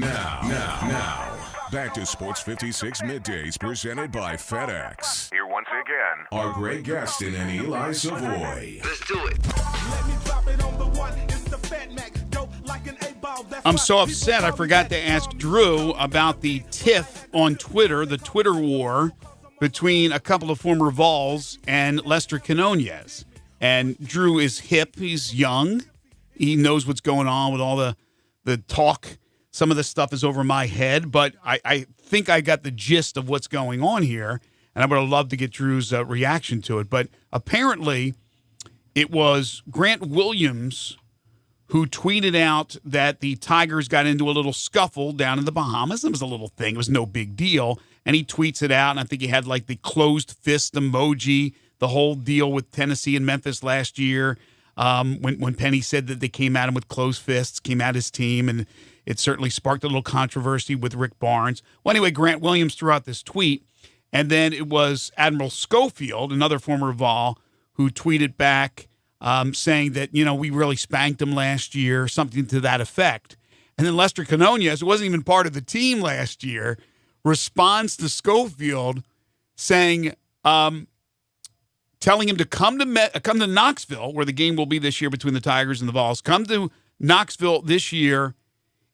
Now, back to Sports 56 Middays presented by FedEx.
Here once again
are Greg Gaston and Eli Savoie.
Let's do it.
I'm so upset I forgot to ask Drew about the tiff on Twitter, the Twitter war between a couple of former Vols and Lester Quinones. And Drew is hip. He's young. He knows what's going on with all the talk. Some of this stuff is over my head, but I think I got the gist of what's going on here, and I would have loved to get Drew's reaction to it. But apparently it was Grant Williams who tweeted out that the Tigers got into a little scuffle down in the Bahamas. It was a little thing. It was no big deal. And he tweets it out, and I think he had like the closed fist emoji, the whole deal with Tennessee and Memphis last year. When Penny said that they came at him with closed fists, came at his team, and it certainly sparked a little controversy with Rick Barnes. Well, anyway, Grant Williams threw out this tweet, and then it was Admiral Schofield, another former Vol, who tweeted back saying that, we really spanked him last year, something to that effect. And then Lester Quinones, who wasn't even part of the team last year, responds to Schofield saying, telling him to come to Knoxville, where the game will be this year between the Tigers and the Vols. Come to Knoxville this year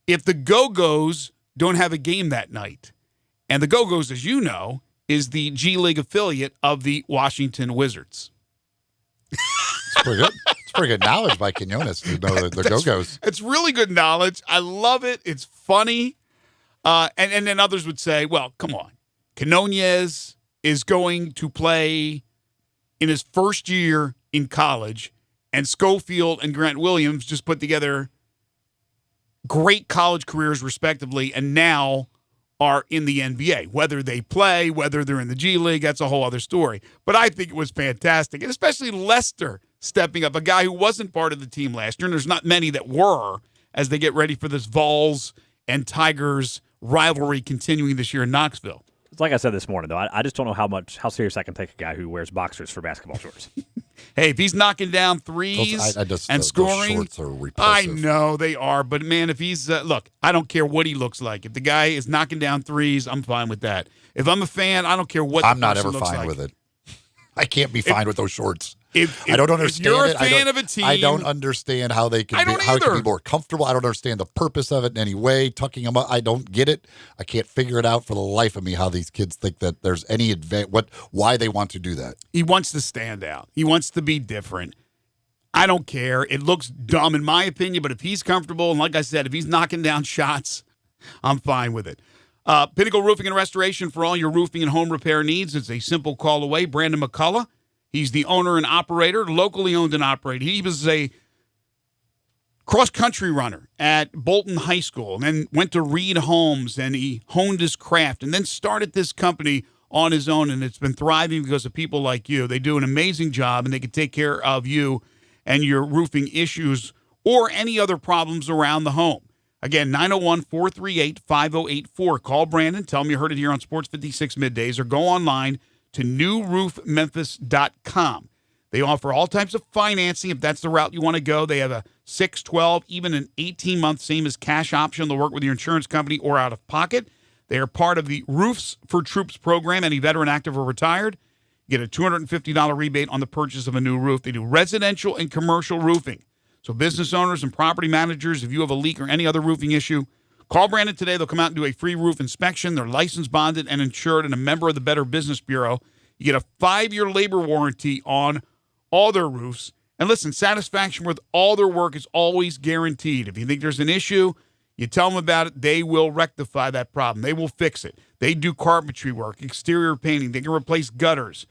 if the Go-Go's don't have a game that night. And the Go-Go's, as you know, is the G League affiliate of the Washington Wizards.
It's pretty good. pretty good knowledge by Quinones to know the Go-Go's.
It's really good knowledge. I love it. It's funny. And then others would say, well, come on. Quinones is going to play in his first year in college, and Schofield and Grant Williams just put together great college careers respectively, and now are in the NBA. Whether they play, whether they're in the G League, that's a whole other story. But I think it was fantastic, and especially Lester stepping up, a guy who wasn't part of the team last year, and there's not many that were, as they get ready for this Vols and Tigers rivalry continuing this year in Knoxville.
It's like I said this morning, though. I just don't know how serious I can take a guy who wears boxers for basketball shorts.
Hey, if he's knocking down threes and scoring,
those shorts are repulsive.
I know they are. But, man, if he's look, I don't care what he looks like. If the guy is knocking down threes, I'm fine with that. If I'm a fan, I don't care what
I'm
the
not
person
ever
looks
fine
like.
with it. I can't be fine with those shorts.
I
don't understand
if you're
it.
a fan of a team,
I don't understand how they can how it can be more comfortable. I don't understand the purpose of it in any way. Tucking them up, I don't get it. I can't figure it out for the life of me how these kids think that there's any why they want to do that.
He wants to stand out. He wants to be different. I don't care. It looks dumb in my opinion, but if he's comfortable, and like I said, if he's knocking down shots, I'm fine with it. Pinnacle Roofing and Restoration for all your roofing and home repair needs. It's a simple call away. Brandon McCullough. He's the owner and operator, locally owned and operated. He was a cross-country runner at Bolton High School and then went to Reed Homes, and he honed his craft and then started this company on his own, and it's been thriving because of people like you. They do an amazing job, and they can take care of you and your roofing issues or any other problems around the home. Again, 901-438-5084. Call Brandon. Tell him you heard it here on Sports 56 Middays, or go online to newroofmemphis.com. They offer all types of financing if that's the route you want to go. They have a 6, 12, even an 18-month, same as cash option. They'll work with your insurance company or out of pocket. They are part of the Roofs for Troops program. Any veteran, active, or retired, you get a $250 rebate on the purchase of a new roof. They do residential and commercial roofing. So business owners and property managers, if you have a leak or any other roofing issue, call Brandon today. They'll come out and do a free roof inspection. They're licensed, bonded, and insured, and a member of the Better Business Bureau. You get a 5-year labor warranty on all their roofs. And listen, satisfaction with all their work is always guaranteed. If you think there's an issue, you tell them about it, they will rectify that problem. They will fix it. They do carpentry work, exterior painting. They can replace gutters.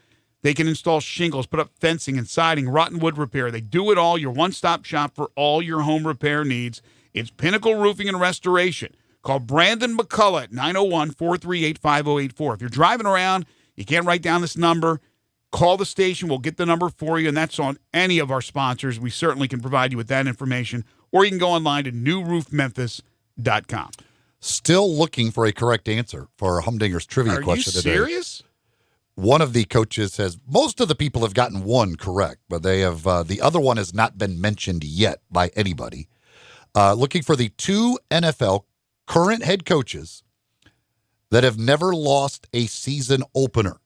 They can install shingles, put up fencing and siding, rotten wood repair. They do it all. Your one-stop shop for all your home repair needs. It's Pinnacle Roofing and Restoration. Call Brandon McCullough at 901-438-5084. If you're driving around, you can't write down this number, call the station. We'll get the number for you, and that's on any of our sponsors. We certainly can provide you with that information. Or you can go online to newroofmemphis.com.
Still looking for a correct answer for Humdinger's trivia question today.
Are you serious?
One of the coaches says most of the people have gotten one correct, but they have the other one has not been mentioned yet by anybody. Looking for the 2 NFL current head coaches that have never lost a season opener.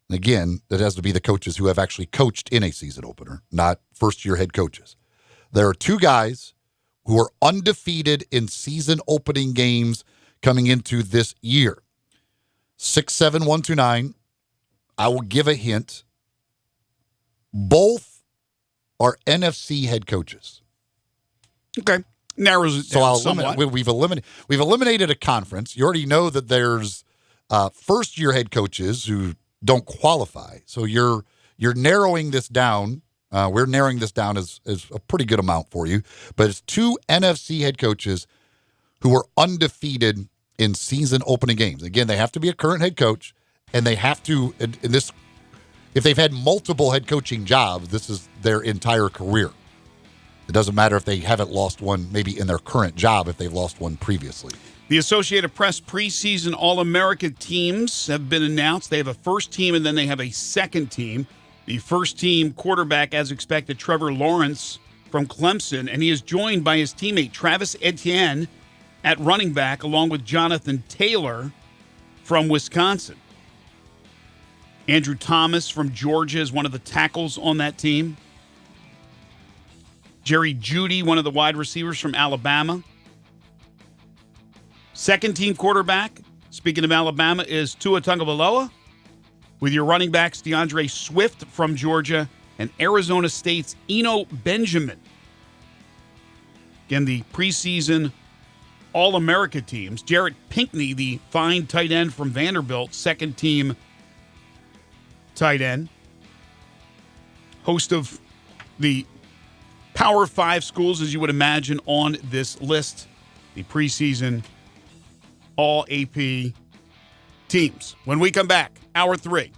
And again, that has to be the coaches who have actually coached in a season opener, not first-year head coaches. There are 2 guys who are undefeated in season opening games coming into this year. 67129. I will give a hint. Both are NFC head coaches.
Okay. Narrows it down somewhat.
We've eliminated a conference. You already know that there's first-year head coaches who don't qualify. So you're narrowing this down. We're narrowing this down as a pretty good amount for you. But it's 2 NFC head coaches who are undefeated in season opening games. Again, they have to be a current head coach, and they have to, in this, if they've had multiple head coaching jobs, this is their entire career. It doesn't matter if they haven't lost one maybe in their current job if they've lost one previously.
The Associated Press preseason All-America teams have been announced. They have a first team, and then they have a second team. The first team quarterback, as expected, Trevor Lawrence from Clemson, and he is joined by his teammate Travis Etienne at running back, along with Jonathan Taylor from Wisconsin. Andrew Thomas from Georgia is one of the tackles on that team. Jerry Jeudy, one of the wide receivers from Alabama. Second team quarterback, speaking of Alabama, is Tua Tagovailoa, with your running backs DeAndre Swift from Georgia and Arizona State's Eno Benjamin. Again, the preseason All-America teams. Jarrett Pinkney, the fine tight end from Vanderbilt, second-team tight end. Host of the Power 5 schools, as you would imagine, on this list. The preseason All-AP teams. When we come back, Hour 3,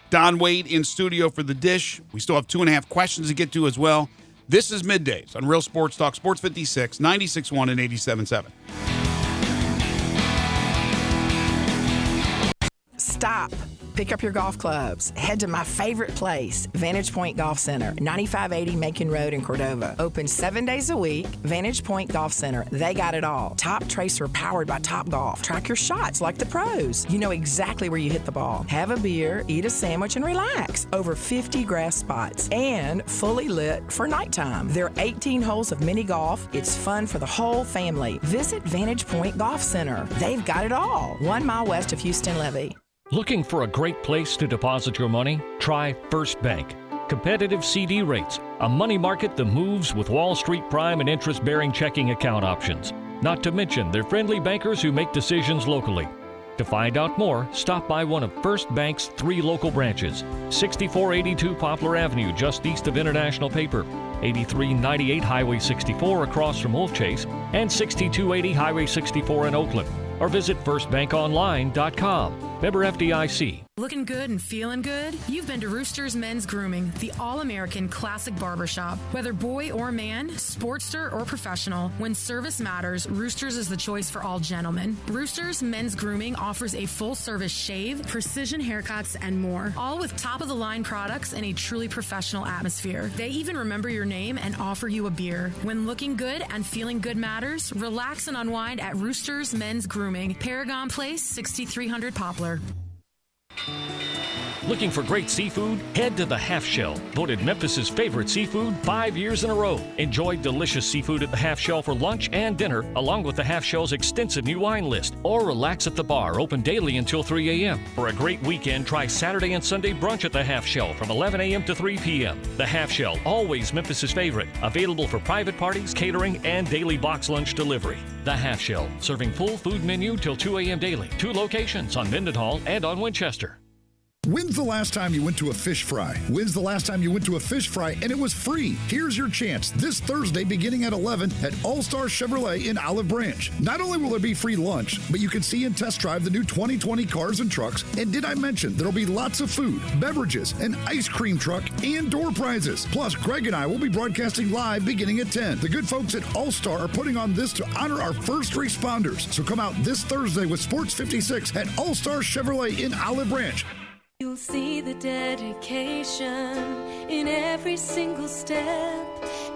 Don Wade in studio for The Dish. We still have 2.5 questions to get to as well. This is Middays on Real Sports Talk, Sports 56, 96.1 and 87.7.
Stop. Pick up your golf clubs. Head to my favorite place, Vantage Point Golf Center, 9580 Macon Road in Cordova. Open 7 days a week. Vantage Point Golf Center. They got it all. Top tracer powered by Top Golf. Track your shots like the pros. You know exactly where you hit the ball. Have a beer, eat a sandwich, and relax. Over 50 grass spots and fully lit for nighttime. There are 18 holes of mini golf. It's fun for the whole family. Visit Vantage Point Golf Center. They've got it all. 1 mile west of Houston Levee.
Looking for a great place to deposit your money? Try First Bank. Competitive CD rates, a money market that moves with Wall Street prime and interest-bearing checking account options. Not to mention their friendly bankers who make decisions locally. To find out more, stop by one of First Bank's 3 local branches. 6482 Poplar Avenue, just east of International Paper. 8398 Highway 64 across from Wolf Chase. And 6280 Highway 64 in Oakland. Or visit firstbankonline.com. Member FDIC.
Looking good and feeling good? You've been to Rooster's Men's Grooming, the all-American classic barbershop. Whether boy or man, sportster or professional, when service matters, Rooster's is the choice for all gentlemen. Rooster's Men's Grooming offers a full-service shave, precision haircuts, and more, all with top-of-the-line products in a truly professional atmosphere. They even remember your name and offer you a beer. When looking good and feeling good matters, relax and unwind at Rooster's Men's Grooming, Paragon Place, 6300 Poplar.
Looking for great seafood? Head to the Half Shell, voted Memphis's favorite seafood 5 years in a row. Enjoy delicious seafood at the Half Shell for lunch and dinner, along with the Half Shell's extensive new wine list. Or relax at the bar, open daily until 3 a.m. For a great weekend, try Saturday and Sunday brunch at the Half Shell from 11 a.m. to 3 p.m. The Half Shell, always Memphis's favorite. Available for private parties, catering, and daily box lunch delivery. The Half Shell, serving full food menu till 2 a.m. daily. 2 locations on Mendenhall and on Winchester.
When's the last time you went to a fish fry? When's the last time you went to a fish fry and it was free? Here's your chance this Thursday beginning at 11 at All-Star Chevrolet in Olive Branch. Not only will there be free lunch, but you can see and test drive the new 2020 cars and trucks. And did I mention there'll be lots of food, beverages, an ice cream truck, and door prizes. Plus, Greg and I will be broadcasting live beginning at 10. The good folks at All-Star are putting on this to honor our first responders. So come out this Thursday with Sports 56 at All-Star Chevrolet in Olive Branch.
You'll see the dedication in every single step.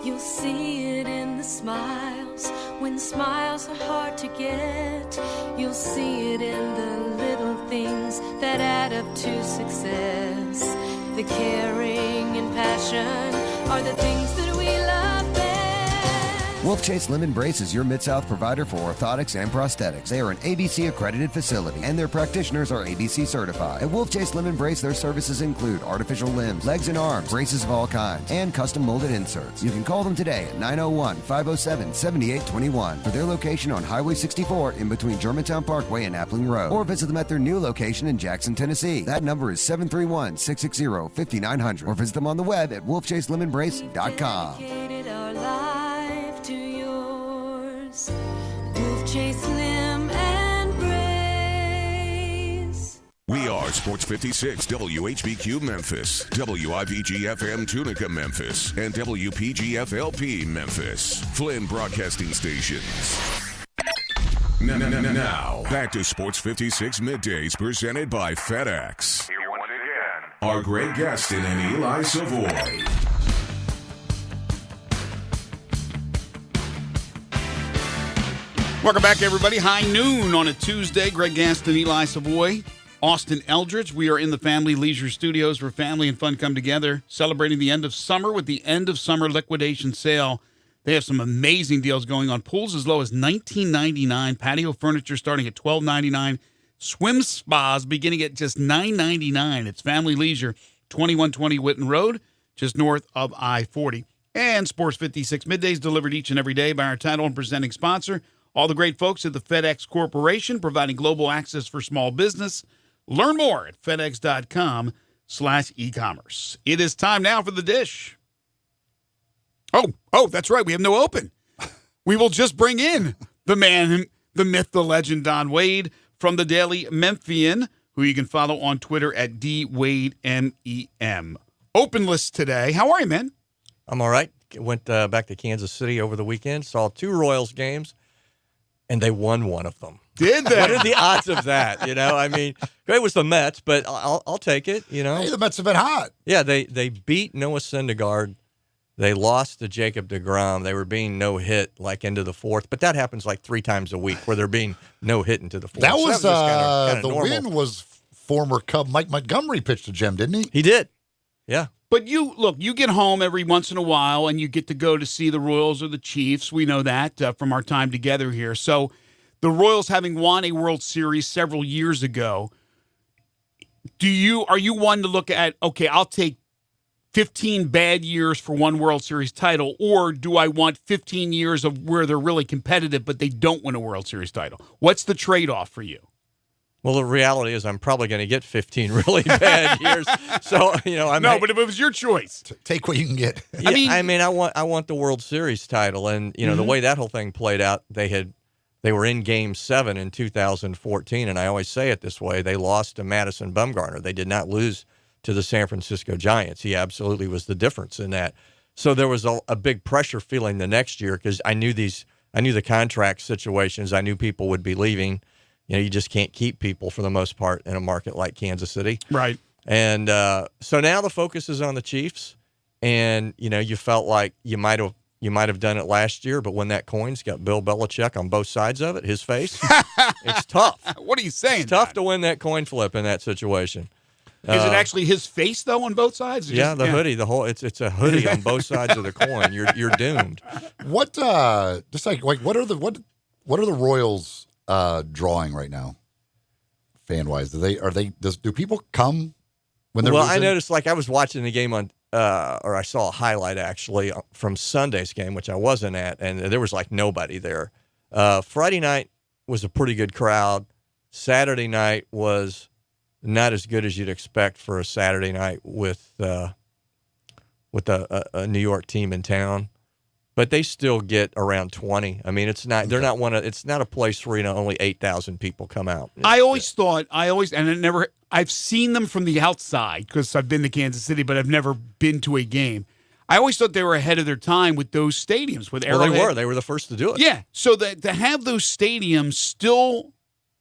You'll see it in the smiles when smiles are hard to get. You'll see it in the little things that add up to success. The caring and passion are the things that we love best.
Wolf Chase Lemon Brace is your Mid-South provider for orthotics and prosthetics. They are an ABC accredited facility and their practitioners are ABC certified. At Wolf Chase Lemon Brace, their services include artificial limbs, legs and arms, braces of all kinds, and custom molded inserts. You can call them today at 901-507-7821 for their location on Highway 64 in between Germantown Parkway and Appling Road, or visit them at their new location in Jackson, Tennessee. That number is 731-660-5900, or visit them on the web at wolfchaselemonbrace.com.
Dedicated our life to yours. Wolf Chase Lim and Brace.
We are Sports 56 WHBQ Memphis, WIVG-FM Tunica Memphis, and WPG-FLP Memphis. Flynn Broadcasting Stations. Now, back to Sports 56 Middays presented by FedEx. Here once again are Greg Gaston and Eli Savoie.
Welcome back, everybody. High noon on a Tuesday. Greg Gaston, Eli Savoie, Austin Eldridge. We are in the Family Leisure Studios where family and fun come together, celebrating the end of summer with the end of summer liquidation sale. They have some amazing deals going on. Pools as low as $19.99, patio furniture starting at $12.99, swim spas beginning at just $9.99. It's Family Leisure, 2120 Whitten Road. just north of I-40. And Sports 56 Middays delivered each and every day by our title and presenting sponsor, all the great folks at the FedEx Corporation, providing global access for small business. Learn more at fedex.com/e-commerce. It is time now for the dish. Oh, that's right. We have no open. We will just bring in the man, the myth, the legend, Don Wade from the Daily Memphian, who you can follow on Twitter at DWadeMEM. Open list today. How are you, man?
I'm all right. Went back to Kansas City over the weekend, saw 2 Royals games, and they won one of them.
Did they?
What are the odds of that? I mean, it was the Mets, but I'll take it.
Hey, the Mets have been hot.
Yeah, they beat Noah Syndergaard. They lost to Jacob deGrom. They were being no-hit into the 4th, but that happens 3 times a week where they're being no-hit into the 4th.
That was,
so that was kinda
the
normal.
win was former Cub Mike Montgomery pitched to Jim, didn't he?
He did. Yeah.
But you get home every once in a while and you get to go to see the Royals or the Chiefs. We know that from our time together here. So the Royals having won a World Series several years ago, are you one to look at, okay, I'll take 15 bad years for one World Series title, or do I want 15 years of where they're really competitive but they don't win a World Series title? What's the trade-off for you?
Well, the reality is I'm probably going to get 15 really bad years. So, but
if it was your choice,
take what you can get.
Yeah, I want the World Series title, and the way that whole thing played out, they were in Game 7 in 2014, and I always say it this way: they lost to Madison Bumgarner. They did not lose to the San Francisco Giants. He absolutely was the difference in that. So there was a big pressure feeling the next year because I knew the contract situations. I knew people would be leaving. You just can't keep people for the most part in a market like Kansas City.
Right.
And so now the focus is on the Chiefs, and you felt like you might have done it last year, but when that coin's got Bill Belichick on both sides of it, his face, it's tough.
What are you saying?
It's tough to win that coin flip in that situation.
Is it actually his face though on both sides?
Yeah, hoodie, the whole it's a hoodie on both sides of the coin. You're doomed.
What what are the Royals drawing right now, fan wise? Do people come when they're
Well,
losing?
I noticed I was watching the game on or I saw a highlight actually from Sunday's game, which I wasn't at, and there was nobody there. Friday night was a pretty good crowd. Saturday night was not as good as you'd expect for a Saturday night with a New York team in town, but they still get around 20. I mean, it's not. They're not it's not a place where only 8,000 people come out.
I've seen them from the outside because I've been to Kansas City, but I've never been to a game. I always thought they were ahead of their time with those stadiums. With Arrowhead.
They were the first to do it.
Yeah, so to have those stadiums still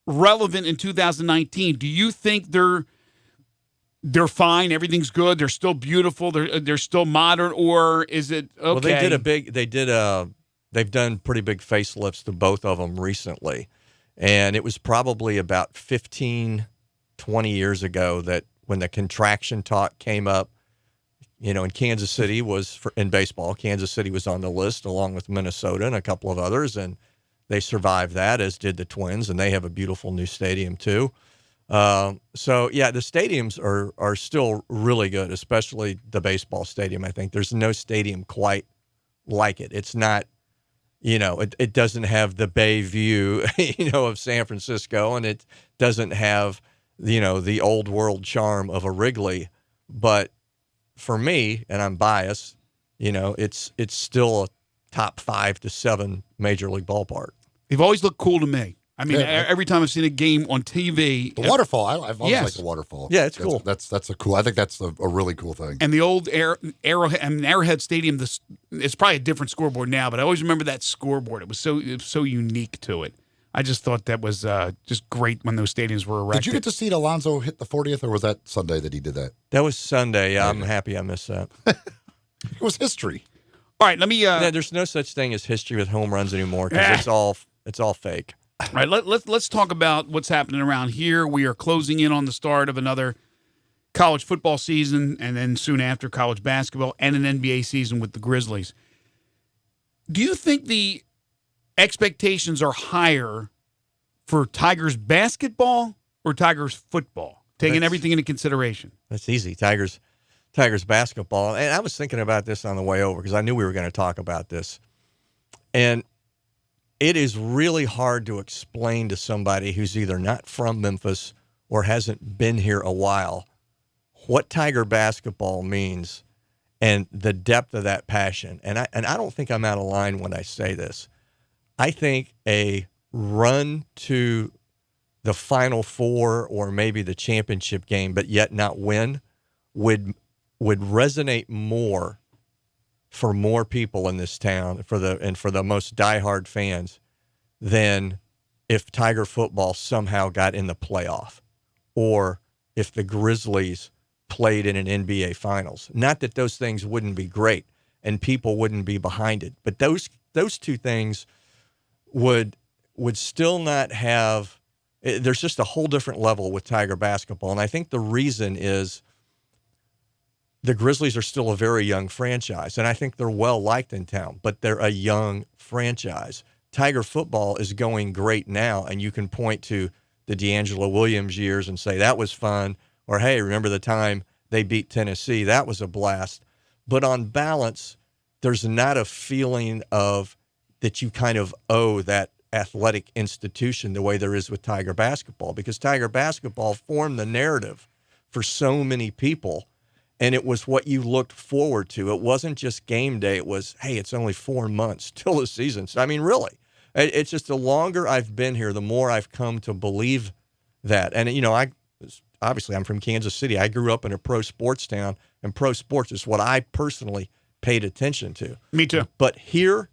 relevant in 2019, do you think they're fine, everything's good, they're still beautiful, they're still modern, or is it okay?
Well, they've done pretty big facelifts to both of them recently, and it was probably about 15, 20 years ago that when the contraction talk came up, in Kansas City in baseball, Kansas City was on the list along with Minnesota and a couple of others, and they survived that, as did the Twins, and they have a beautiful new stadium too. The stadiums are still really good, especially the baseball stadium. I think there's no stadium quite like it. It's not, it doesn't have the bay view, of San Francisco, and it doesn't have, the old world charm of a Wrigley. But for me, and I'm biased, it's still a top 5 to 7 major league ballpark.
They've always looked cool to me. I mean, every time I've seen a game on TV,
the waterfall. I've always liked the waterfall.
Yeah, it's cool.
That's a cool. I think that's a really cool thing.
And the old Arrowhead Stadium. It's probably a different scoreboard now, but I always remember that scoreboard. It was so unique to it. I just thought that was just great when those stadiums were erected.
Did you get to see Alonso hit the 40th, or was that Sunday that he did that?
That was Sunday. Yeah, I'm happy I missed that.
It was history.
All right, let me.
There's no such thing as history with home runs anymore because it's all fake.
All right, let's talk about what's happening around here. We are closing in on the start of another college football season, and then soon after college basketball and an NBA season with the Grizzlies. Do you think the expectations are higher for Tigers basketball or Tigers football, taking everything into consideration?
That's easy. Tigers Tigers basketball. And I was thinking about this on the way over because I knew we were going to talk about this. And it is really hard to explain to somebody who's either not from Memphis or hasn't been here a while what Tiger basketball means and the depth of that passion. And I don't think I'm out of line when I say this. I think a run to the Final Four or maybe the championship game, but yet not win, would resonate more for more people in this town, for the most diehard fans, than if Tiger football somehow got in the playoff, or if the Grizzlies played in an NBA Finals. Not that those things wouldn't be great and people wouldn't be behind it, but those two things would still not have. There's just a whole different level with Tiger basketball, and I think the reason is the Grizzlies are still a very young franchise, and I think they're well-liked in town, but they're a young franchise. Tiger football is going great now, and you can point to the D'Angelo Williams years and say, that was fun, or, hey, remember the time they beat Tennessee? That was a blast. But on balance, there's not a feeling of that you kind of owe that athletic institution the way there is with Tiger basketball, because Tiger basketball formed the narrative for so many people. And it was what you looked forward to. It wasn't just game day. It was, hey, it's only 4 months till the season. I mean, really, it's just the longer I've been here, the more I've come to believe that. And, obviously I'm from Kansas City. I grew up in a pro sports town, and pro sports is what I personally paid attention to.
Me too.
But here,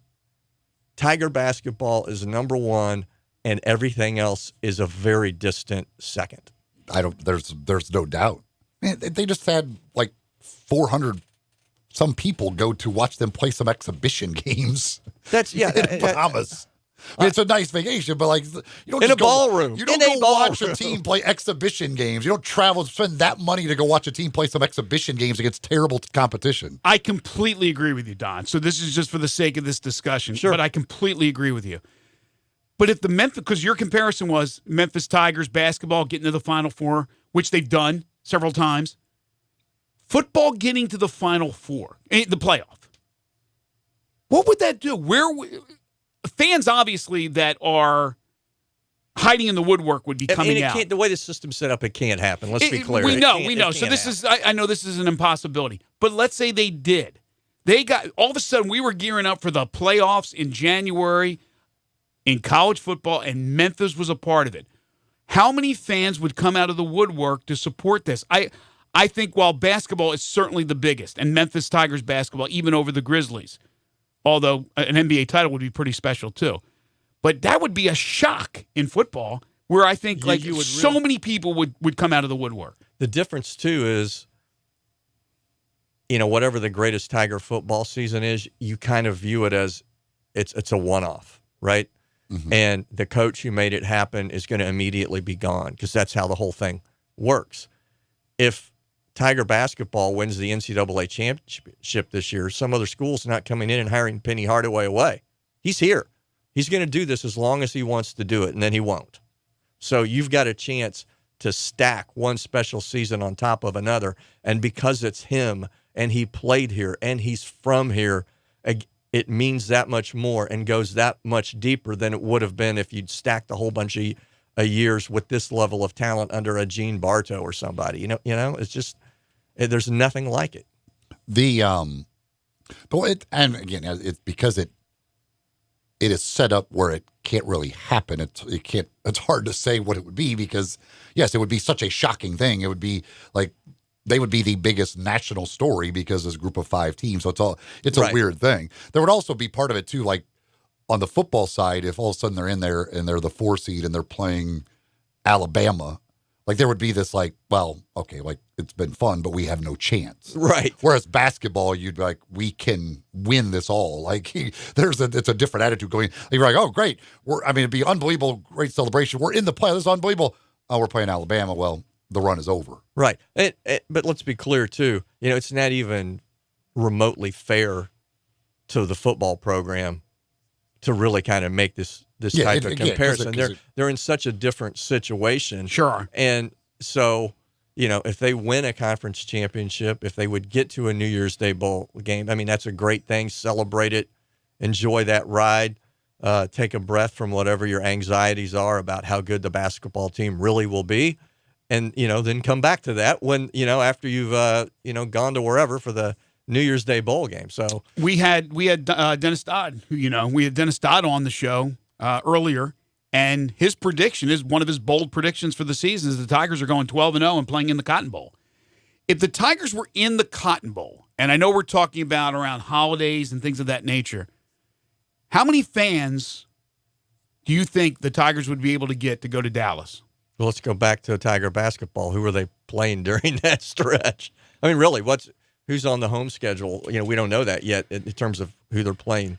Tiger basketball is number one, and everything else is a very distant second.
There's no doubt. Man, they just had like 400 some people go to watch them play some exhibition games.
That's
in Bahamas. I mean, it's a nice vacation, but like you don't
in
just
a ballroom.
You don't go watch a team play exhibition games. You don't travel and spend that money to go watch a team play some exhibition games against terrible competition.
I completely agree with you, Don. So this is just for the sake of this discussion. Sure. But I completely agree with you. But if the Memphis, because your comparison was Memphis Tigers basketball getting to the Final Four, which they've done several times. Football getting to the Final Four, the playoff. What would that do? Fans, obviously, that are hiding in the woodwork would be coming out.
The way the system's set up, it can't happen. Let's be clear.
We know. So this is, I know this is an impossibility. But let's say they did. They got, all of a sudden, we were gearing up for the playoffs in January in college football, and Memphis was a part of it. How many fans would come out of the woodwork to support this? I think while basketball is certainly the biggest, and Memphis Tigers basketball, even over the Grizzlies, although an NBA title would be pretty special too. But that would be a shock in football where I think so many people would come out of the woodwork.
The difference, too, is, whatever the greatest Tiger football season is, you kind of view it as it's a one-off, right? Mm-hmm. And the coach who made it happen is going to immediately be gone because that's how the whole thing works. If Tiger basketball wins the NCAA championship this year, some other school's not coming in and hiring Penny Hardaway away. He's here. He's going to do this as long as he wants to do it, and then he won't. So you've got a chance to stack one special season on top of another, and because it's him, and he played here, and he's from here, it means that much more and goes that much deeper than it would have been if you'd stacked a whole bunch of years with this level of talent under a Gene Bartow or somebody. It's just there's nothing like it.
And again, it's because it is set up where it can't really happen. It's hard to say what it would be because yes, it would be such a shocking thing. It would be like they would be the biggest national story because there's a group of 5 teams. So it's a weird thing. There would also be part of it too, like on the football side, if all of a sudden they're in there and they're the 4 seed and they're playing Alabama, like there would be this like, well, okay, like it's been fun, but we have no chance.
Right.
Whereas basketball, you'd be like, we can win this all. Like it's a different attitude going. You're like, oh, great. It'd be unbelievable, great celebration. We're in the play. This is unbelievable. Oh, we're playing Alabama. Well, the run is over.
Right. But let's be clear too. It's not even remotely fair to the football program to really kind of make this type of comparison. They're in such a different situation.
Sure.
And so if they win a conference championship, if they would get to a New Year's Day Bowl game, I mean, that's a great thing. Celebrate it. Enjoy that ride. Take a breath from whatever your anxieties are about how good the basketball team really will be. And, then come back to that when, after you've, gone to wherever for the New Year's Day Bowl game. So
we had Dennis Dodd, who, we had Dennis Dodd on the show earlier, and his prediction is one of his bold predictions for the season is the Tigers are going 12-0 and playing in the Cotton Bowl. If the Tigers were in the Cotton Bowl, and I know we're talking about around holidays and things of that nature, how many fans do you think the Tigers would be able to get to go to Dallas?
Well, let's go back to Tiger basketball. Who were they playing during that stretch? I mean, really, who's on the home schedule? We don't know that yet in terms of who they're playing,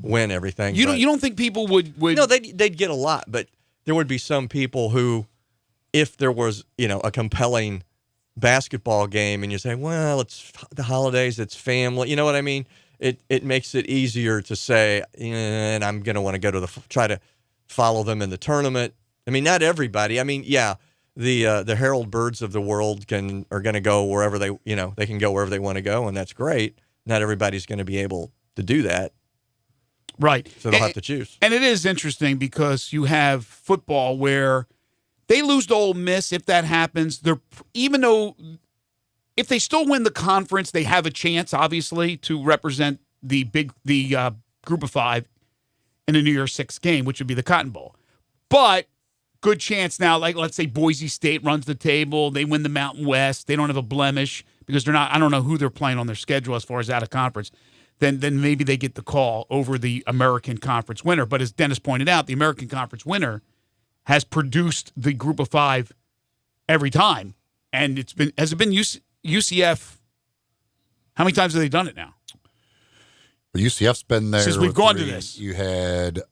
when, everything.
You don't think people would?
No, they'd get a lot, but there would be some people who, if there was a compelling basketball game, and you say, well, it's the holidays, it's family. You know what I mean? It makes it easier to say, and I'm going to want to go to try to follow them in the tournament. I mean, not everybody. I mean, yeah, the Harold Birds of the world are going to go wherever they can go wherever they want to go, and that's great. Not everybody's going to be able to do that.
Right.
So they'll have to choose.
And it is interesting because you have football where they lose to Ole Miss. If that happens, if they still win the conference, they have a chance, obviously, to represent the group of five in a New Year's Six game, which would be the Cotton Bowl. But good chance now, like let's say Boise State runs the table, they win the Mountain West, they don't have a blemish because they're not. I don't know who they're playing on their schedule as far as out of conference. Then maybe they get the call over the American Conference winner. But as Dennis pointed out, the American Conference winner has produced the group of five every time, and has it been UCF? How many times have they done it now?
Well, UCF's been there
since we've gone to this.
You had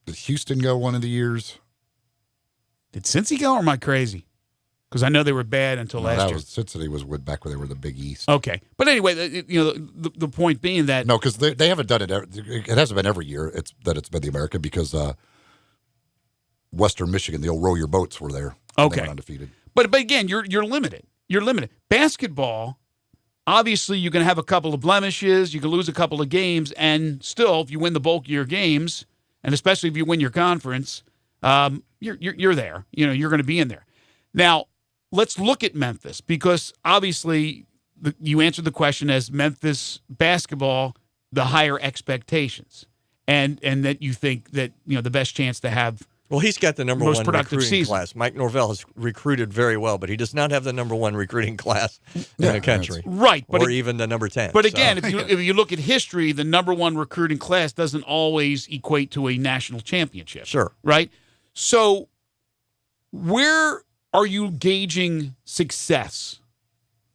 did Houston go one of the years?
Did Cincy go, or am I crazy? Because I know they were bad until last year.
Cincinnati was back when they were the Big East.
Okay, but anyway, the point being that
no, because they haven't done it. It hasn't been every year. It's been the American because Western Michigan, the old row your boats were there.
Okay,
they went undefeated.
But again, you're limited. You're limited. Basketball, obviously, you can have a couple of blemishes, you can lose a couple of games, and still, if you win the bulk of your games, and especially if you win your conference, you're there. You're going to be in there. Now, let's look at Memphis because obviously you answered the question as Memphis basketball, the higher expectations, and that you think that the best chance to have.
Well, he's got the number
most
one
productive
recruiting
season.
class. Mike Norvell has recruited very well, but he does not have the number one recruiting class in the country.
Right.
Or even the number 10.
But again, if you look at history, the number one recruiting class doesn't always equate to a national championship.
Sure.
Right? So where are you gauging success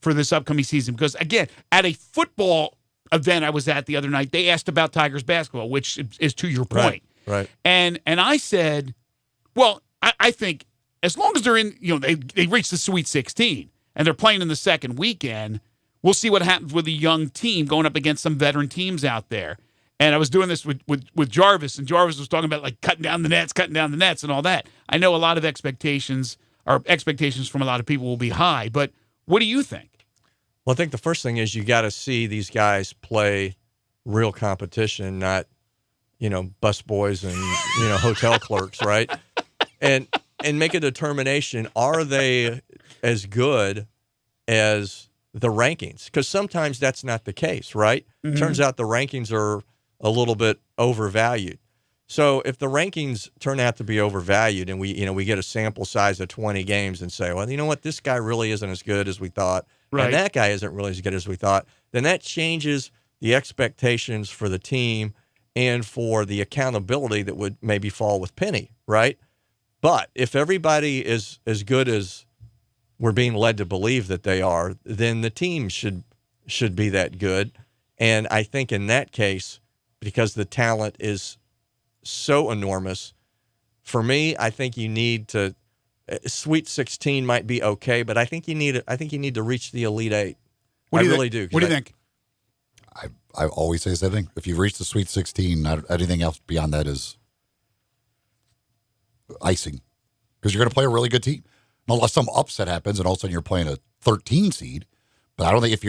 for this upcoming season? Because, again, at a football event I was at the other night, they asked about Tigers basketball, which is to your point.
Right.
And I said, well, I think as long as they're in, they reach the Sweet 16 and they're playing in the second weekend, we'll see what happens with a young team going up against some veteran teams out there. And I was doing this with Jarvis, and Jarvis was talking about cutting down the nets and all that. I know a lot of expectations from a lot of people will be high, but what do you think?
Well, I think the first thing is you got to see these guys play real competition, not bus boys and hotel clerks, right? And make a determination: are they as good as the rankings? Because sometimes that's not the case, right? Mm-hmm. Turns out the rankings are a little bit overvalued. So if the rankings turn out to be overvalued, and we get a sample size of 20 games and say, well, you know what, this guy really isn't as good as we thought,
right,
and that guy isn't really as good as we thought, then that changes the expectations for the team and for the accountability that would maybe fall with Penny, right? But if everybody is as good as we're being led to believe that they are, then the team should be that good. And I think in that case, because the talent is so enormous, for me, I think you need to Sweet 16 might be okay, but I think you need to reach the Elite Eight. I really do.
What do you think?
I always say the same thing. If you've reached the Sweet 16, anything else beyond that is icing. because you're going to play a really good team. Unless some upset happens and all of a sudden you're playing a 13 seed. But I don't think if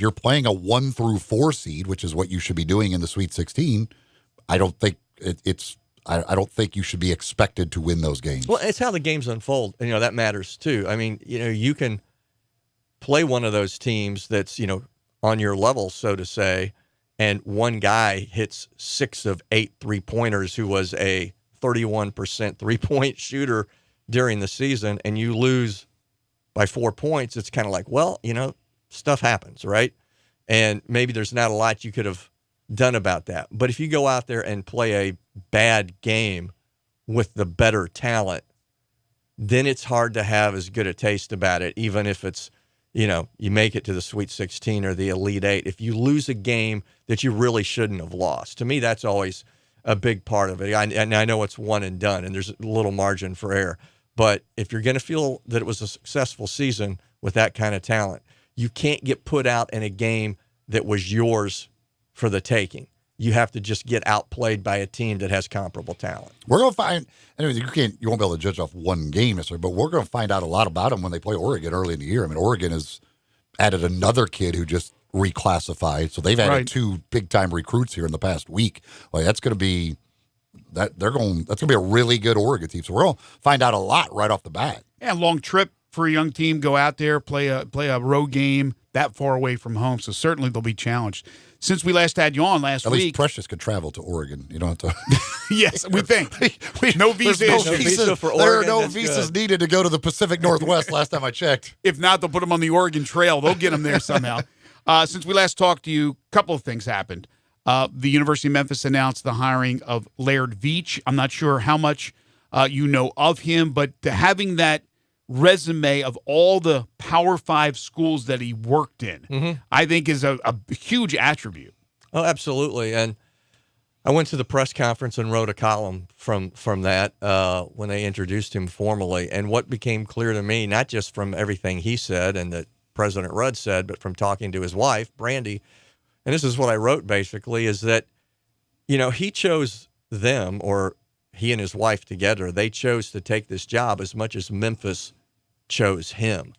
you're playing a 1 through 4 seed, which is what you should be doing in the Sweet 16, I don't think I don't think you should be expected to win those games.
Well, it's how the games unfold. And, that matters too. I mean, you can play one of those teams that's, on your level, so to say, and one guy hits 6 of 8 3-pointers who was a 31% 3-point shooter during the season, and you lose by 4 points. It's kind of like, well, stuff happens, right? And maybe there's not a lot you could have done about that. But if you go out there and play a bad game with the better talent, then it's hard to have as good a taste about it, even if it's, you make it to the Sweet 16 or the Elite 8. If you lose a game that you really shouldn't have lost, to me, that's always a big part of it. And I know it's one and done, and there's a little margin for error. But if you're going to feel that it was a successful season with that kind of talent, you can't get put out in a game that was yours for the taking. You have to just get outplayed by a team that has comparable talent.
We're going to find, anyway, you won't be able to judge off one game necessarily, but we're going to find out a lot about them when they play Oregon early in the year. I mean, Oregon has added another kid who just reclassified, so they've added 2 big-time recruits here in the past week. Like, that's going to be that's going to be a really good Oregon team. So we're going to find out a lot right off the bat.
Yeah, long trip for a young team. Go out there, play a road game that far away from home. So certainly they'll be challenged. Since we last had you on last
At
week,
least Precious could travel to Oregon. You don't have to.
Yes, we think no visa issue.
For Oregon. There are no visas needed to go to the Pacific Northwest. Last time I checked.
If not, they'll put them on the Oregon Trail. They'll get them there somehow. Since we last talked to you, a couple of things happened. The University of Memphis announced the hiring of Laird Veach. I'm not sure how much you know of him, but having that resume of all the Power 5 schools that he worked in, I think is a huge attribute.
Oh, absolutely. And I went to the press conference and wrote a column from that when they introduced him formally. And what became clear to me, not just from everything he said and that President Rudd said, but from talking to his wife, Brandy, and this is what I wrote basically, is that, he chose them, or he and his wife together, they chose to take this job as much as Memphis chose him.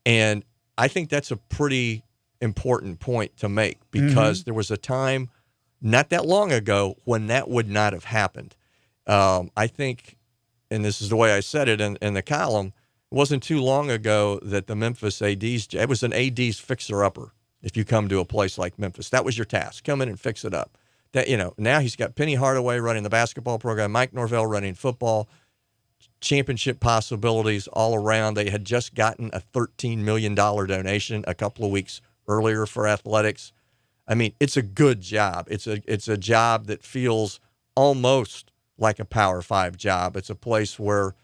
And I think that's a pretty important point to make, because there was a time not that long ago when that would not have happened. I think, and this is the way I said it in the column, it wasn't too long ago that the Memphis ADs, it was an AD's fixer-upper. If you come to a place like Memphis, that was your task. Come in and fix it up. That, now he's got Penny Hardaway running the basketball program, Mike Norvell running football, championship possibilities all around. They had just gotten a $13 million donation a couple of weeks earlier for athletics. I mean, it's a good job. It's a job that feels almost like a Power 5 job. It's a place where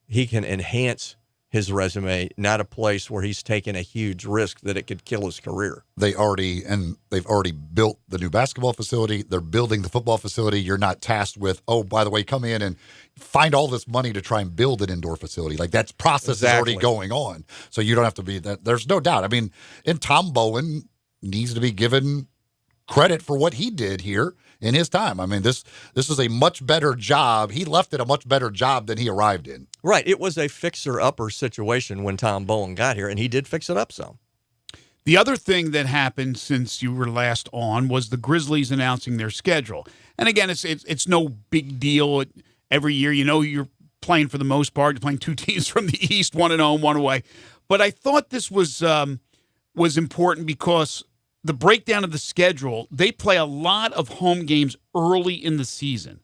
he can enhance his resume, not a place where he's taken a huge risk that it could kill his career.
They've already built the new basketball facility. They're building the football facility. You're not tasked with, oh, by the way, come in and find all this money to try and build an indoor facility. Like, that process is already going on. So you don't have to be that. There's no doubt. I mean, and Tom Bowen needs to be given credit for what he did here in his time. I mean, this is a much better job. He left it a much better job than he arrived in.
Right. It was a fixer-upper situation when Tom Bowen got here, and he did fix it up some.
The other thing that happened since you were last on was the Grizzlies announcing their schedule. And again, it's no big deal. Every year, you're playing for the most part. You're playing 2 teams from the East, one at home, one away. But I thought this was important because the breakdown of the schedule, they play a lot of home games early in the season,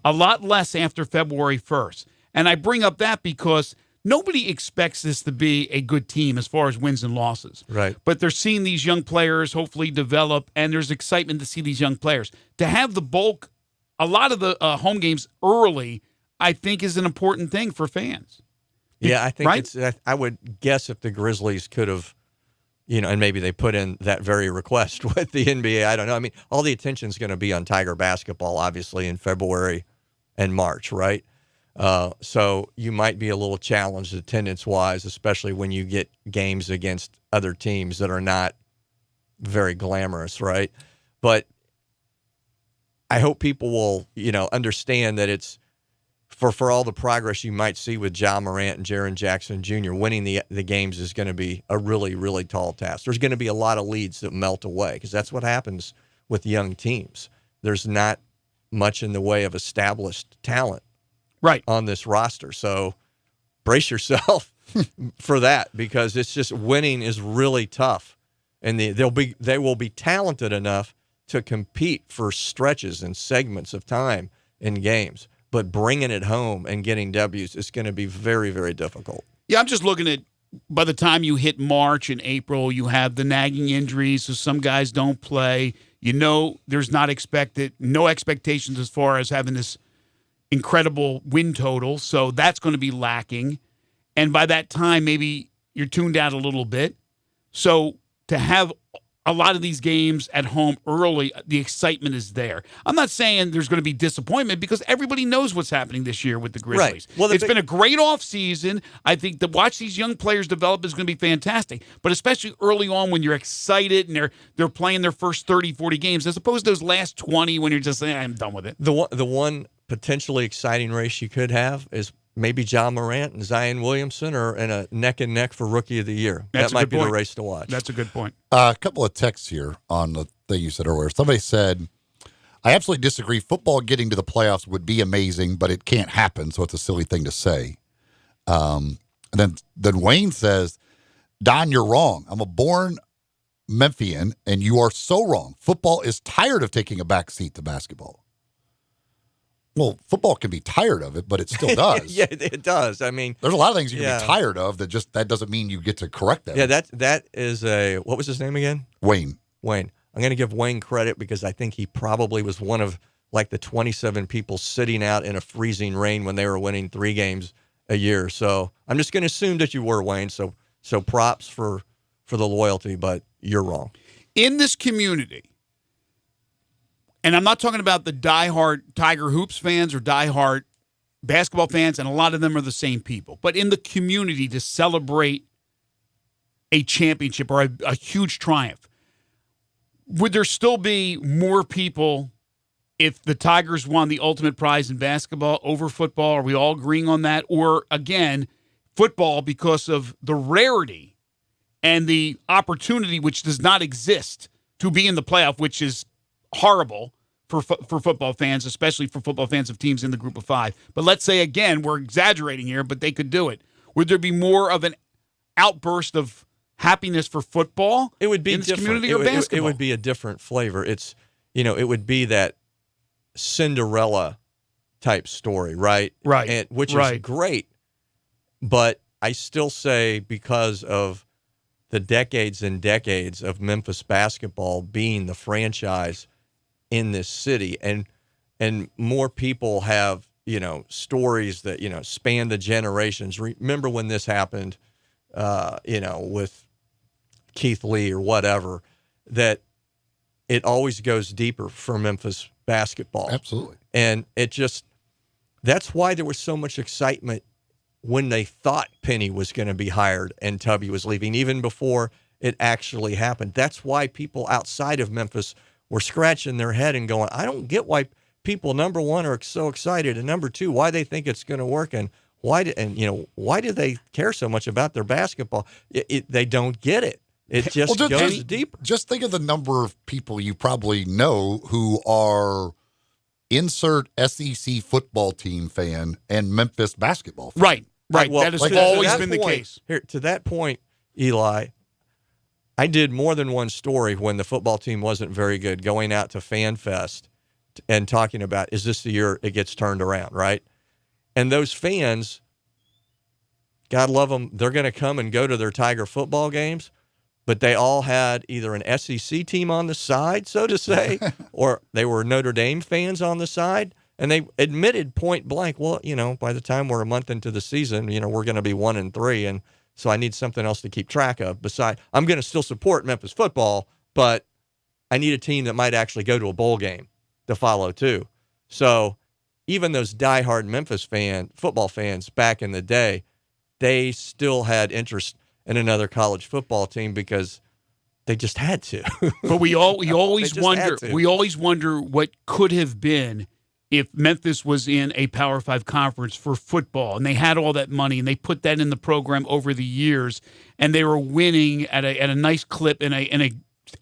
a lot less after February 1st. And I bring up that because nobody expects this to be a good team as far as wins and losses.
Right.
But they're seeing these young players hopefully develop, and there's excitement to see these young players. To have the bulk, a lot of the home games early, I think is an important thing for fans.
Yeah, I think
right?
I would guess if the Grizzlies could have, and maybe they put in that very request with the NBA. I don't know. I mean, all the attention's going to be on Tiger basketball, obviously, in February and March, right? So you might be a little challenged attendance-wise, especially when you get games against other teams that are not very glamorous, right? But I hope people will, understand that for all the progress you might see with John Morant and Jaren Jackson Jr., winning the games is going to be a really, really tall task. There's going to be a lot of leads that melt away because that's what happens with young teams. There's not much in the way of established talent on this roster. So brace yourself for that because it's just winning is really tough. And they will be talented enough to compete for stretches and segments of time in games. But bringing it home and getting W's is going to be very, very difficult.
Yeah, I'm just looking at by the time you hit March and April, you have the nagging injuries, so some guys don't play. You know there's no expectations as far as having this incredible win total, so that's going to be lacking. And by that time, maybe you're tuned out a little bit. So to have a lot of these games at home early, the excitement is there. I'm not saying there's going to be disappointment because everybody knows what's happening this year with the Grizzlies.
Right. Well,
it's been a great offseason. I think to watch these young players develop is going to be fantastic, but especially early on when you're excited and they're playing their first 30, 40 games as opposed to those last 20 when you're just saying, I'm done with it.
The one potentially exciting race you could have is maybe John Morant and Zion Williamson are in a neck-and-neck for Rookie of the Year. That might be the race to watch.
That's a good point.
A couple of texts here on the thing you said earlier. Somebody said, I absolutely disagree. Football getting to the playoffs would be amazing, but it can't happen, so it's a silly thing to say. And then Wayne says, Don, you're wrong. I'm a born Memphian, and you are so wrong. Football is tired of taking a back seat to basketball. Well, football can be tired of it, but it still does.
Yeah, it does. I mean,
there's a lot of things you can be tired of that doesn't mean you get to correct them.
Yeah, that is what was his name again?
Wayne.
I'm going to give Wayne credit because I think he probably was one of like the 27 people sitting out in a freezing rain when they were winning 3 games a year. So I'm just going to assume that you were, Wayne. So props for the loyalty, but you're wrong.
In this community, and I'm not talking about the diehard Tiger Hoops fans or diehard basketball fans, and a lot of them are the same people. But in the community to celebrate a championship or a huge triumph, would there still be more people if the Tigers won the ultimate prize in basketball over football? Are we all agreeing on that? Or, again, football because of the rarity and the opportunity which does not exist to be in the playoff, which is horrible for football fans, especially for football fans of teams in the group of 5. But let's say, again, we're exaggerating here, but they could do it. Would there be more of an outburst of happiness for football
it would be
in this
different.
community or basketball?
It would be a different flavor. It's, it would be that Cinderella type story, right?
Right.
Which is great. But I still say because of the decades and decades of Memphis basketball being the franchise in this city, and more people have, stories that, span the generations. Remember when this happened, with Keith Lee or whatever, that it always goes deeper for Memphis basketball.
Absolutely.
And that's why there was so much excitement when they thought Penny was going to be hired and Tubby was leaving, even before it actually happened. That's why people outside of Memphis were scratching their head and going, I don't get why people, number one, are so excited, and number two, why they think it's going to work, and why do they care so much about their basketball? They don't get it. It just goes deeper.
Just think of the number of people you probably know who are insert SEC football team fan and Memphis basketball fan.
Right.
Well,
that has always been the case.
Here, to that point, Eli, I did more than one story when the football team wasn't very good, going out to Fan Fest and talking about, is this the year it gets turned around, right? And those fans, God love them, they're going to come and go to their Tiger football games, but they all had either an SEC team on the side, so to say, or they were Notre Dame fans on the side. And they admitted point blank, well, by the time we're a month into the season, we're going to be 1-3. And so I need something else to keep track of. Besides, I'm going to still support Memphis football, but I need a team that might actually go to a bowl game to follow too. So even those diehard Memphis football fans back in the day, they still had interest in another college football team because they just had to.
But we always wonder what could have been if Memphis was in a Power 5 conference for football and they had all that money and they put that in the program over the years and they were winning at a nice clip in a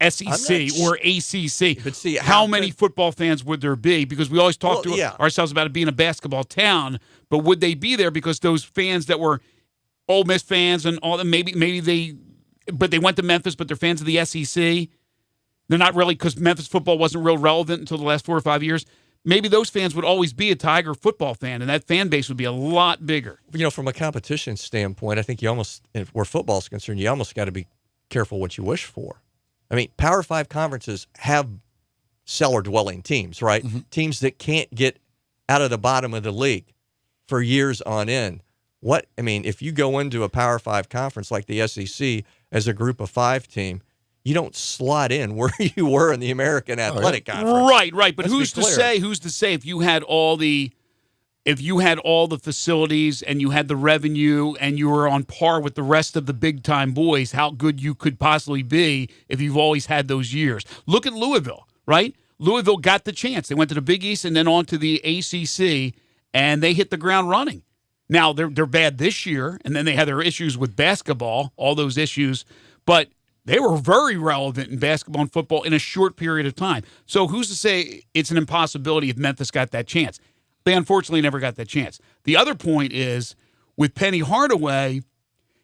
SEC or ACC.
But see,
how many football fans would there be? Because we always talk ourselves about it being a basketball town, but would they be there because those fans that were Ole Miss fans and all that, maybe they went to Memphis, but they're fans of the SEC. They're not really, because Memphis football wasn't real relevant until the last 4 or 5 years. Maybe those fans would always be a Tiger football fan, and that fan base would be a lot bigger.
From a competition standpoint, I think you almost, where football's concerned, you almost got to be careful what you wish for. I mean, Power 5 conferences have cellar-dwelling teams, right? Mm-hmm. Teams that can't get out of the bottom of the league for years on end. If you go into a Power 5 conference like the SEC as a Group of 5 team, you don't slot in where you were in the American Athletic Conference.
Right. But who's to say if you had all the facilities and you had the revenue and you were on par with the rest of the big-time boys, how good you could possibly be if you've always had those years. Look at Louisville, right? Louisville got the chance. They went to the Big East and then on to the ACC, and they hit the ground running. Now, they're bad this year, and then they had their issues with basketball, all those issues, but they were very relevant in basketball and football in a short period of time. So who's to say it's an impossibility if Memphis got that chance? They unfortunately never got that chance. The other point is, with Penny Hardaway,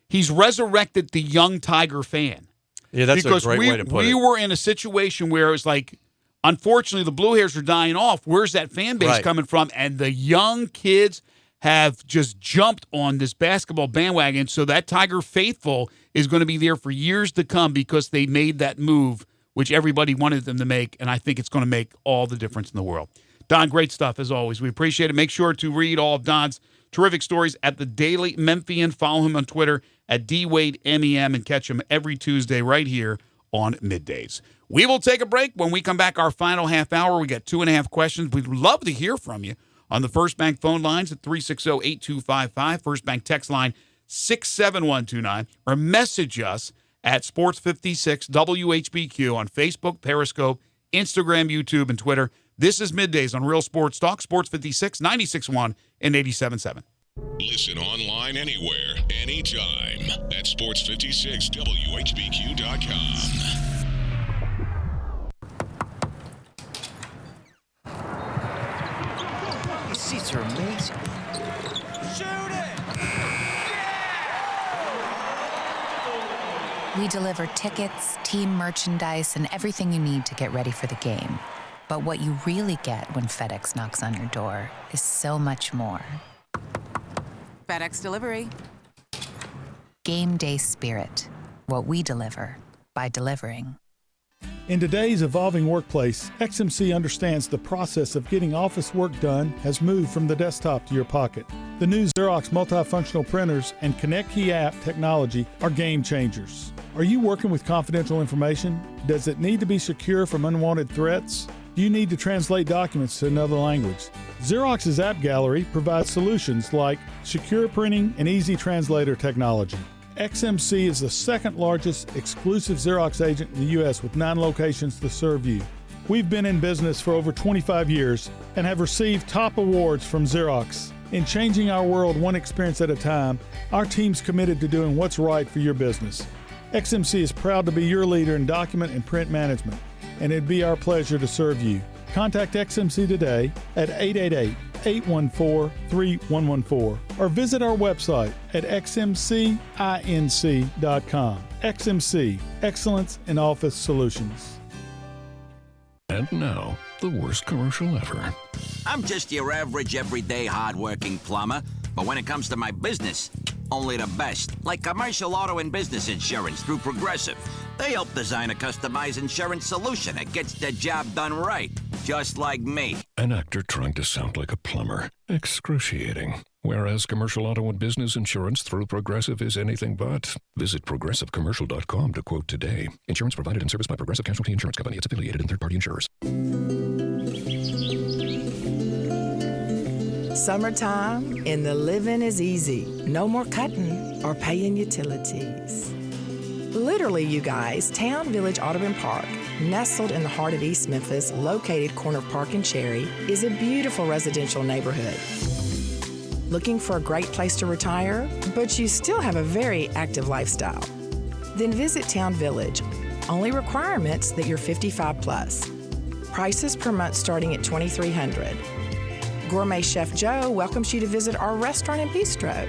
he's resurrected the young Tiger fan.
Yeah, that's a great way to put it.
We were in a situation where it was like, unfortunately, the Blue Hairs are dying off. Where's that fan base coming from? And the young kids have just jumped on this basketball bandwagon. So that Tiger faithful is going to be there for years to come because they made that move, which everybody wanted them to make, and I think it's going to make all the difference in the world. Don, great stuff as always. We appreciate it. Make sure to read all of Don's terrific stories at the Daily Memphian. Follow him on Twitter at DWadeMEM and catch him every Tuesday right here on Middays. We will take a break. When we come back, our final half hour, we got 2.5 questions. We'd love to hear from you on the First Bank phone lines at 360-8255, First Bank text line 67129, or message us at Sports56 WHBQ on Facebook, Periscope, Instagram, YouTube, and Twitter. This is Middays on Real Sports Talk, Sports 56, 96.1 and 87.7.
Listen online anywhere, anytime at sports56whbq.com.
These seats are amazing. Shoot it!
We deliver tickets, team merchandise, and everything you need to get ready for the game. But what you really get when FedEx knocks on your door is so much more.
FedEx Delivery.
Game day spirit. What we deliver by delivering.
In today's evolving workplace, XMC understands the process of getting office work done has moved from the desktop to your pocket. The new Xerox multifunctional printers and Connect Key app technology are game changers. Are you working with confidential information? Does it need to be secure from unwanted threats? Do you need to translate documents to another language? Xerox's App Gallery provides solutions like secure printing and easy translator technology. XMC is the second largest exclusive Xerox agent in the U.S. with 9 locations to serve you. We've been in business for over 25 years and have received top awards from Xerox. In changing our world one experience at a time, our team's committed to doing what's right for your business. XMC is proud to be your leader in document and print management, and it'd be our pleasure to serve you. Contact XMC today at 888-814-3114 or visit our website at xmcinc.com. XMC, excellence in office solutions.
And now, the worst commercial ever.
I'm just your average, everyday, hardworking plumber. But when it comes to my business, only the best. Like commercial auto and business insurance through Progressive. They help design a customized insurance solution that gets the job done right. Just like me.
An actor trying to sound like a plumber. Excruciating. Whereas commercial auto and business insurance through Progressive is anything but. Visit ProgressiveCommercial.com to quote today. Insurance provided and serviced by Progressive Casualty Insurance Company. It's affiliated and third-party insurers.
Summertime and the living is easy. No more cutting or paying utilities. Literally, you guys, Town Village Audubon Park, nestled in the heart of East Memphis, located corner of Park and Cherry, is a beautiful residential neighborhood. Looking for a great place to retire, but you still have a very active lifestyle? Then visit Town Village. Only requirements that you're 55 plus. Prices per month starting at $2,300. Gourmet Chef Joe welcomes you to visit our restaurant and bistro.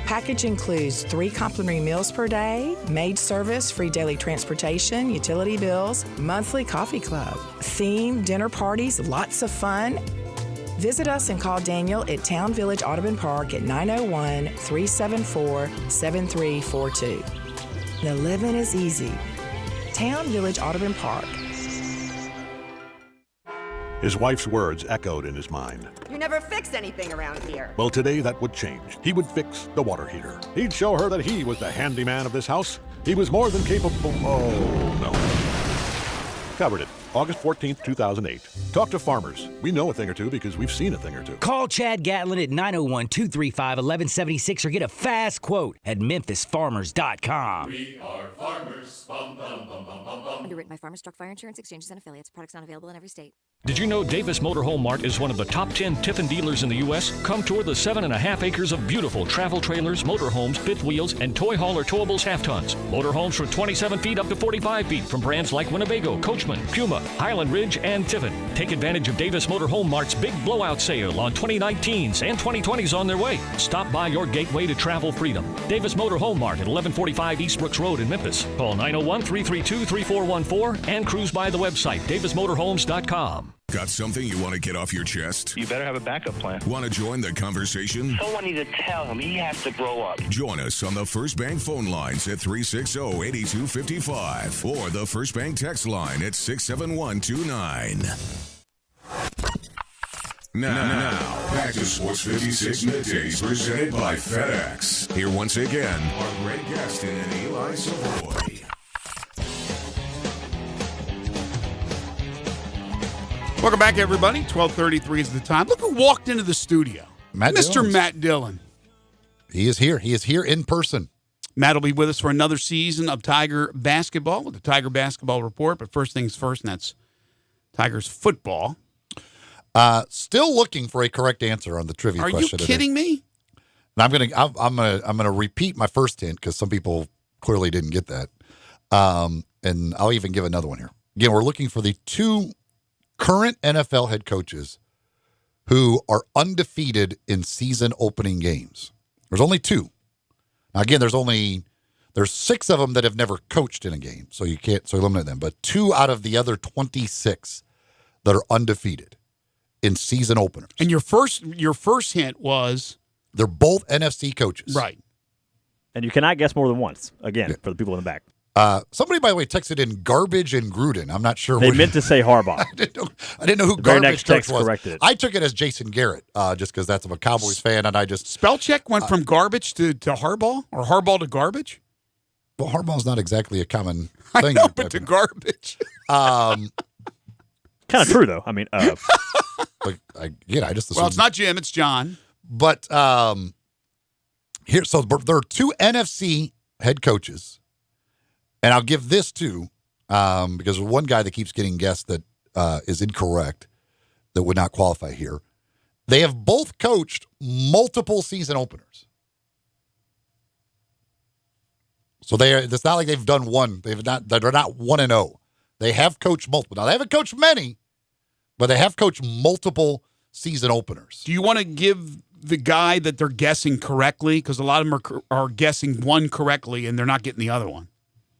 Package includes 3 complimentary meals per day, maid service, free daily transportation, utility bills, monthly coffee club, theme, dinner parties, lots of fun. Visit us and call Daniel at Town Village Audubon Park at 901-374-7342. The living is easy. Town Village Audubon Park.
His wife's words echoed in his mind.
You never fix anything around here.
Well, today that would change. He would fix the water heater. He'd show her that he was the handyman of this house. He was more than capable. Oh, no. Covered it. August 14th, 2008. Talk to farmers. We know a thing or two because we've seen a thing or two.
Call Chad Gatlin at 901-235-1176 or get a fast quote at memphisfarmers.com.
We are farmers. Bum, bum, bum, bum, bum, bum.
Underwritten by Farmers Truck Fire Insurance Exchanges and Affiliates. Products not available in every state.
Did you know Davis Motor Home Mart is one of the top 10 Tiffin dealers in the U.S.? Come tour the 7.5 acres of beautiful travel trailers, motorhomes, fifth wheels, and toy hauler towables half-tons. Motorhomes from 27 feet up to 45 feet from brands like Winnebago, Coachman, Puma, Highland Ridge, and Tiffin. Take advantage of Davis Motor Home Mart's big blowout sale on 2019s and 2020s on their way. Stop by your gateway to travel freedom. Davis Motor Home Mart at 1145 East Brooks Road in Memphis. Call 901-332-3414 and cruise by the website davismotorhomes.com.
Got something you want to get off your chest?
You better have a backup plan.
Want to join the conversation?
Someone needs to tell him he has to grow up.
Join us on the First Bank phone lines at 360-8255 or the First Bank text line at 67129. Now, back to Sports 56 Middays presented by FedEx. Here once again are Greg Gaston and Eli Savoie.
Welcome back, everybody. 12:33 is the time. Look who walked into the studio. Mr. Matt Dillon.
He is here. He is here in person.
Matt will be with us for another season of Tiger basketball with the Tiger Basketball Report. But first things first, and that's Tigers football.
Still looking for a correct answer on the trivia question.
Are you kidding me?
And I'm gonna repeat my first hint because some people clearly didn't get that. And I'll even give another one here. Again, we're looking for the 2 current NFL head coaches who are undefeated in season opening games. There's only 2. Now, again, there's 6 of them that have never coached in a game, so you can't eliminate them. But 2 out of the other 26 that are undefeated in season openers.
And your first hint was
they're both NFC coaches,
right?
And you cannot guess more than once. Again, for the people in the back.
Somebody, by the way, texted in garbage and Gruden. I'm not sure.
They meant to say Harbaugh.
I didn't know who
the very
garbage
next
coach
text
was.
corrected it.
I took it as Jason Garrett, just because that's a Cowboys fan, and I just
spell check went from garbage to Harbaugh or Harbaugh to garbage.
Well, Harbaugh's not exactly a common thing.
I know, but to garbage.
Kind of true, though. I mean,
I just assumed.
Well, it's not Jim, it's John.
But here, so there are 2 NFC head coaches. And I'll give this too, because there's one guy that keeps getting guessed that is incorrect, that would not qualify here. They have both coached multiple season openers. So it's not like they've done one. They're not 1-0. They have coached multiple. Now, they haven't coached many, but they have coached multiple season openers.
Do you want to give the guy that they're guessing correctly? Because a lot of them are guessing one correctly, and they're not getting the other one.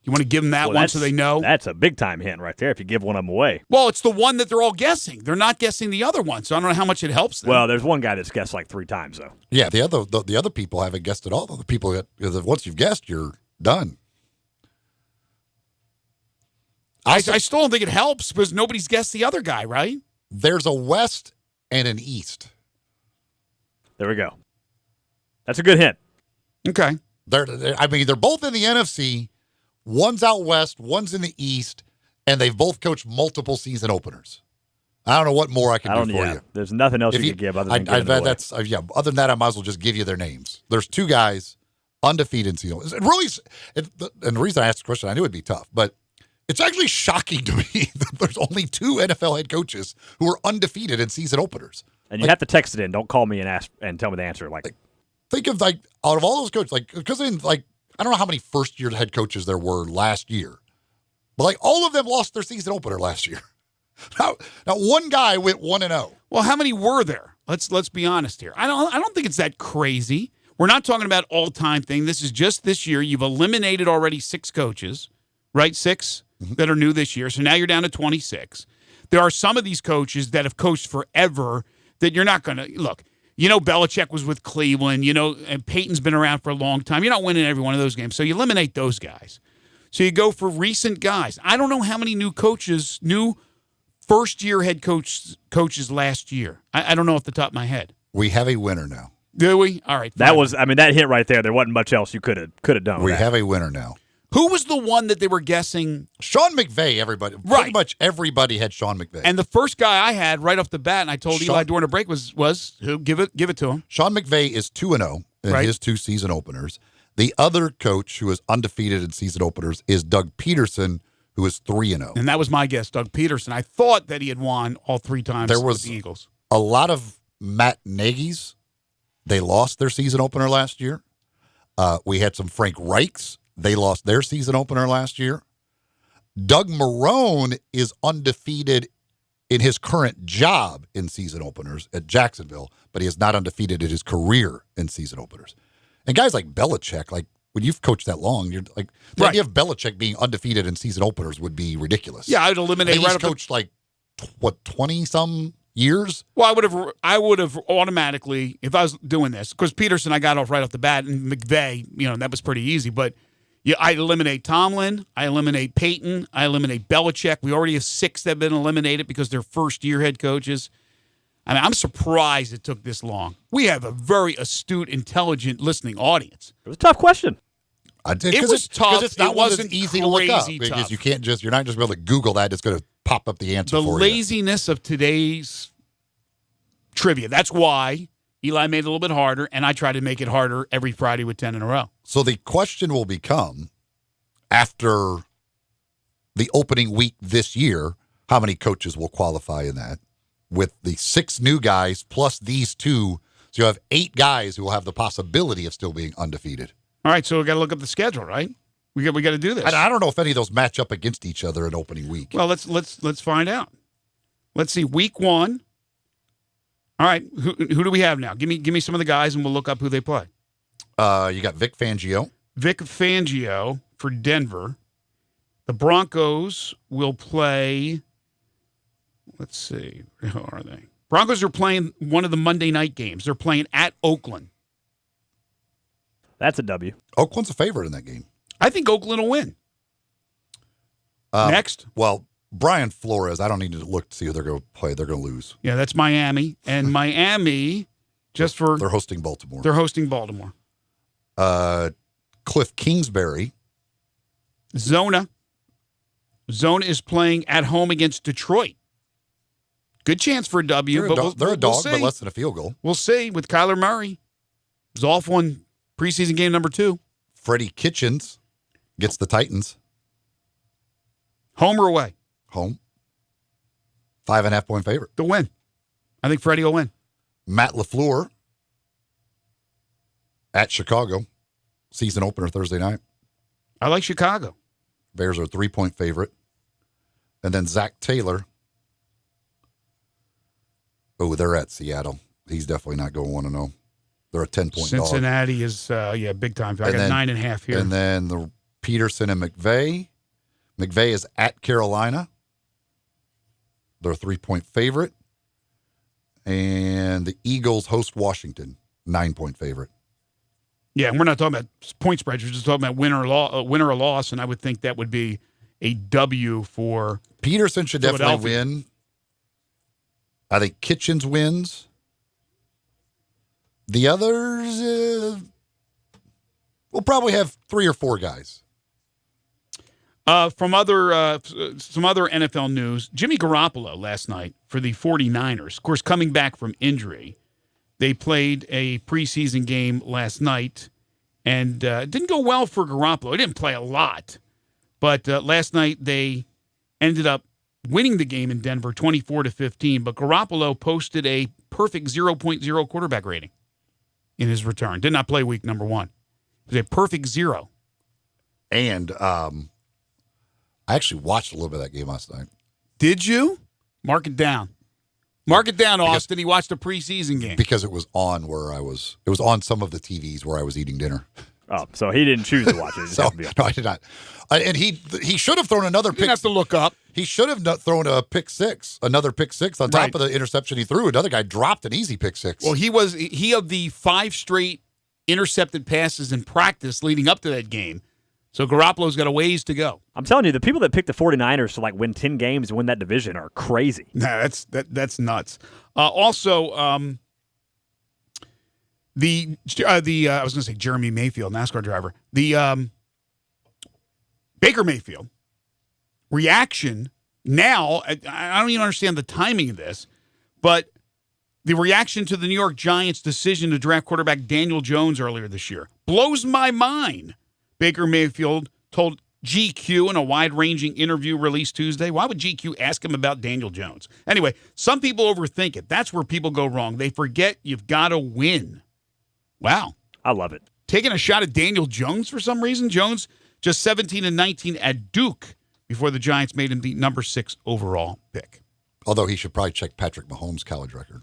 You want to give them that one so they know?
That's a big-time hint right there if you give one of them away.
Well, it's the one that they're all guessing. They're not guessing the other one, so I don't know how much it helps them.
Well, there's one guy that's guessed like 3 times, though.
Yeah, the other people haven't guessed at all. The people that once you've guessed, you're done.
I still don't think it helps because nobody's guessed the other guy, right?
There's a West and an East.
There we go. That's a good hint.
Okay.
They're both in the NFC. One's out West, one's in the East, and they've both coached multiple season openers. I don't know what more I can do for you.
There's nothing else you can give other than giving it away.
Other than that, I might as well just give you their names. There's 2 guys undefeated in season. And the reason I asked the question, I knew it'd be tough, but It's actually shocking to me that there's only 2 NFL head coaches who are undefeated in season openers.
And you have to text it in. Don't call me and ask and tell me the answer.
Think of out of all those coaches, because I don't know how many first-year head coaches there were last year, but all of them lost their season opener last year. Now one guy went 1-0.
Well, how many were there? Let's be honest here. I don't think it's that crazy. We're not talking about all-time thing. This is just this year. You've eliminated already 6 coaches, right? 6 that are new this year. So now you're down to 26. There are some of these coaches that have coached forever that you're not going to look. Belichick was with Cleveland. And Peyton's been around for a long time. You're not winning every one of those games, so you eliminate those guys. So you go for recent guys. I don't know how many new first-year head coaches last year. I don't know off the top of my head.
We have a winner now.
Do we? All right.
That hit right there. There wasn't much else you could have done.
We have a winner now.
Who was the one that they were guessing?
Sean McVay, everybody. Right. Pretty much everybody had Sean McVay.
And the first guy I had right off the bat, and I told Eli during the break, was who? Give it to him.
Sean McVay is 2-0 in his 2 season openers. The other coach who is undefeated in season openers is Doug Peterson, who is 3-0.
And that was my guess, Doug Peterson. I thought that he had won all 3 times with the Eagles.
A lot of Matt Nagy's. They lost their season opener last year. We had some Frank Reichs. They lost their season opener last year. Doug Marrone is undefeated in his current job in season openers at Jacksonville, but he is not undefeated in his career in season openers. And guys like Belichick, when you've coached that long, you're the idea of Belichick being undefeated in season openers would be ridiculous.
Yeah, I would eliminate.
He's coached 20-some years.
Well, I would have automatically, if I was doing this, because Peterson I got off right off the bat, and McVay, that was pretty easy. But I eliminate Tomlin, I eliminate Peyton, I eliminate Belichick. We already have 6 that have been eliminated because they're first-year head coaches. I mean, I'm surprised it took this long. We have a very astute, intelligent listening audience.
It was a tough question.
It was tough.
It's not
it wasn't
easy to look up
tough.
because you're not just able to Google that. It's going to pop up the answer for you.
The laziness of today's trivia. That's why Eli made it a little bit harder, and I try to make it harder every Friday with 10 in a row.
So the question will become, after the opening week this year, how many coaches will qualify in that? With the 6 new guys plus these 2, so you have 8 guys who will have the possibility of still being undefeated.
All right, so we got to look up the schedule, right? We got to do this.
I don't know if any of those match up against each other in opening week.
Well, let's find out. Let's see. Week 1. All right, who do we have now? Give me some of the guys, and we'll look up who they play.
You got Vic Fangio.
Vic Fangio for Denver. The Broncos will play. Let's see. Who are they? Broncos are playing one of the Monday night games. They're playing at Oakland.
That's a W.
Oakland's a favorite in that game.
I think Oakland will win. Next.
Well, Brian Flores, I don't need to look to see who they're going to play. They're going to lose.
Yeah, that's Miami. And Miami,
they're hosting Baltimore.
They're hosting Baltimore.
Cliff Kingsbury.
Zona is playing at home against Detroit. Good chance for a W.
They're a dog, but less than a field goal.
We'll see with Kyler Murray. He's off one preseason game number 2.
Freddie Kitchens gets the Titans.
Home or away?
Home. 5.5-point favorite.
To win. I think Freddie will win.
Matt LaFleur at Chicago. Season opener Thursday night.
I like Chicago.
Bears are a 3-point favorite. And then Zach Taylor. Oh, they're at Seattle. He's definitely not going 1-0. They're a 10-point dog.
Cincinnati is, big time. I got 9.5 here.
And then the Peterson and McVay. McVay is at Carolina. They're a 3-point favorite. And the Eagles host Washington, 9-point favorite.
Yeah, and we're not talking about point spreads. We're just talking about win or loss, and I would think that would be a W for
Peterson should definitely win. I think Kitchens wins. The others, we'll probably have 3 or 4 guys.
From some other NFL news, Jimmy Garoppolo last night for the 49ers, of course, coming back from injury. They played a preseason game last night, and it didn't go well for Garoppolo. He didn't play a lot, But last night they ended up winning the game in Denver 24-15. But Garoppolo posted a perfect 0.0 quarterback rating in his return. Did not play week number 1. It was a perfect 0.
And I actually watched a little bit of that game last night.
Did you? Mark it down. Mark it down, Austin. He watched a preseason game.
Because it was on it was on some of the TVs where I was eating dinner.
Oh, so he didn't choose to watch it.
No, I did not. And he should have thrown another pick.
You have to look up.
He should have thrown a pick six, another pick six on top of the interception he threw. Another guy dropped an easy pick six.
Well, he of the 5 straight intercepted passes in practice leading up to that game. So Garoppolo's got a ways to go.
I'm telling you, the people that pick the 49ers to win 10 games and win that division are crazy.
Nah, that's nuts. Also, I was going to say Jeremy Mayfield, NASCAR driver. The Baker Mayfield reaction now, I don't even understand the timing of this, but the reaction to the New York Giants' decision to draft quarterback Daniel Jones earlier this year blows my mind. Baker Mayfield told GQ in a wide-ranging interview released Tuesday. Why would GQ ask him about Daniel Jones? Anyway, some people overthink it. That's where people go wrong. They forget you've got to win. Wow.
I love it.
Taking a shot at Daniel Jones for some reason. Jones just 17-19 at Duke before the Giants made him the number 6 overall pick.
Although he should probably check Patrick Mahomes' college record.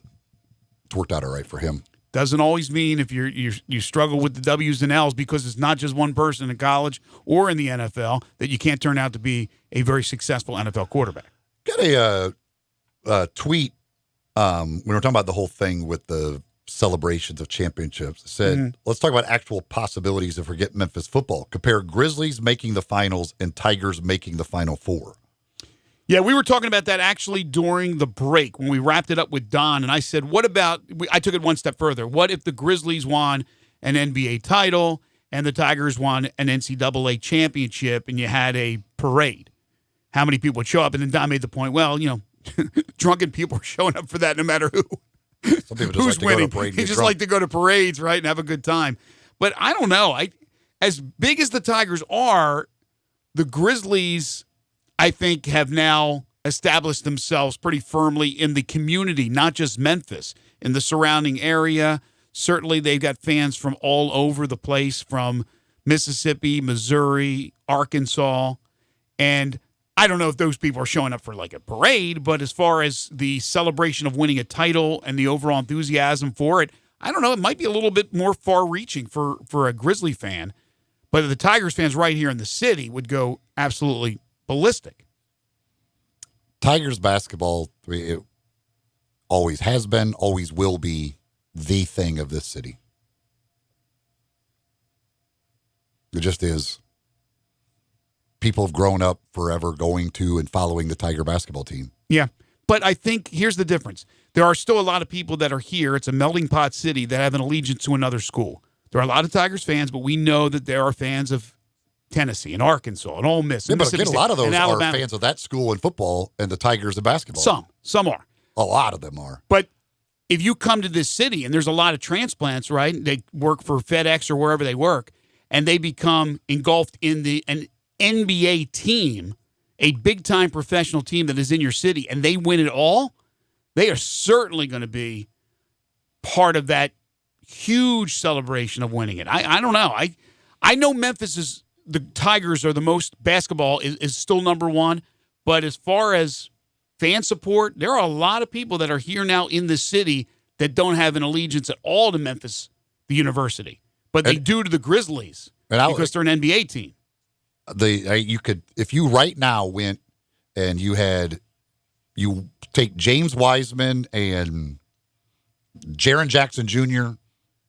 It's worked out all right for him.
Doesn't always mean if you struggle with the W's and L's, because it's not just one person in college or in the NFL, that you can't turn out to be a very successful NFL quarterback.
Got a tweet when we were talking about the whole thing with the celebrations of championships. It said, let's talk about actual possibilities if we get Memphis football. Compare Grizzlies making the finals and Tigers making the Final Four.
Yeah, we were talking about that actually during the break when we wrapped it up with Don, and I said, I took it one step further. What if the Grizzlies won an NBA title and the Tigers won an NCAA championship and you had a parade? How many people would show up? And then Don made the point, well, drunken people are showing up for that no matter who.
Some people just
who's
like to
winning.
go to a parade and
They
get
just
drunk.
like to go to parades, right, and have a good time. But I don't know. As big as the Tigers are, the Grizzlies, I think, have now established themselves pretty firmly in the community, not just Memphis, in the surrounding area. Certainly, they've got fans from all over the place, from Mississippi, Missouri, Arkansas. And I don't know if those people are showing up for a parade, but as far as the celebration of winning a title and the overall enthusiasm for it, I don't know. It might be a little bit more far-reaching for a Grizzly fan. But the Tigers fans right here in the city would go absolutely ballistic.
Tigers basketball, it always has been, always will be the thing of this city. It just is. People have grown up forever going to and following the Tiger basketball team.
Yeah, but I think here's the difference. There are still a lot of people that are here. It's a melting pot city that have an allegiance to another school. There are a lot of Tigers fans, but we know that there are fans of Tennessee and Arkansas and Ole Miss.
Yeah, but again, a lot of those are
Alabama.
fans of that school in football and the Tigers in basketball.
Some are.
A lot of them are.
But if you come to this city, and there's a lot of transplants, right? They work for FedEx or wherever they work, and they become engulfed in an NBA team, a big-time professional team that is in your city, and they win it all, they are certainly going to be part of that huge celebration of winning it. I don't know. I know the Tigers are the most, basketball is still number one, but as far as fan support, there are a lot of people that are here now in the city that don't have an allegiance at all to Memphis, the university, but they do to the Grizzlies because they're an NBA team.
You could, if you right now went and you take James Wiseman and Jaren Jackson Jr.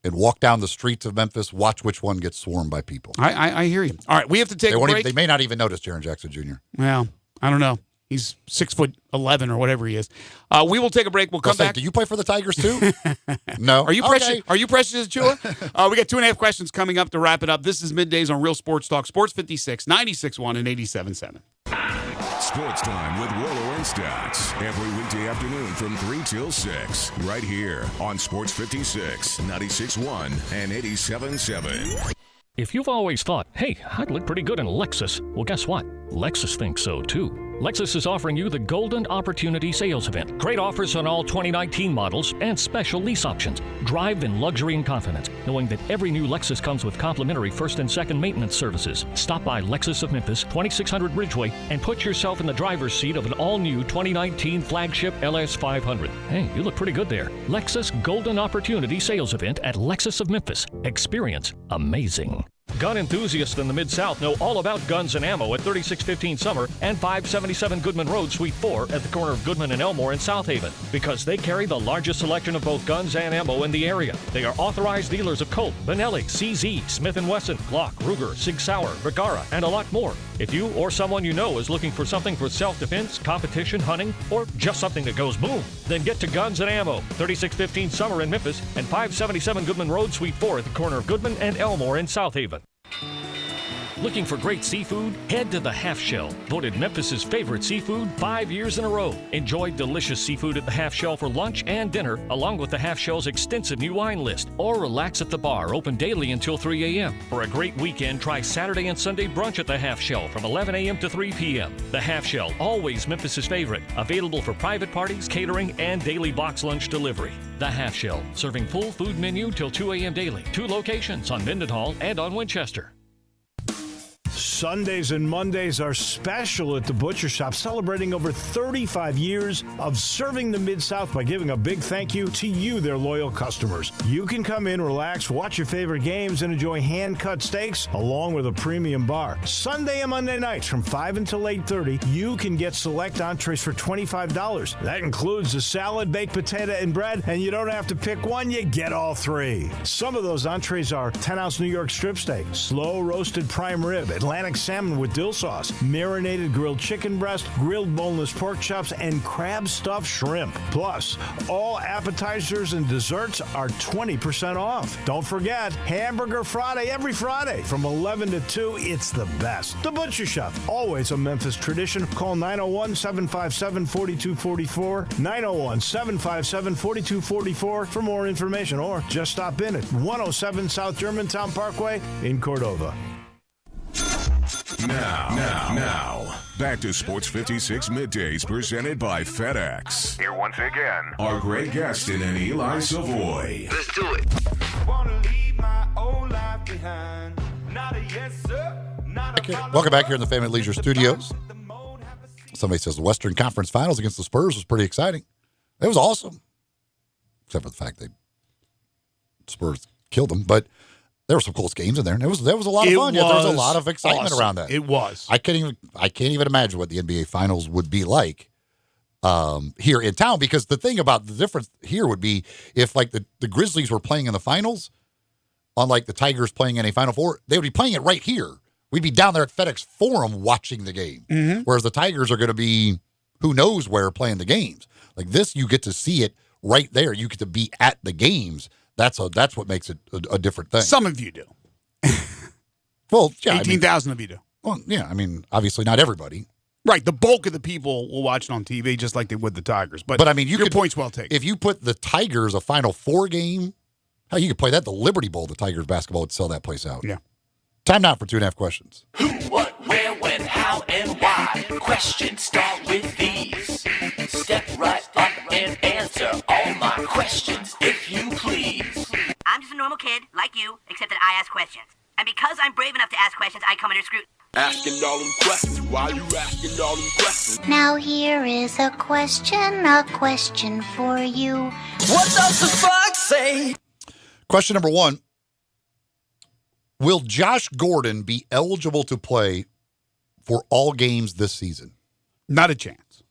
and walk down the streets of Memphis, watch which one gets swarmed by people.
I hear you. All right, we have to take a break.
They may not even notice Jaren Jackson Jr.
Well, I don't know. He's 6'11" or whatever he is. We will take a break. We'll come back.
Do you play for the Tigers too? No.
Are you precious? Are you precious, Chua? We got 2.5 questions coming up to wrap it up. This is Middays on Real Sports Talk, Sports 56, 96.1 and 87.7.
Sports Time with Rollo and Stats. Every weekday afternoon from 3 till 6. Right here on Sports 56, 96.1 and 87.7.
If you've always thought, hey, I'd look pretty good in a Lexus, well, guess what? Lexus thinks so too. Lexus is offering you the Golden Opportunity Sales Event. Great offers on all 2019 models and special lease options. Drive in luxury and confidence, knowing that every new Lexus comes with complimentary first and second maintenance services. Stop by Lexus of Memphis, 2600 Ridgeway, and put yourself in the driver's seat of an all-new 2019 flagship LS500. Hey, you look pretty good there. Lexus Golden Opportunity Sales Event at Lexus of Memphis. Experience amazing. Gun enthusiasts in the Mid-South know all about guns and ammo at 3615 Summer and 577 Goodman Road, Suite 4 at the corner of Goodman and Elmore in South Haven, because they carry the largest selection of both guns and ammo in the area. They are authorized dealers of Colt, Benelli, CZ, Smith & Wesson, Glock, Ruger, Sig Sauer, Vergara, and a lot more. If you or someone you know is looking for something for self-defense, competition, hunting, or just something that goes boom, then get to Guns and Ammo, 3615 Summer in Memphis and 577 Goodman Road, Suite 4 at the corner of Goodman and Elmore in South Haven. Looking for great seafood? Head to the Half Shell, voted Memphis's favorite seafood 5 years in a row. Enjoy delicious seafood at the Half Shell for lunch and dinner, along with the Half Shell's extensive new wine list. Or relax at the bar, open daily until 3 a.m. For a great weekend, try Saturday and Sunday brunch at the Half Shell from 11 a.m. to 3 p.m. The Half Shell, always Memphis's favorite. Available for private parties, catering, and daily box lunch delivery. The Half Shell, serving full food menu till 2 a.m. daily. 2 locations on Mendenhall and on Winchester.
Sundays and Mondays are special at the Butcher Shop, celebrating over 35 years of serving the Mid-South by giving a big thank you to you, their loyal customers. You can come in, relax, watch your favorite games, and enjoy hand-cut steaks along with a premium bar. Sunday and Monday nights from 5 until 8:30, you can get select entrees for $25. That includes a salad, baked potato, and bread, and you don't have to pick one, you get all three. Some of those entrees are 10-ounce New York strip steak, slow roasted prime rib, Atlantic salmon with dill sauce, marinated grilled chicken breast, grilled boneless pork chops, and crab stuffed shrimp. Plus, all appetizers and desserts are 20% off. Don't forget, Hamburger Friday every Friday from 11 to 2. It's the best. The Butcher Shop, always a Memphis tradition. Call 901-757-4244, 901-757-4244 for more information, or just stop in at 107 South Germantown Parkway in Cordova.
Now, back to Sports 56 Middays presented by FedEx.
Here once again
are Greg Gaston and Eli Savoie.
Let's do it.
Welcome back here in the Family Leisure Studios. Somebody says the Western Conference Finals against the Spurs was pretty exciting. It was awesome. Except for the fact that Spurs killed them. But there were some close games in there, and there was a lot of fun. Yeah, there was a lot of excitement around that.
It was.
I can't even imagine what the NBA Finals would be like here in town, because the thing about the difference here would be if like the Grizzlies were playing in the finals, unlike the Tigers playing in a Final Four, they would be playing it right here. We'd be down there at FedEx Forum watching the game, whereas the Tigers are going to be who knows where playing the games. Like this, you get to see it right there. You get to be at the games. That's what makes it a different thing.
Some of you do.
Well, yeah,
18,000 of you do.
Well, yeah, I mean, obviously not everybody.
Right, the bulk of the people will watch it on TV just like they would the Tigers. But
I mean, your
point's well taken.
If you put the Tigers a Final Four game, hell, you could play that the Liberty Bowl. The Tigers basketball would sell that place out.
Yeah.
Time now for 2.5 questions.
Who, what, where, when, how, and why? Questions start with these. Step right up and answer all my questions, if you please.
I'm just a normal kid, like you, except that I ask questions. And because I'm brave enough to ask questions, I come under scrutiny.
Asking all them questions. Why you asking all them questions?
Now here is a question for you.
What does the fox say?
Question number 1. Will Josh Gordon be eligible to play for all games this season?
Not a chance.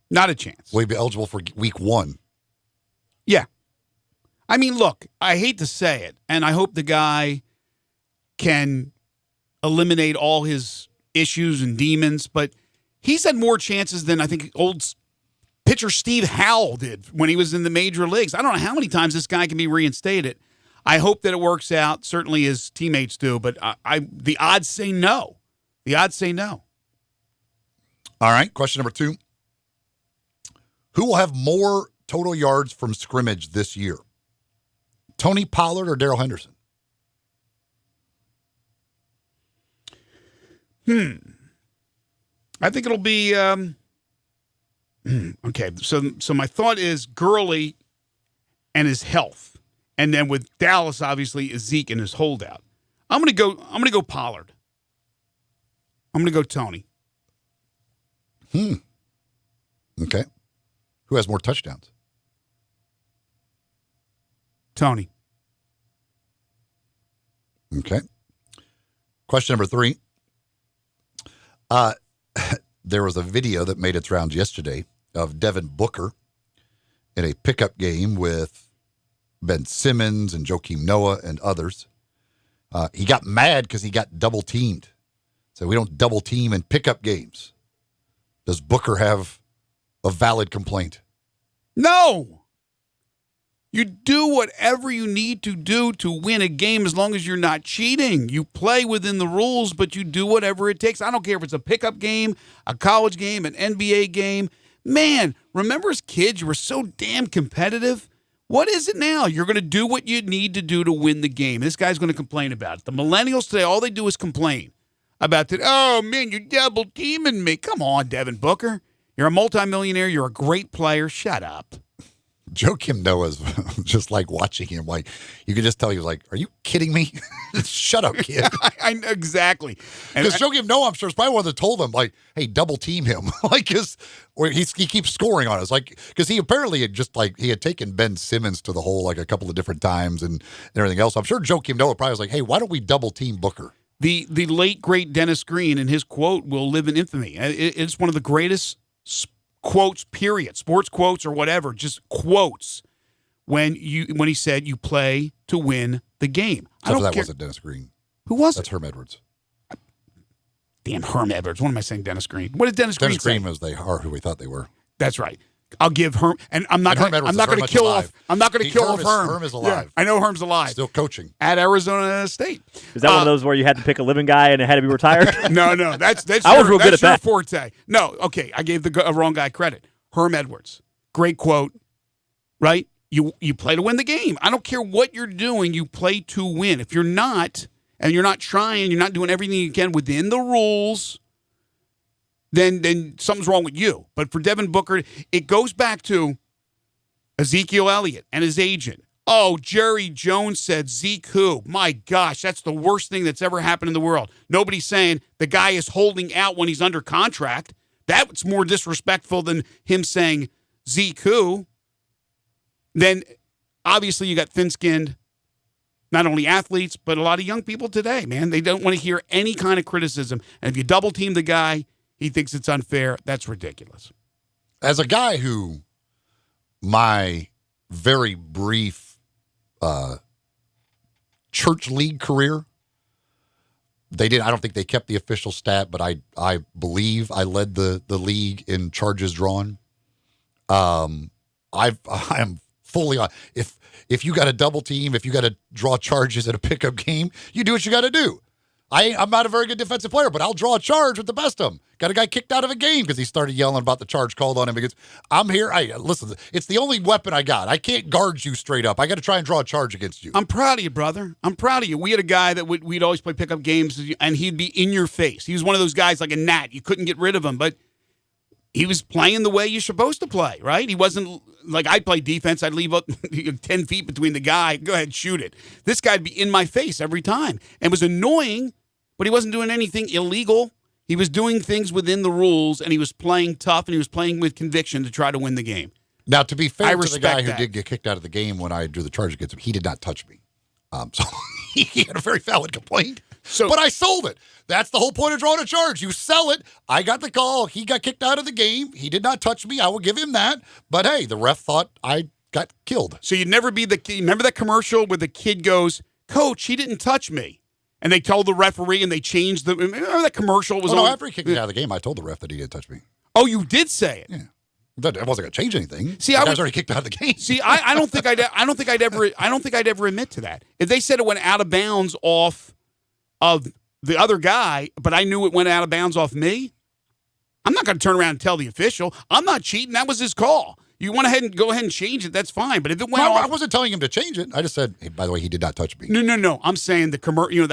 Not a chance.
Will he be eligible for week 1?
Yeah. I mean, look, I hate to say it, and I hope the guy can eliminate all his issues and demons, but he's had more chances than I think old pitcher Steve Howell did when he was in the major leagues. I don't know how many times this guy can be reinstated. I hope that it works out. Certainly his teammates do, but the odds say no. The odds say no.
All right, question number 2. Who will have more total yards from scrimmage this year? Tony Pollard or Darrell Henderson?
I think it'll be okay. So my thought is Gurley and his health, and then with Dallas, obviously, is Zeke and his holdout. I'm gonna go Pollard. I'm gonna go Tony.
Okay. Who has more touchdowns?
Tony.
Okay. Question number 3. There was a video that made its rounds yesterday of Devin Booker in a pickup game with Ben Simmons and Joakim Noah and others. He got mad because he got double teamed. So we don't double team in pickup games. Does Booker have a valid complaint?
No. You do whatever you need to do to win a game as long as you're not cheating. You play within the rules, but you do whatever it takes. I don't care if it's a pickup game, a college game, an NBA game. Man, remember as kids, you were so damn competitive. What is it now? You're going to do what you need to do to win the game. This guy's going to complain about it. The millennials today, all they do is complain about that. Oh, man, you're double teaming me. Come on, Devin Booker. You're a multimillionaire. You're a great player. Shut up.
Joakim Noah's just like watching him. Like, you could just tell he was like, are you kidding me? Shut up, kid.
I know, exactly.
Because Joakim Noah, I'm sure, is probably one that told him, like, hey, double team him. Like, or he keeps scoring on us. Like, because he apparently had just, like, he had taken Ben Simmons to the hole, like, a couple of different times and everything else. I'm sure Joakim Noah probably was like, hey, why don't we double team Booker?
The late, great Dennis Green, and his quote will live in infamy. It's one of the greatest quotes, period, sports quotes or whatever, just quotes when he said you play to win the game.
I don't care. That wasn't Dennis Green.
Who was it?
That's Herm Edwards.
Damn, Herm Edwards. What am I saying, Dennis Green? What did Dennis Green say?
Dennis Green was they are who we thought they were.
That's right. I'll give Herm, and I'm not going to kill off. I'm not going to kill off Herm.
Herm is alive.
Yeah, I know Herm's alive.
Still coaching
at Arizona State.
Is that one of those where you had to pick a living guy and it had to be retired?
No, that's
I was real good at that.
Forte. No, okay, I gave the wrong guy credit. Herm Edwards, great quote. Right? You play to win the game. I don't care what you're doing. You play to win. If you're not, and you're not trying, you're not doing everything you can within the rules, then something's wrong with you. But for Devin Booker, it goes back to Ezekiel Elliott and his agent. Oh, Jerry Jones said Zeke who? My gosh, that's the worst thing that's ever happened in the world. Nobody's saying the guy is holding out when he's under contract. That's more disrespectful than him saying Zeke who. Then obviously you got thin-skinned, not only athletes, but a lot of young people today, man. They don't want to hear any kind of criticism. And if you double-team the guy, he thinks it's unfair. That's ridiculous.
As a guy who, my very brief church league career, I don't think they kept the official stat, but I believe I led the league in charges drawn. I am fully on. If you got a double team, if you got to draw charges at a pickup game, you do what you got to do. I'm not a very good defensive player, but I'll draw a charge with the best of them. Got a guy kicked out of a game because he started yelling about the charge called on him. Because I'm here. Listen, it's the only weapon I got. I can't guard you straight up. I got to try and draw a charge against you.
I'm proud of you, brother. I'm proud of you. We had a guy that we'd always play pickup games, and he'd be in your face. He was one of those guys like a gnat. You couldn't get rid of him, but he was playing the way you're supposed to play, right? He wasn't like I'd play defense. I'd leave up 10 feet between the guy. Go ahead, shoot it. This guy'd be in my face every time. And it was annoying, but he wasn't doing anything illegal. He was doing things within the rules, and he was playing tough, and he was playing with conviction to try to win the game.
Now, to be fair to the guy who did get kicked out of the game when I drew the charge against him, he did not touch me. So he had a very valid complaint. But I sold it. That's the whole point of drawing a charge. You sell it. I got the call. He got kicked out of the game. He did not touch me. I will give him that. But, hey, the ref thought I got killed.
So you'd never be remember that commercial where the kid goes, Coach, he didn't touch me. And they told the referee and they changed remember that commercial was
after he kicked me out of the game, I told the ref that he didn't touch me.
Oh, you did say it?
Yeah. That wasn't going to change anything.
See,
I was already kicked out of the game.
See, I don't think I'd ever admit to that. If they said it went out of bounds off of the other guy, but I knew it went out of bounds off me, I'm not going to turn around and tell the official. I'm not cheating. That was his call. you went ahead and go ahead and change it, that's fine. But if it went
No,
off,
I wasn't telling him to change it. I just said, hey, by the way, he did not touch me.
No. I'm saying that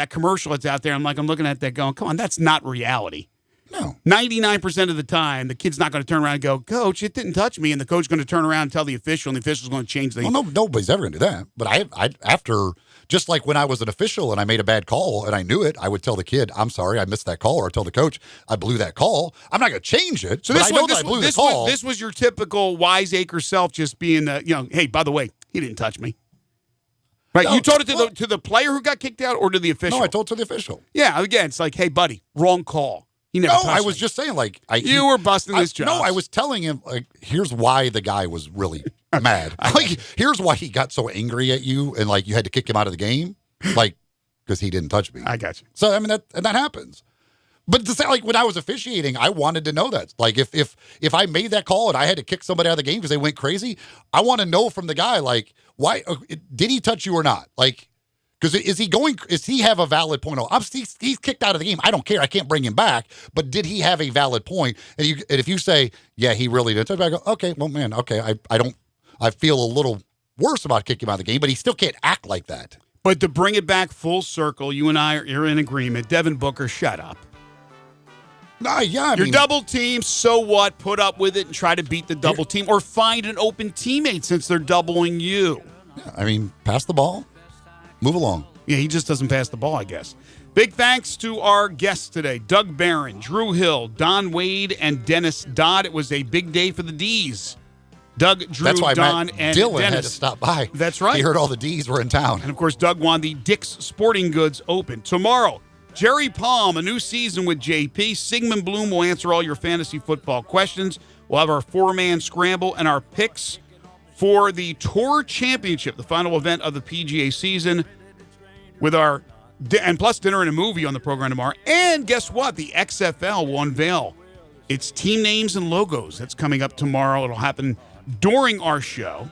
commercial that's out there. I'm looking at that going, come on, that's not reality.
No.
99% of the time, the kid's not going to turn around and go, Coach, it didn't touch me. And the coach's going to turn around and tell the official, and the official's going to change the.
Well, nobody's ever going to do that. But I after, just like when I was an official and I made a bad call and I knew it, I would tell the kid, I'm sorry, I missed that call, or I'd tell the coach, I blew that call. I'm not going to change it. So I know that I blew the call.
This was your typical wiseacre self just being, hey, by the way, he didn't touch me. Right?
No,
you told it to the player who got kicked out or to the official?
No, I told it to the official.
Yeah, again, it's like, hey, buddy, wrong call. He never touched
I was
me.
just saying,
you were busting his job.
No, I was telling him, here's why the guy was really mad. Here's why he got so angry at you and, you had to kick him out of the game. Because he didn't touch me.
I got you.
So, I mean, that happens. But to say, when I was officiating, I wanted to know that. If I made that call and I had to kick somebody out of the game because they went crazy, I want to know from the guy, why did he touch you or not? Because is he have a valid point? He's kicked out of the game. I don't care. I can't bring him back. But did he have a valid point? And if you say, yeah, he really did touch me, I go, okay, well, man, okay, I feel a little worse about kicking him out of the game, but he still can't act like that.
But to bring it back full circle, you and I are in agreement. Devin Booker, shut up. You're double team, so what? Put up with it and try to beat the double team, or find an open teammate since they're doubling you.
Yeah, I mean, pass the ball, move along.
Yeah, he just doesn't pass the ball, I guess. Big thanks to our guests today, Doug Barron, Drew Hill, Don Wade, and Dennis Dodd. It was a big day for the D's. Doug, Drew,
That's why
Don,
Matt
and
Dillon
Dennis
had to stop by.
That's right.
He heard all the D's were in town.
And, of course, Doug won the Dick's Sporting Goods Open. Tomorrow, Jerry Palm, a new season with JP. Sigmund Bloom will answer all your fantasy football questions. We'll have our four-man scramble and our picks for the Tour Championship, the final event of the PGA season, with and plus dinner and a movie on the program tomorrow. And guess what? The XFL will unveil its team names and logos. That's coming up tomorrow. It'll happen during our show.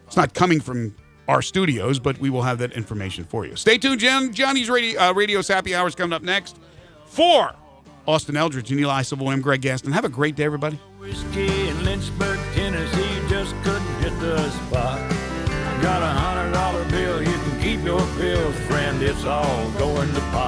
It's not coming from our studios, but we will have that information for you. Stay tuned. Johnny's Radio's Happy Hour is coming up next. For Austin Eldridge and Eli Savoie, I'm Greg Gaston. Have a great day, everybody.
Whiskey in Lynchburg, Tennessee, just couldn't hit the spot. Got $100 bill, you can keep your pills, friend, it's all going to pot.